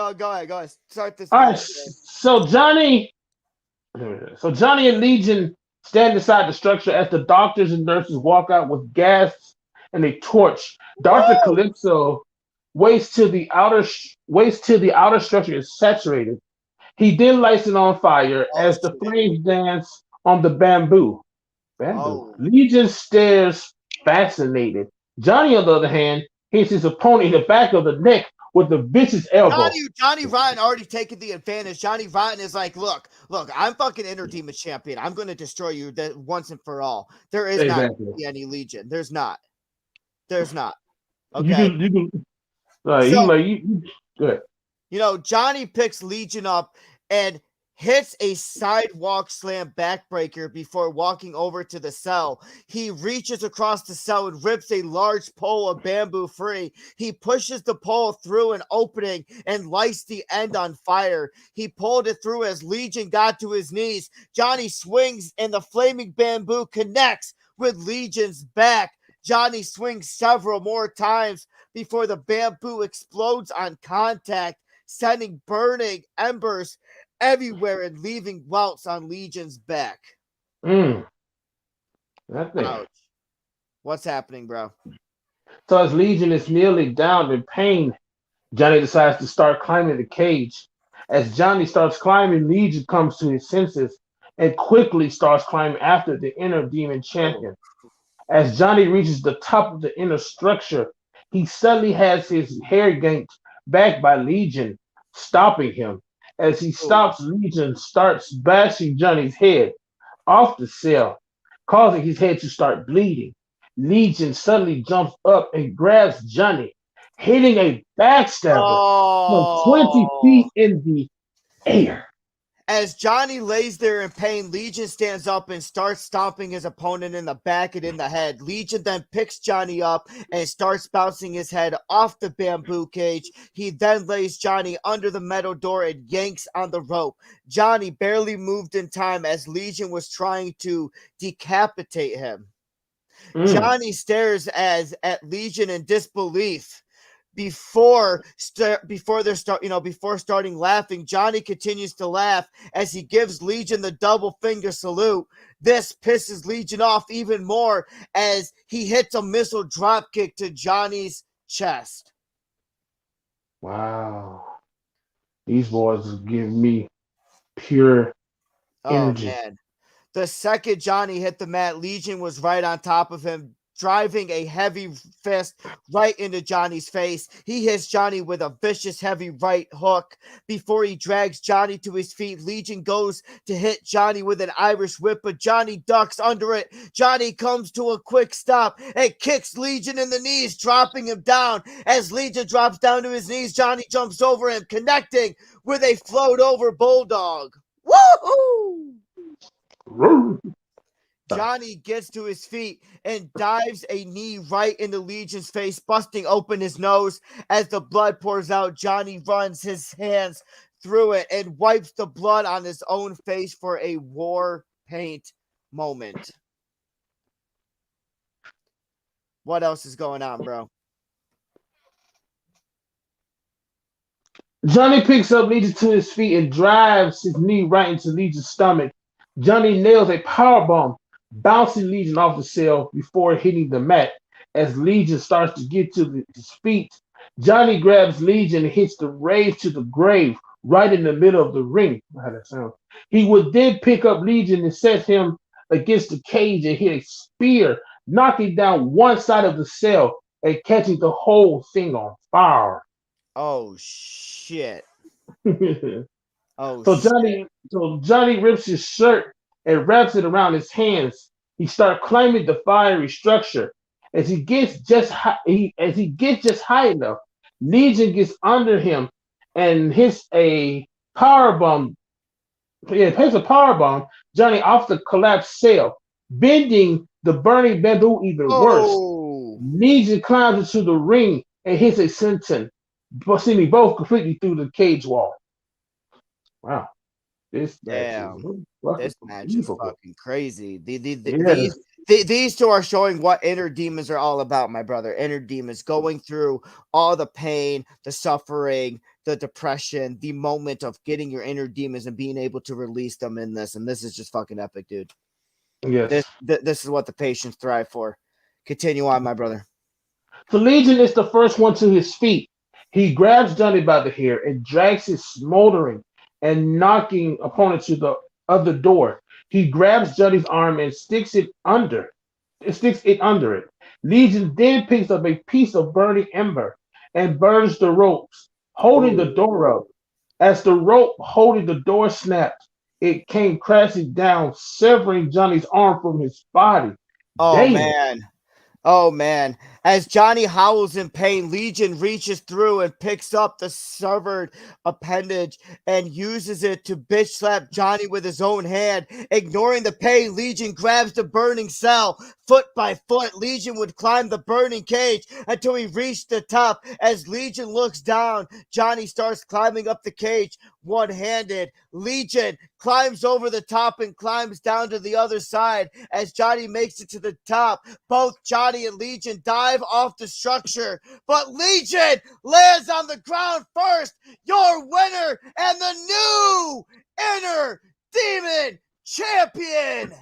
Start this. All right. So Johnny and Legion stand inside the structure as the doctors and nurses walk out with gas and a torch. Dr. Calypso waits till the outer structure is saturated. He then lights it on fire as the flames dance on the bamboo. Legion stares fascinated. Johnny, on the other hand, hits his opponent in the back of the neck with a vicious elbow. Johnny Rotten already taken the advantage. Johnny Rotten is like, look, I'm fucking Inner Demon Champion. I'm going to destroy you once and for all. There is not going to be any Legion. There's not. Okay. Good. You know, Johnny picks Legion up and hits a sidewalk slam backbreaker before walking over to the cell. He reaches across the cell and rips a large pole of bamboo free. He pushes the pole through an opening and lights the end on fire. He pulled it through as Legion got to his knees. Johnny swings and the flaming bamboo connects with Legion's back. Johnny swings several more times before the bamboo explodes on contact, sending burning embers everywhere and leaving welts on Legion's back. Ouch. What's happening, bro? So as Legion is kneeling down in pain, Johnny decides to start climbing the cage. As Johnny starts climbing, Legion comes to his senses and quickly starts climbing after the Inner Demon Champion. As Johnny reaches the top of the inner structure, he suddenly has his hair yanked back by Legion, stopping him. As he stops, Legion starts bashing Johnny's head off the cell, causing his head to start bleeding. Legion suddenly jumps up and grabs Johnny, hitting a backstabber from 20 feet in the air. As Johnny lays there in pain, Legion stands up and starts stomping his opponent in the back and in the head. Legion then picks Johnny up and starts bouncing his head off the bamboo cage. He then lays Johnny under the metal door and yanks on the rope. Johnny barely moved in time as Legion was trying to decapitate him. Johnny stares at Legion in disbelief. Before starting laughing, Johnny continues to laugh as he gives Legion the double finger salute. This pisses Legion off even more as he hits a missile drop kick to Johnny's chest. Wow. These boys give me pure energy. Man. The second Johnny hit the mat, Legion was right on top of him, driving a heavy fist right into Johnny's face. He hits Johnny with a vicious, heavy right hook. Before he drags Johnny to his feet, Legion goes to hit Johnny with an Irish whip, but Johnny ducks under it. Johnny comes to a quick stop and kicks Legion in the knees, dropping him down. As Legion drops down to his knees, Johnny jumps over him, connecting with a float-over bulldog. Woohoo! Johnny gets to his feet and dives a knee right into Legion's face, busting open his nose. As the blood pours out, Johnny runs his hands through it and wipes the blood on his own face for a war paint moment. What else is going on, bro? Johnny picks up Legion to his feet and drives his knee right into Legion's stomach. Johnny nails a powerbomb, bouncing Legion off the cell before hitting the mat. As Legion starts to get to his feet, Johnny grabs Legion and hits the rave to the grave right in the middle of the ring. How that sound? He would then pick up Legion and set him against the cage and hit a spear, knocking down one side of the cell and catching the whole thing on fire. Oh shit. So Johnny rips his shirt and wraps it around his hands. He starts climbing the fiery structure. As he gets just high enough, Legion gets under him and hits a power bomb. Yeah, hits a power bomb. Johnny off the collapsed cell, bending the burning bamboo even worse. Legion climbs into the ring and hits a senton, sending both completely through the cage wall. Wow. This match is fucking crazy. These two are showing what inner demons are all about, my brother. Inner demons going through all the pain, the suffering, the depression, the moment of getting your inner demons and being able to release them in this. And this is just fucking epic, dude. Yes. This is what the patients thrive for. Continue on, my brother. So Legion is the first one to his feet. He grabs Johnny by the hair and drags his smoldering and knocking opponent to the other door. He grabs Johnny's arm and sticks it under it. Legion then picks up a piece of burning ember and burns the ropes, holding the door up. As the rope holding the door snapped, it came crashing down, severing Johnny's arm from his body. Oh, man. As Johnny howls in pain, Legion reaches through and picks up the severed appendage and uses it to bitch slap Johnny with his own hand. Ignoring the pain, Legion grabs the burning cell. Foot by foot, Legion would climb the burning cage until he reached the top. As Legion looks down, Johnny starts climbing up the cage one-handed. Legion climbs over the top and climbs down to the other side. As Johnny makes it to the top, both Johnny and Legion dive off the structure, but Legion lands on the ground first. Your winner and the new inner demon champion,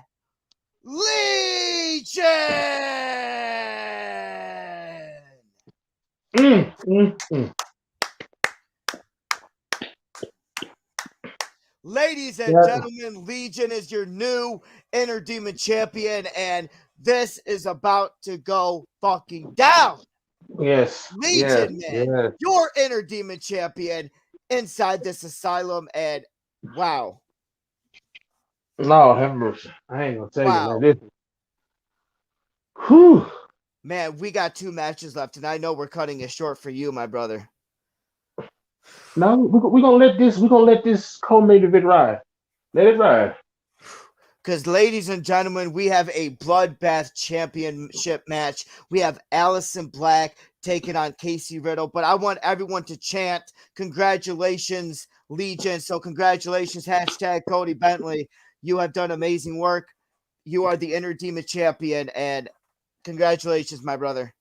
Legion. Ladies and gentlemen, Legion is your new inner demon champion, and this is about to go fucking down. Yes. Legion, man. Your inner demon champion inside this asylum, and wow. No, have mercy. I ain't gonna tell you, man. Whew. Man, we got 2 matches left, and I know we're cutting it short for you, my brother. No, we're gonna let this co-main event ride. Let it ride. Because, ladies and gentlemen, we have a bloodbath championship match. We have Aleister Black taking on KC Riddle. But I want everyone to chant, congratulations, Legion. So congratulations, hashtag Cody Bentley. You have done amazing work. You are the inner demon champion. And congratulations, my brother.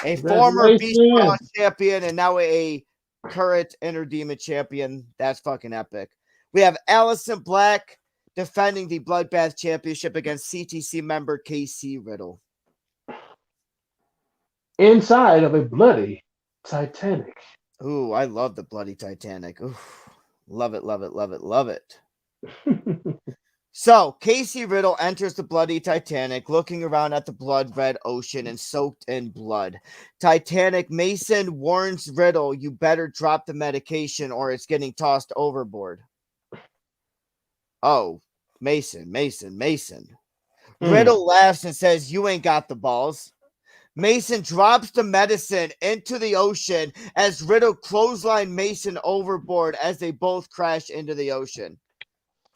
A former Beast Brawl champion and now a current inner demon champion. That's fucking epic. We have Aleister Black defending the Bloodbath Championship against CTC member KC Riddle. Inside of a bloody Titanic. Ooh, I love the bloody Titanic. Ooh, love it, love it, love it, love it. So, KC Riddle enters the bloody Titanic, looking around at the blood-red ocean and soaked in blood. Titanic Mason warns Riddle, you better drop the medication or it's getting tossed overboard. Oh, Mason. Riddle laughs and says, you ain't got the balls. Mason drops the medicine into the ocean as Riddle clothesline Mason overboard as they both crash into the ocean.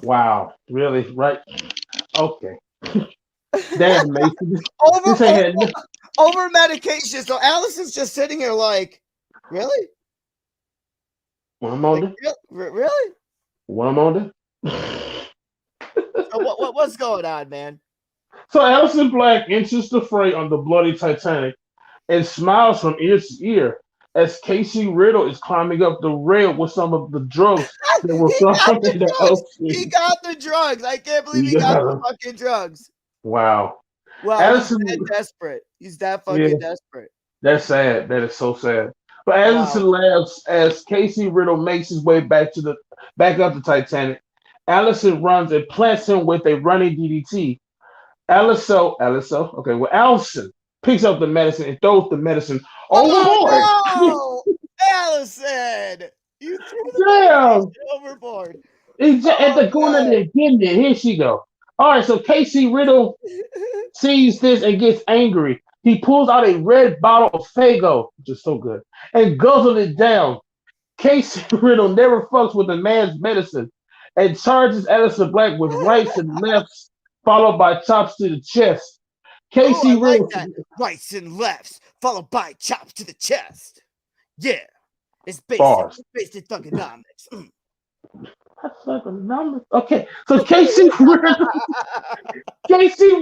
Wow, really? Right? Okay. Damn, Mason. Over medication. So Allison's just sitting here like, really? What I'm on Really? What I'm on So what's going on, man? So Aleister Black enters the fray on the bloody Titanic and smiles from ear to ear as KC Riddle is climbing up the rail with some of the drugs that were found in the ocean. He got the drugs. I can't believe he got the fucking drugs. Wow. He's that desperate. He's that fucking desperate. That's sad. That is so sad. But Allison laughs as KC Riddle makes his way back up the Titanic. Allison runs and plants him with a running DDT. Allison picks up the medicine and throws the medicine overboard. No! Allison! You threw the medicine overboard. At the corner there, getting it. Here she go. All right, so KC Riddle sees this and gets angry. He pulls out a red bottle of Fago, which is so good, and guzzles it down. KC Riddle never fucks with a man's medicine and charges Aleister Black with rights and lefts, followed by chops to the chest. KC Riddle, like rights and lefts, followed by chops to the chest. Yeah, it's based in thugonomics. Okay, so KC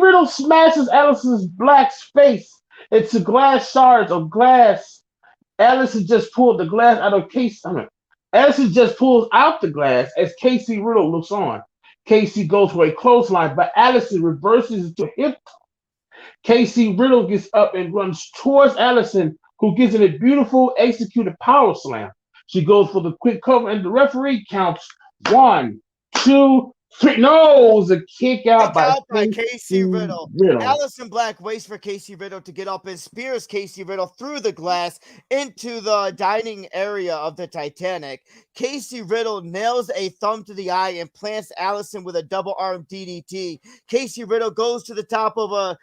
Riddle smashes Aleister Black's face into glass shards of glass. Aleister just pulled the glass out of Aleister just pulls out the glass as KC Riddle looks on. KC goes for a clothesline, but Aleister reverses into hip. KC Riddle gets up and runs towards Allison, who gives it a beautiful executed power slam. She goes for the quick cover, and the referee counts 1, 2, 3. No, it was a kick out by KC Riddle. Aleister Black waits for KC Riddle to get up and spears KC Riddle through the glass into the dining area of the Titanic. KC Riddle nails a thumb to the eye and plants Allison with a double arm DDT. KC Riddle goes to the top of a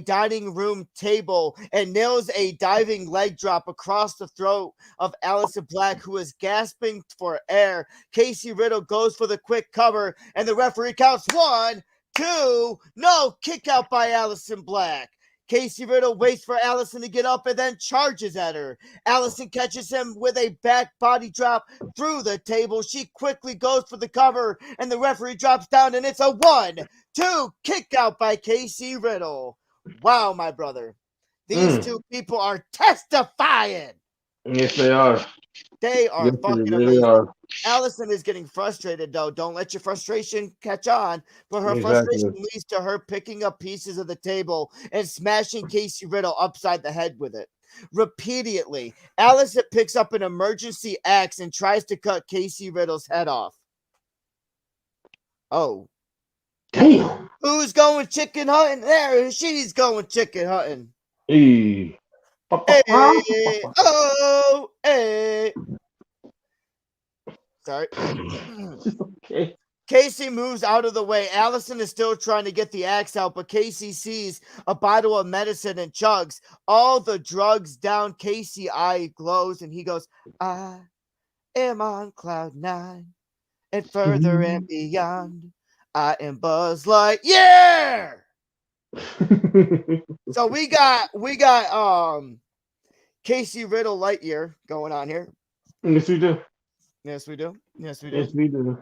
dining room table and nails a diving leg drop across the throat of Aleister Black, who is gasping for air. KC Riddle goes for the quick cover, and the referee counts 1, 2, no, kick out by Aleister Black. KC Riddle waits for Allison to get up and then charges at her. Allison catches him with a back body drop through the table. She quickly goes for the cover, and the referee drops down, and it's a 1, 2 kick out by KC Riddle. Wow, my brother. These two people are testifying. Yes, they are. They are fucking amazing. Allison is getting frustrated, though. Don't let your frustration catch on. But her frustration leads to her picking up pieces of the table and smashing KC Riddle upside the head with it. Repeatedly, Allison picks up an emergency axe and tries to cut KC Riddle's head off. Oh. Damn. Who's going chicken hunting? There, she's going chicken hunting. Hey. Hey, oh, hey. Sorry. Okay. KC moves out of the way. Allison is still trying to get the axe out, but KC sees a bottle of medicine and chugs all the drugs down. KC eye glows and he goes, I am on cloud 9 and further and beyond. I am Buzz Lightyear. So we got KC Riddle Lightyear going on here. Yes, we do. Yes, we do. Yes, we do. Yes, we do.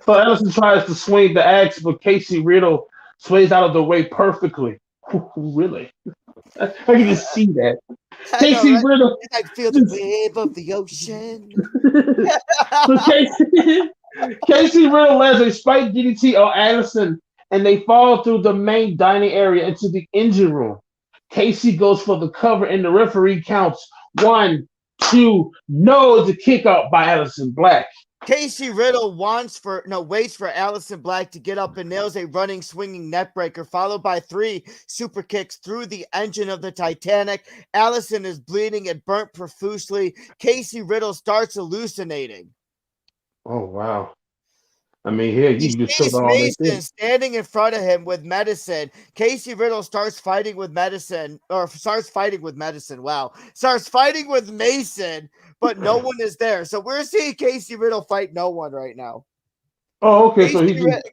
So Allison tries to swing the axe, but KC Riddle sways out of the way perfectly. Really? I can just see that. KC Riddle. I feel the wave of the ocean. KC Riddle lands a spike DDT on Allison, and they fall through the main dining area into the engine room. KC goes for the cover, and the referee counts 1, 2, no, it's a kick out by Aleister Black. KC Riddle waits for Allison Black to get up and nails a running, swinging neckbreaker, followed by 3 super kicks through the engine of the Titanic. Allison is bleeding and burnt profusely. KC Riddle starts hallucinating. Oh, wow. I mean, here, you just showed sees all that Mason thing. standing in front of him with medicine. KC Riddle starts fighting with medicine. Wow. Starts fighting with Mason, but no one is there. So we're seeing KC Riddle fight no one right now. Oh, okay. So he just...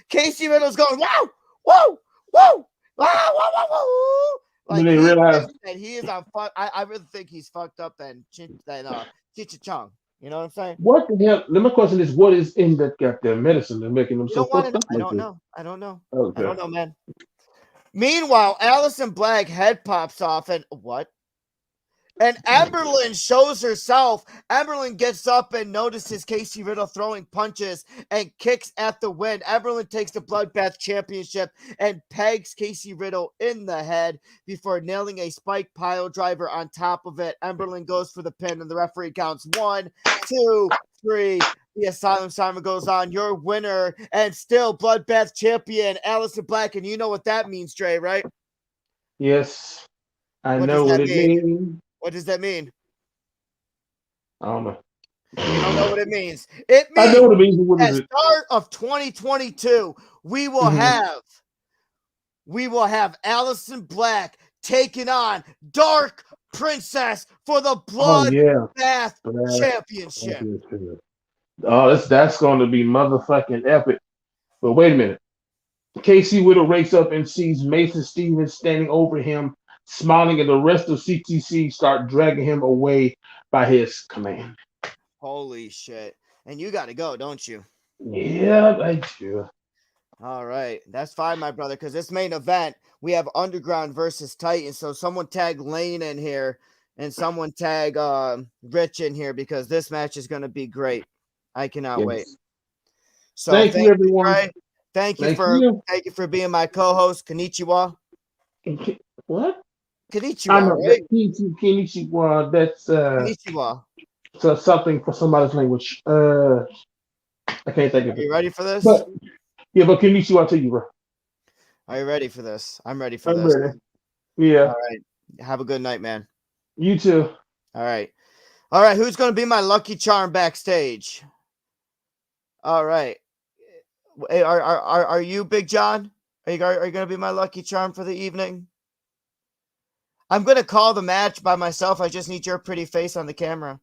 KC Riddle's going, whoa, whoa, whoa, whoa, whoa, whoa, whoa. Like they realize that he is on fuck. I really think he's fucked up than Chicha-Chung. You know what I'm saying? What the hell? My question is, what is in that goddamn medicine that's making them so fucked up? I don't know. I don't know. Okay. I don't know, man. Meanwhile, Allison Black head pops off and what? And Emberlyn shows herself. Emberlyn gets up and notices KC Riddle throwing punches and kicks at the win. Emberlyn takes the Bloodbath Championship and pegs KC Riddle in the head before nailing a spike pile driver on top of it. Emberlyn goes for the pin and the referee counts 1, 2, 3. The Asylum Simon goes on. Your winner and still Bloodbath Champion, Allison Black. And you know what that means, Dre, right? Yes. I know what it means. What does that mean? I don't know. You don't know what it means. It means I know what it means. What is at it? start of 2022, we will have Allison Black taking on Dark Princess for the Bloodbath Championship. Oh, that's going to be motherfucking epic. But wait a minute. KC Riddle wakes up and sees Mason Stevens standing over him, smiling, and the rest of CTC start dragging him away by his command. Holy shit. And you got to go, don't you? Yeah, I do. All right. That's fine, my brother, because this main event, we have Underground versus Titan. So someone tag Lane in here and someone tag Rich in here because this match is going to be great. I cannot wait. So thank you, everyone. Trey. Thank you for being my co-host. Konnichiwa. What? Konnichiwa, right? Konnichiwa. That's Konnichiwa. So something for somebody's language. I can't think of it. Are you ready for this? But konnichiwa to you, bro. Are you ready for this? I'm ready for this. Ready. Yeah. All right. Have a good night, man. You too. All right. All right. Who's going to be my lucky charm backstage? All right. Are you Big John? Are you going to be my lucky charm for the evening? I'm going to call the match by myself. I just need your pretty face on the camera.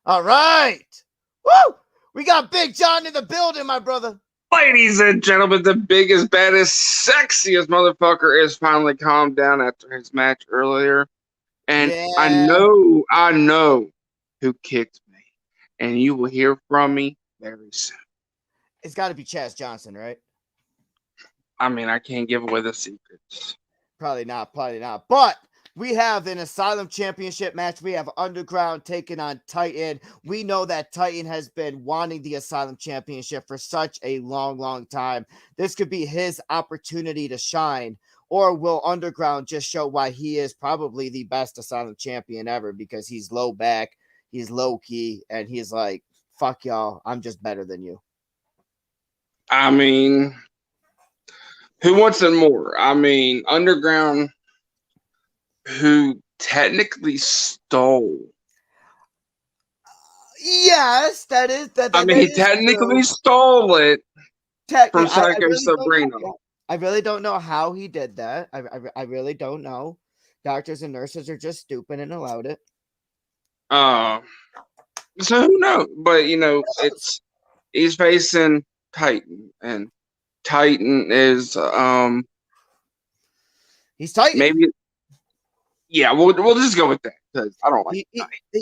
All right. Woo! We got Big John in the building, my brother. Ladies and gentlemen, the biggest, baddest, sexiest motherfucker is finally calmed down after his match earlier. And I know who kicked me. And you will hear from me very soon. It's got to be Chaz Johnson, right? I mean, I can't give away the secrets. Probably not. But we have an Asylum Championship match. We have Underground taking on Titan. We know that Titan has been wanting the Asylum Championship for such a long, long time. This could be his opportunity to shine. Or will Underground just show why he is probably the best Asylum Champion ever because he's low back, he's low key, and he's like, fuck y'all, I'm just better than you. I mean, who wants it more? I mean, Underground, who technically stole. Yes, that is that. I mean, he technically stole it from Psycho Sabrina. I really don't know how he did that. I really don't know. Doctors and nurses are just stupid and allowed it. So who knows? But he's facing Titan, and Titan is he's Titan. Maybe, yeah. We'll just go with that because I don't like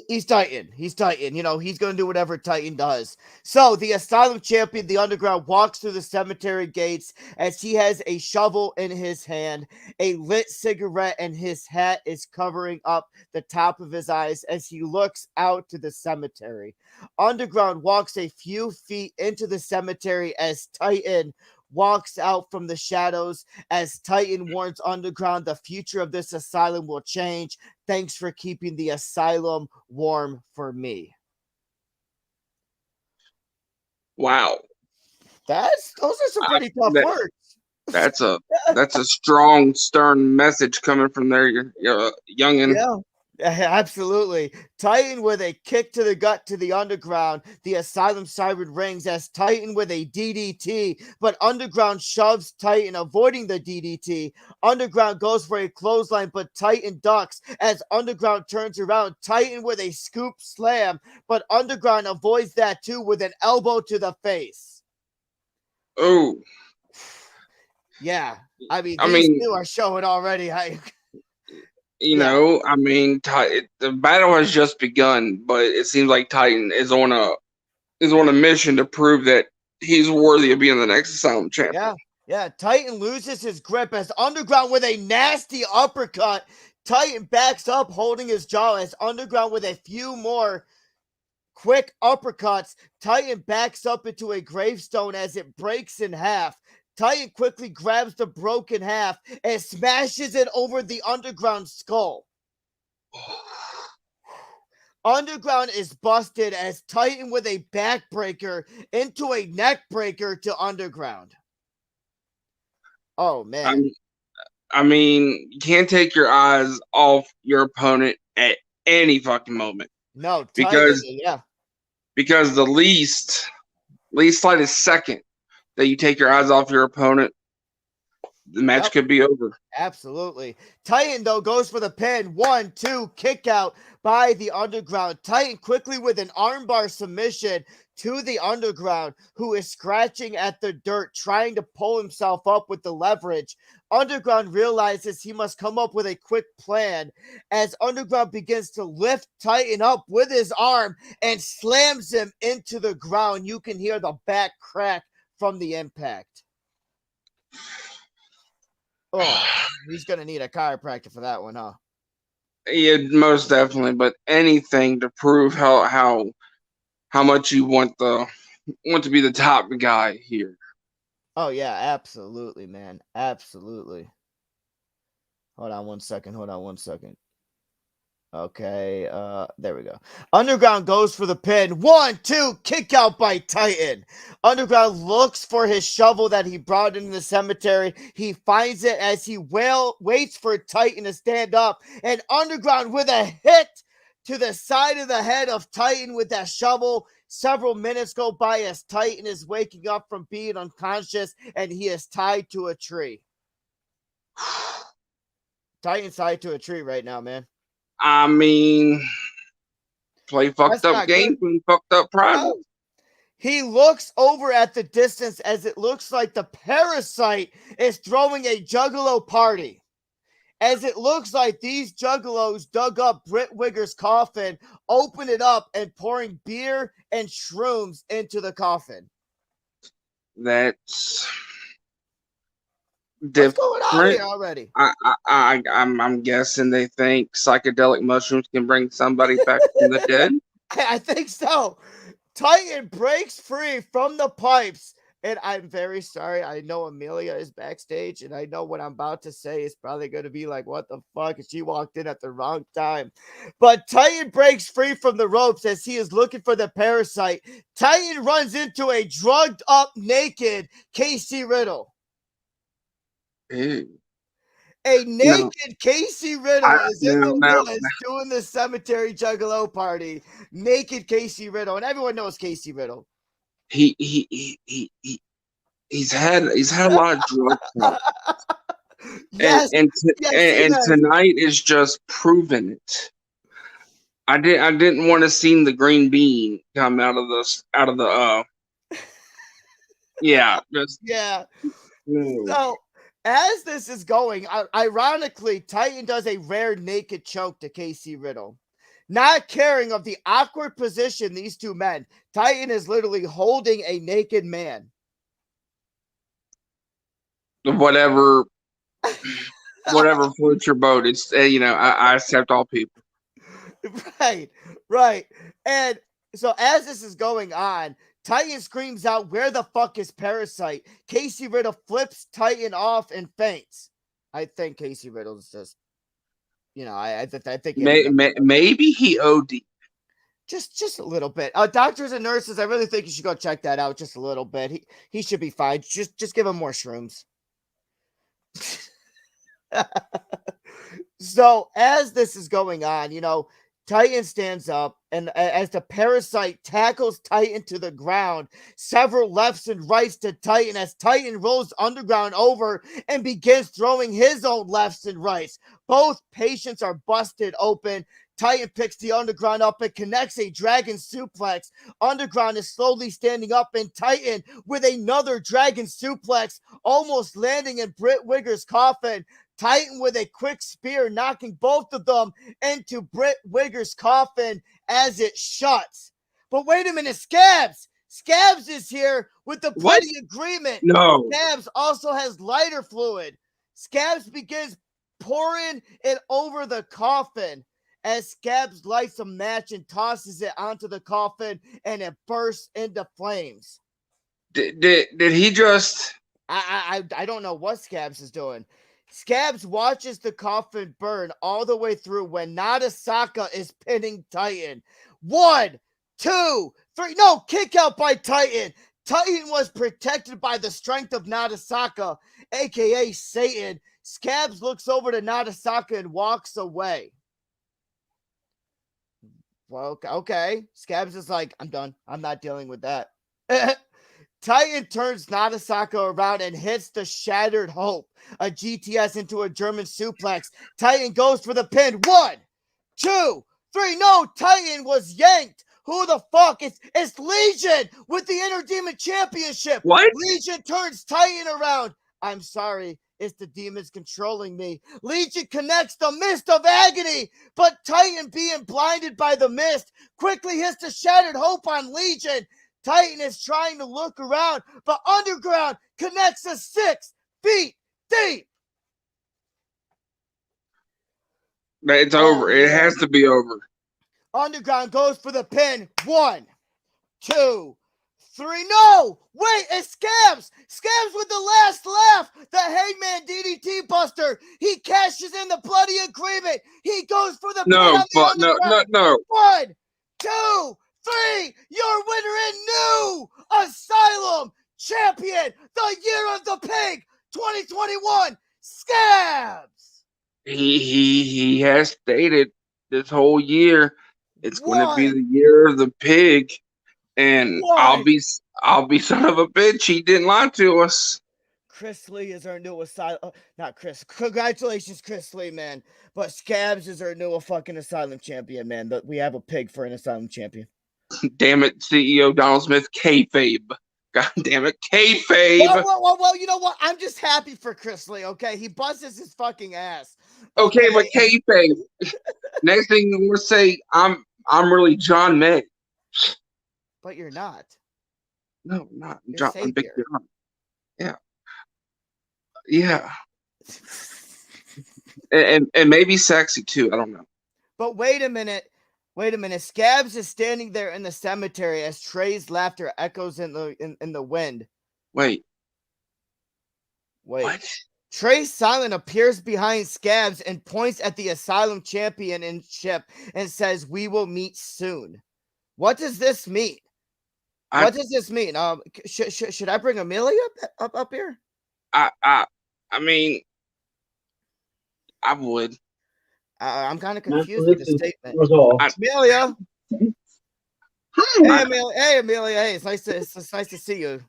he's Titan. He's Titan. He's gonna do whatever Titan does. So the Asylum Champion, the Underground, walks through the cemetery gates as he has a shovel in his hand, a lit cigarette, and his hat is covering up the top of his eyes as he looks out to the cemetery. Underground walks a few feet into the cemetery as Titan walks out from the shadows as Titan warns Underground the future of this asylum will change. Thanks for keeping the asylum warm for me. Wow. Those are some pretty tough words. That's a strong, stern message coming from there, youngin. Yeah. Absolutely. Titan with a kick to the gut to the Underground. The Asylum Siren rings as Titan with a DDT, but Underground shoves Titan, avoiding the DDT. Underground goes for a clothesline, but Titan ducks as Underground turns around. Titan with a scoop slam, but Underground avoids that too with an elbow to the face. Oh. Yeah. I mean, these two are showing already. The battle has just begun, but it seems like Titan is on a mission to prove that he's worthy of being the next Asylum champion. Yeah. Titan loses his grip as Underground with a nasty uppercut. Titan backs up, holding his jaw as Underground with a few more quick uppercuts. Titan backs up into a gravestone as it breaks in half. Titan quickly grabs the broken half and smashes it over the Underground skull. Underground is busted as Titan with a backbreaker into a neck breaker to Underground. Oh, man. You can't take your eyes off your opponent at any fucking moment. No, because the least slightest second that you take your eyes off your opponent, the match could be over. Absolutely. Titan, though, goes for the pin. 1-2, kick out by the Underground. Titan quickly with an armbar submission to the Underground, who is scratching at the dirt, trying to pull himself up with the leverage. Underground realizes he must come up with a quick plan as Underground begins to lift Titan up with his arm and slams him into the ground. You can hear the back crack from the impact. Oh, he's going to need a chiropractor for that one, huh? Yeah, most definitely. But anything to prove how much you want to be the top guy here. Oh, yeah, absolutely, man. Absolutely. Hold on one second. Okay, there we go. Underground goes for the pin. 1-2, kick out by Titan. Underground looks for his shovel that he brought into the cemetery. He finds it as he waits for Titan to stand up. And Underground with a hit to the side of the head of Titan with that shovel. Several minutes go by as Titan is waking up from being unconscious and he is tied to a tree. Titan's tied to a tree right now, man. Play fucked up games and fucked up private. He looks over at the distance as it looks like the Parasite is throwing a Juggalo party. As it looks like these Juggalos dug up Britt Wigger's coffin, opened it up, and pouring beer and shrooms into the coffin. That's different. What's going on here already? I'm guessing they think psychedelic mushrooms can bring somebody back from the dead. I think so. Titan breaks free from the pipes, and I'm very sorry. I know Amelia is backstage, and I know what I'm about to say is probably going to be like, what the fuck? And she walked in at the wrong time. But Titan breaks free from the ropes as he is looking for the Parasite. Titan runs into a drugged up, naked KC Riddle. Ew. A naked KC Riddle is in the woods doing the cemetery Juggalo party. Naked KC Riddle, and everyone knows KC Riddle. He's had a lot of drugs. Yes, and tonight is just proving it. I didn't want to see the green bean come out of the yeah. So as this is going, ironically, Titan does a rare naked choke to KC Riddle. Not caring of the awkward position these two men, Titan is literally holding a naked man. Whatever floats your boat. It's I accept all people. Right. And so as this is going on, Titan screams out, "Where the fuck is Parasite?" KC Riddle flips Titan off and faints. I think KC Riddle's just, I think maybe he OD'd. Just a little bit. Doctors and nurses, I really think you should go check that out just a little bit. He should be fine. Just give him more shrooms. So as this is going on, Titan stands up, and as the parasite tackles Titan to the ground, several lefts and rights to Titan as Titan rolls underground over and begins throwing his own lefts and rights. Both patients are busted open. Titan picks the underground up and connects a dragon suplex. Underground is slowly standing up, and Titan with another dragon suplex, almost landing in Britt Wigger's coffin. Titan with a quick spear, knocking both of them into Britt Wigger's coffin as it shuts. But wait a minute, Scabs! Scabs is here with the bloody agreement. No. Scabs also has lighter fluid. Scabs begins pouring it over the coffin as Scabs lights a match and tosses it onto the coffin, and it bursts into flames. Did he just... I don't know what Scabs is doing. Scabs watches the coffin burn all the way through when Nagasaka is pinning Titan. 1, 2, 3. No, kick out by Titan. Titan was protected by the strength of Nagasaka, aka Satan. Scabs looks over to Nagasaka and walks away. Well, okay. Scabs is like, I'm done. I'm not dealing with that. Titan turns Nagasaka around and hits the Shattered Hope, a GTS, into a German suplex. Titan goes for the pin. 1, 2, 3. No, Titan was yanked. Who the fuck? It's Legion with the Inner Demon Championship. What? Legion turns Titan around. I'm sorry. It's the demons controlling me. Legion connects the Mist of Agony, but Titan, being blinded by the mist, quickly hits the Shattered Hope on Legion. Titan is trying to look around, but Underground connects us 6 feet deep. It's over. It has to be over. Underground goes for the pin. 1, 2, 3. No! Wait, it's Scabs! Scabs with the last laugh! The Hangman DDT Buster! He cashes in the bloody agreement! He goes for the pin on the Underground! No. 1, 2, 3! Your winner and new Asylum Champion, the Year of the Pig, 2021, Scabs! He has stated this whole year it's going to be the Year of the Pig, and I'll be son of a bitch. He didn't lie to us. Chris Lee is our new Asylum. Not Chris. Congratulations, Chris Lee, man. But Scabs is our new fucking Asylum Champion, man. But we have a pig for an Asylum Champion. Damn it, CEO Donald Smith, kayfabe. God damn it, kayfabe. Well, you know what? I'm just happy for Chris Lee, okay? He busts his fucking ass. Okay, but kayfabe. Next thing you want to say, I'm really John May. But you're not. No, not You're John. I'm Big John. Yeah. Yeah. and maybe sexy too. I don't know. But wait a minute. Scabs is standing there in the cemetery as Trey's laughter echoes in the wind. Wait. What? Trey Silent appears behind Scabs and points at the Asylum Championship and says, "We will meet soon." What does this mean? What does this mean? Should I bring Amelia up here? I mean, I would. I'm kind of confused with the statement. Amelia. Hi. Hey, Amelia. Hey, it's nice to see you.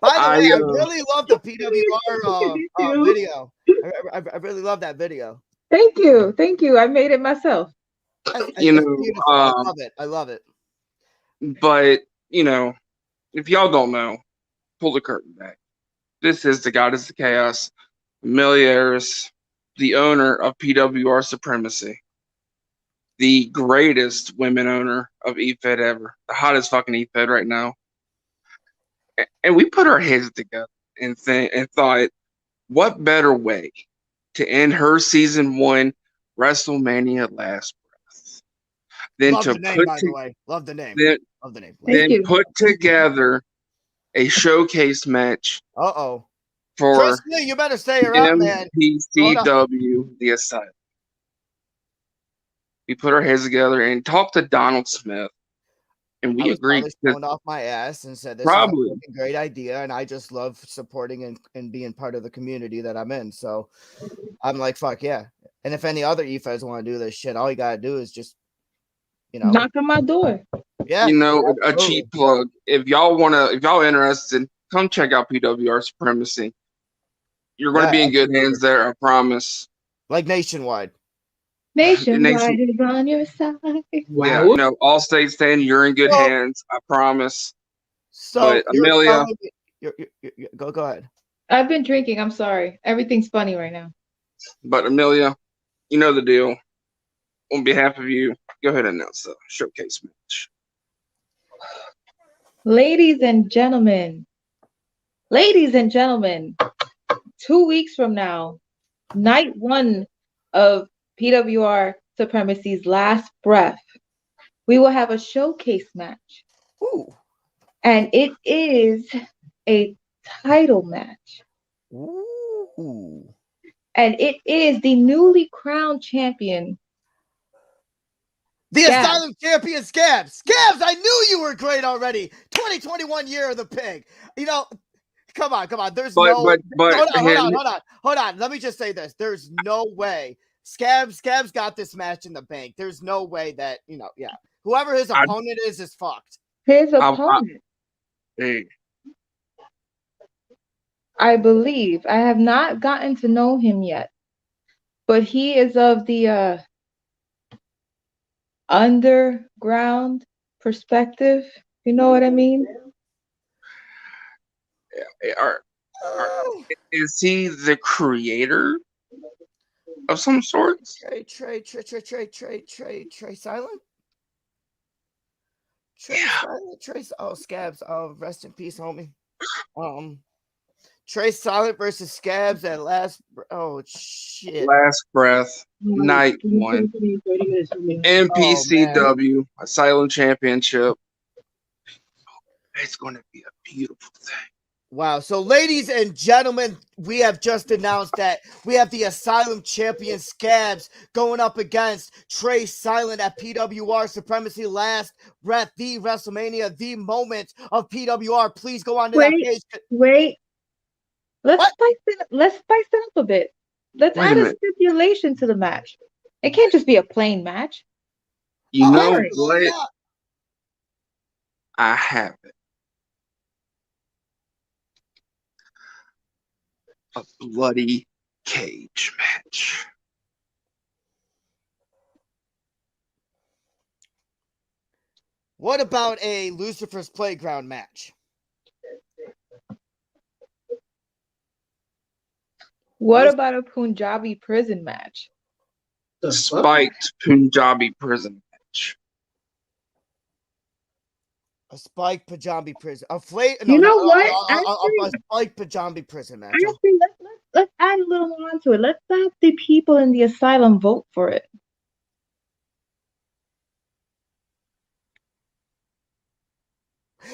By the way, I really love the PWR video. I really love that video. Thank you. I made it myself. I love it. But if y'all don't know, pull the curtain back. This is the Goddess of Chaos, Amelia Eris, the owner of PWR Supremacy, the greatest women owner of EFED ever, the hottest fucking EFED right now. And we put our heads together and thought, what better way to end her season 1 WrestleMania Last Breath than Love to the name, put by the way. Love the name. Love the name. Then put together a showcase match. For Chris Lee, you better stay around, man. MPCW, the Asylum. We put our heads together and talked to Donald Smith And we agreed. Showing off my ass and said, this is a great idea. And I just love supporting and being part of the community that I'm in. So I'm like, fuck yeah. And if any other EFES want to do this shit, all you got to do is just, knock on my door. Yeah. A cheap plug. If y'all interested, come check out PWR Supremacy. You're going to be in good hands there, I promise. Like nationwide. Nationwide is on your side. Wow. Yeah, all states stand. You're in good hands. I promise. So, but Amelia, go ahead. I've been drinking. I'm sorry. Everything's funny right now. But Amelia, you know the deal. On behalf of you, go ahead and announce the showcase match. Ladies and gentlemen, 2 weeks from now, night 1 of PWR Supremacy's last breath, we will have a showcase match. Ooh. And it is a title match. Ooh. And it is the newly crowned champion. The Asylum champion, Scabs. Scabs, I knew you were great already. 2021 year of the pig. Come on. There's hold on. Let me just say this. There's no way. Scabs got this match in the bank. There's no way that, whoever his opponent is fucked. His opponent. I believe. I have not gotten to know him yet. But he is of the underground perspective. You know what I mean? Is he the creator of some sort? Trey Silent? Scabs. Oh, rest in peace, homie. Trey Silent versus Scabs at last. Oh shit! Last breath, night 1. NPCW Asylum Championship. It's going to be a beautiful thing. Wow. So, ladies and gentlemen, we have just announced that we have the Asylum champion Scabs going up against Trey Silent at PWR Supremacy Last Breath, the WrestleMania, the moment of PWR. Please go on to that page. Wait. Let's spice it up a bit. Let's add a stipulation to the match. It can't just be a plain match. I have it. A bloody cage match. What about a Lucifer's Playground match? What about a Punjabi prison match? The spiked Punjabi prison match. A spiked Punjabi prison. A spiked Punjabi prison match. Actually, let's add a little more onto it. Let's have the people in the asylum vote for it.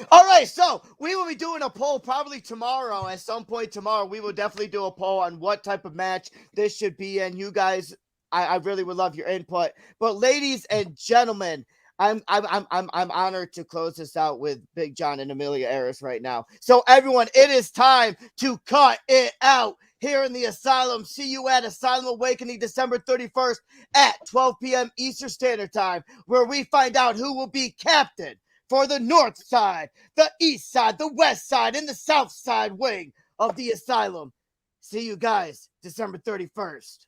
All right, so we will be doing a poll probably tomorrow. At some point tomorrow, we will definitely do a poll on what type of match this should be. And you guys, I really would love your input. But ladies and gentlemen, I'm honored to close this out with Big Jon and Amelia Eris right now. So everyone, it is time to cut it out here in the Asylum. See you at Asylum Awakening December 31st at 12 p.m. Eastern Standard Time, where we find out who will be captain for the north side, the east side, the west side, and the south side wing of the Asylum. See you guys December 31st.